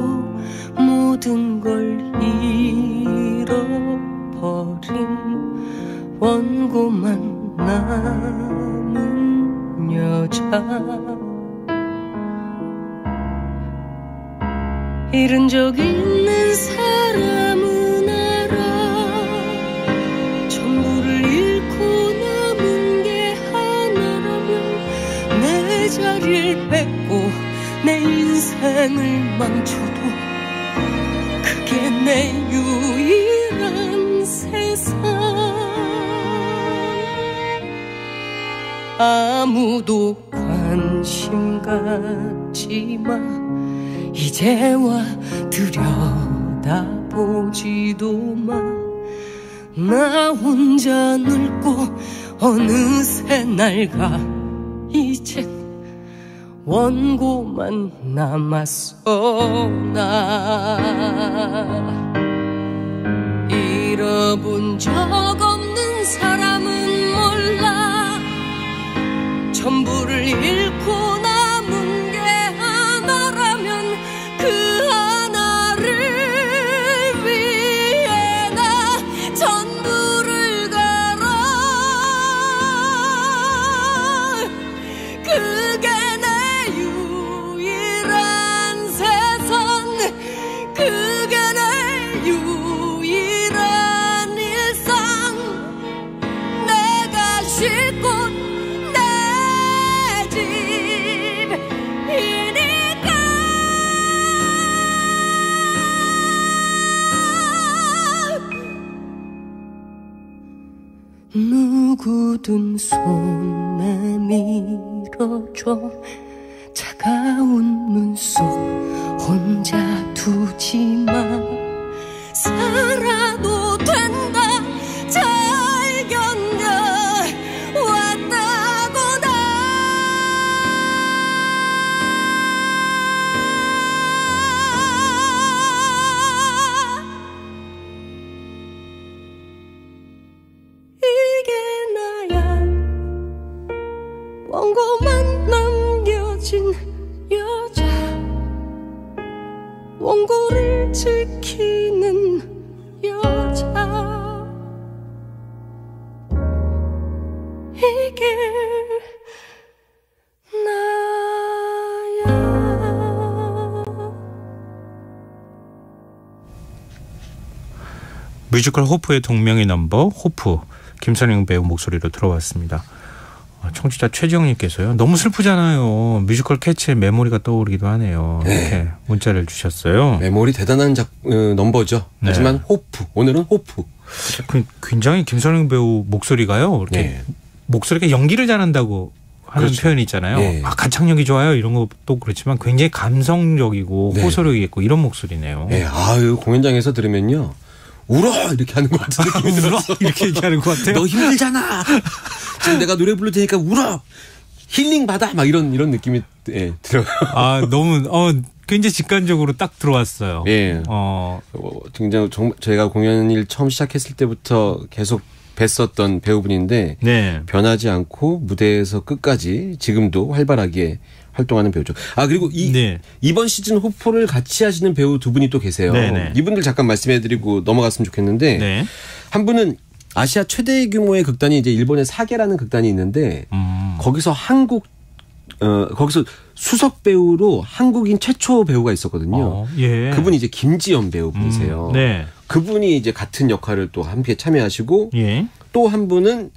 모든 걸 잃어버린 원고만 남은 여자. 잃은 적 있는 사람은 알아 전부를 잃고 남은 게 하나라면 내 자리를 뺏고 내 인생을 망쳐도 그게 내 유일한 세상. 아무도 관심 갖지 마 이제와 들여다보지도 마. 나 혼자 늙고 어느새 낡아 이젠 원고만 남았어. 나 잃어본 적 없는 사람은 몰라 전부를 잃고 남은 게 하나라면 그 하나를 위해 나 전부를 걸어. 그게 내 유일한 세상. 그게 내 유일한 일상. 내가 쉴 곳 누구든 손 내밀어줘 차가운 눈 속 혼자 두지 마. 살아도 된다 잘 견뎌 왔다고 나. 이게 나야 원고만 남겨진 여자. 원고를 지키는 여자. 이게 나야. 뮤지컬 호프의 동명의 넘버 호프 김선영 배우 목소리로 들어봤습니다. 청취자 최지영님께서요. 너무 슬프잖아요. 뮤지컬 캐치의 메모리가 떠오르기도 하네요. 이렇게 네. 문자를 주셨어요. 메모리 대단한 넘버죠. 네. 하지만 호프. 오늘은 호프. 굉장히 김선영 배우 목소리가요. 이렇게 네. 목소리가 연기를 잘한다고 하는 그렇죠. 표현이 있잖아요. 네. 가창력이 좋아요. 이런 것도 그렇지만 굉장히 감성적이고 네. 호소력이 있고 이런 목소리네요. 네. 공연장에서 들으면요. 울어! 이렇게 하는 것 같은 느낌이 들어서. 이렇게 얘기하는 것 같아요. 너 힘들잖아! 지금 내가 노래 부를 테니까 울어! 힐링 받아! 막 이런 느낌이 들어요. 너무, 굉장히 직관적으로 딱 들어왔어요. 예. 굉장히 제가 공연일 처음 시작했을 때부터 계속 뵀었던 배우분인데. 네. 변하지 않고 무대에서 끝까지 지금도 활발하게 활동하는 배우죠. 그리고 이번 시즌 호프를 같이 하시는 배우 두 분이 또 계세요. 네네. 이분들 잠깐 말씀해드리고 넘어갔으면 좋겠는데 네. 한 분은 아시아 최대 규모의 극단이 이제 일본의 사계라는 극단이 있는데 거기서 거기서 수석 배우로 한국인 최초 배우가 있었거든요. 예. 그분이 이제 김지연 배우분이세요. 네. 그분이 이제 같은 역할을 또 함께 참여하시고 예. 또 한 분은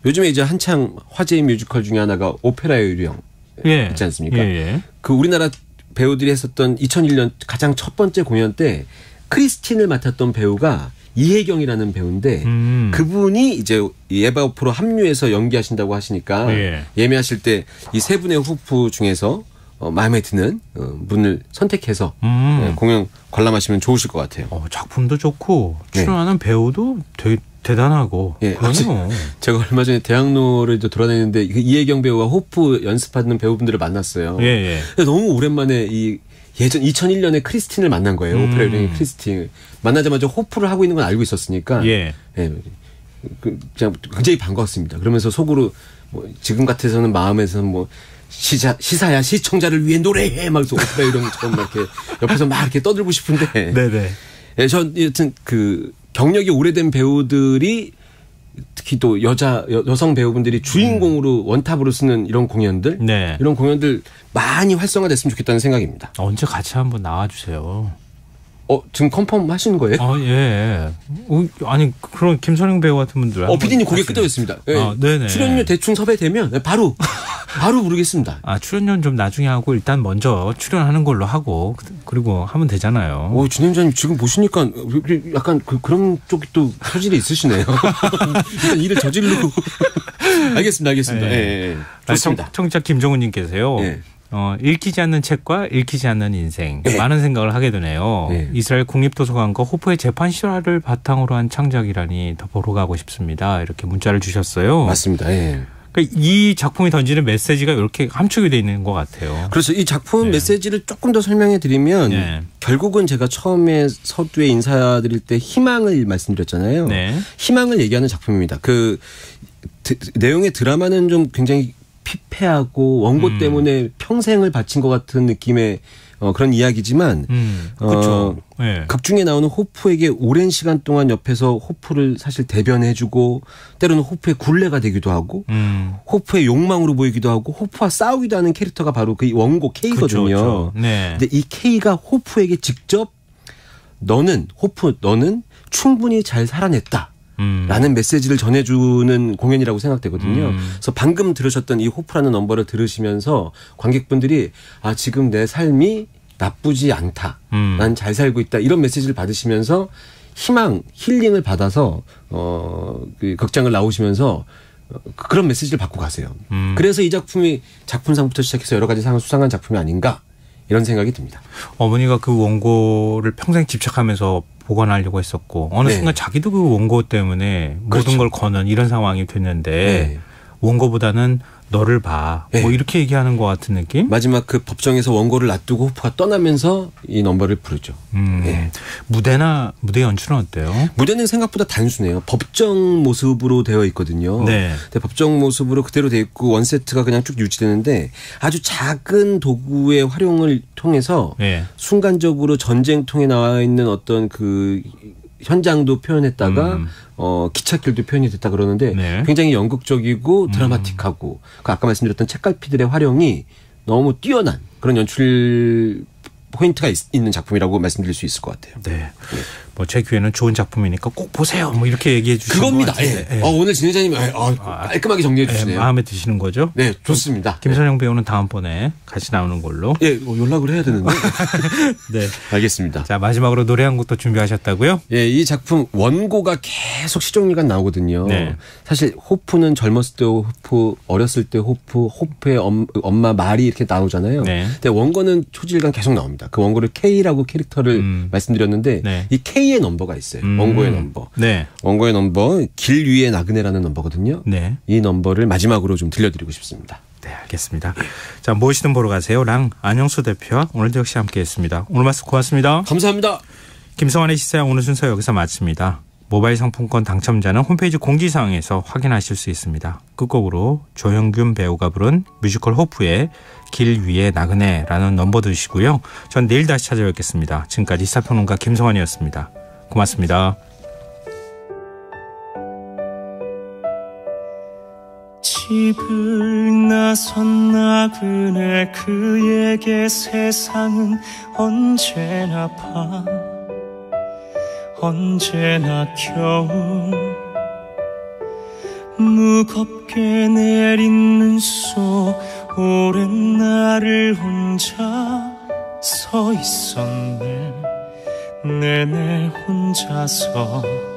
요즘에 이제 한창 화제인 뮤지컬 중에 하나가 오페라의 유령. 예. 있지 않습니까? 예. 그 우리나라 배우들이 했었던 2001년 가장 첫 번째 공연 때 크리스틴을 맡았던 배우가 이혜경이라는 배우인데 그분이 이제 예바 호프로 합류해서 연기하신다고 하시니까 예매하실 때 이 세 분의 호프 중에서 마음에 드는 분을 선택해서 공연 관람하시면 좋으실 것 같아요. 작품도 좋고 출연하는 배우도 되게 대단하고. 예. 제가 얼마 전에 대학로를 돌아다니는데 이혜경 배우와 호프 연습하는 배우분들을 만났어요. 예. 너무 오랜만에 예전 2001년에 크리스틴을 만난 거예요. 오페라 유령의 크리스틴. 만나자마자 호프를 하고 있는 건 알고 있었으니까. 그냥 굉장히 반가웠습니다. 그러면서 속으로 지금 같아서는 마음에서는 시사야 시청자를 위해 노래해 막 오페라 유령처럼 막 이렇게 옆에서 막 이렇게 떠들고 싶은데. 네네. 전 여튼 경력이 오래된 배우들이 특히 또 여성 배우분들이 주인공으로 원탑으로 쓰는 이런 공연들 이런 공연들 많이 활성화됐으면 좋겠다는 생각입니다. 언제 같이 한번 나와주세요. 지금 컨펌 하시는 거예요? 예. 아니 그런 김선영 배우 같은 분들. PD님 고개 끄덕였습니다. 네네. 출연료 대충 섭외되면 바로 부르겠습니다. 출연료는 좀 나중에 하고 일단 먼저 출연하는 걸로 하고 그리고 하면 되잖아요. 진행자님 지금 보시니까 약간 그런 쪽이 또 소질이 있으시네요. 일단 일을 저지르고. 알겠습니다. 네. 좋습니다. 청취자 김정훈님께서요. 네. 읽히지 않는 책과 읽히지 않는 인생 많은 생각을 하게 되네요. 이스라엘 국립도서관과 호프의 재판 실화를 바탕으로 한 창작이라니 더 보러 가고 싶습니다. 이렇게 문자를 주셨어요. 맞습니다. 그러니까 이 작품이 던지는 메시지가 이렇게 함축이 되어 있는 것 같아요. 그렇죠. 이 작품 메시지를 조금 더 설명해 드리면 결국은 제가 처음에 서두에 인사드릴 때 희망을 말씀드렸잖아요. 희망을 얘기하는 작품입니다. 내용의 드라마는 좀 굉장히 피폐하고 원고 때문에 평생을 바친 것 같은 느낌의 그런 이야기지만 그렇죠. 극 중에 나오는 호프에게 오랜 시간 동안 옆에서 호프를 사실 대변해주고 때로는 호프의 굴레가 되기도 하고 호프의 욕망으로 보이기도 하고 호프와 싸우기도 하는 캐릭터가 바로 그 원고 K거든요. 그렇죠. 근데 이 K가 호프에게 직접 너는 충분히 잘 살아냈다. 라는 메시지를 전해주는 공연이라고 생각되거든요. 그래서 방금 들으셨던 이 호프라는 넘버를 들으시면서 관객분들이 지금 내 삶이 나쁘지 않다. 난 잘 살고 있다. 이런 메시지를 받으시면서 희망, 힐링을 받아서 그 극장을 나오시면서 그런 메시지를 받고 가세요. 그래서 이 작품이 작품상부터 시작해서 여러 가지 상을 수상한 작품이 아닌가 이런 생각이 듭니다. 어머니가 그 원고를 평생 집착하면서 보관하려고 했었고 어느 순간 자기도 그 원고 때문에 모든 걸 거는 이런 상황이 됐는데 원고보다는 너를 봐. 뭐 이렇게 얘기하는 것 같은 느낌? 마지막 그 법정에서 원고를 놔두고 호프가 떠나면서 이 넘버를 부르죠. 무대 연출은 어때요? 무대는 생각보다 단순해요. 법정 모습으로 되어 있거든요. 근데 법정 모습으로 그대로 되어 있고 원세트가 그냥 쭉 유지되는데 아주 작은 도구의 활용을 통해서 순간적으로 전쟁통에 나와 있는 어떤 그 현장도 표현했다가 기찻길도 표현이 됐다 그러는데 굉장히 연극적이고 드라마틱하고 아까 말씀드렸던 책갈피들의 활용이 너무 뛰어난 그런 연출 포인트가 있는 작품이라고 말씀드릴 수 있을 것 같아요. 뭐 제 귀에는 좋은 작품이니까 꼭 보세요. 뭐 이렇게 얘기해 주시는 그겁니다. 예. 예. 오늘 진행자님이 깔끔하게 정리해 주시네요. 마음에 드시는 거죠? 네, 좋습니다. 김선영 배우는 다음번에 같이 나오는 걸로. 예, 연락을 해야 되는데. 네, 알겠습니다. 자, 마지막으로 노래 한 곡도 준비하셨다고요? 예, 이 작품 원고가 계속 시종일관 나오거든요. 네. 사실 호프는 젊었을 때 호프, 어렸을 때 호프, 호프의 엄마 말이 이렇게 나오잖아요. 네. 근데 원고는 초질간 계속 나옵니다. 그 원고를 K라고 캐릭터를 말씀드렸는데 네. 이 K의 넘버가 있어요. 원고의 넘버. 네. 원고의 넘버 길 위의 나그네라는 넘버거든요. 네. 이 넘버를 마지막으로 좀 들려드리고 싶습니다. 네, 알겠습니다. 자, 무엇이든 보러 가세요. 랑 안영수 대표와 오늘도 역시 함께했습니다. 오늘 말씀 고맙습니다. 감사합니다. 김성환의 시사양 오늘 순서 여기서 마칩니다. 모바일 상품권 당첨자는 홈페이지 공지사항에서 확인하실 수 있습니다. 끝곡으로 조형균 배우가 부른 뮤지컬 호프의 길 위의 나그네라는 넘버 드시고요. 전 내일 다시 찾아뵙겠습니다. 지금까지 시사평론가 김성환이었습니다. 고맙습니다. 집을 나선 나그네 그에게 세상은 언제나 밤 언제나 겨울 무겁게 내린 눈속 오랜 날을 혼자 서 있었네 내내 혼자서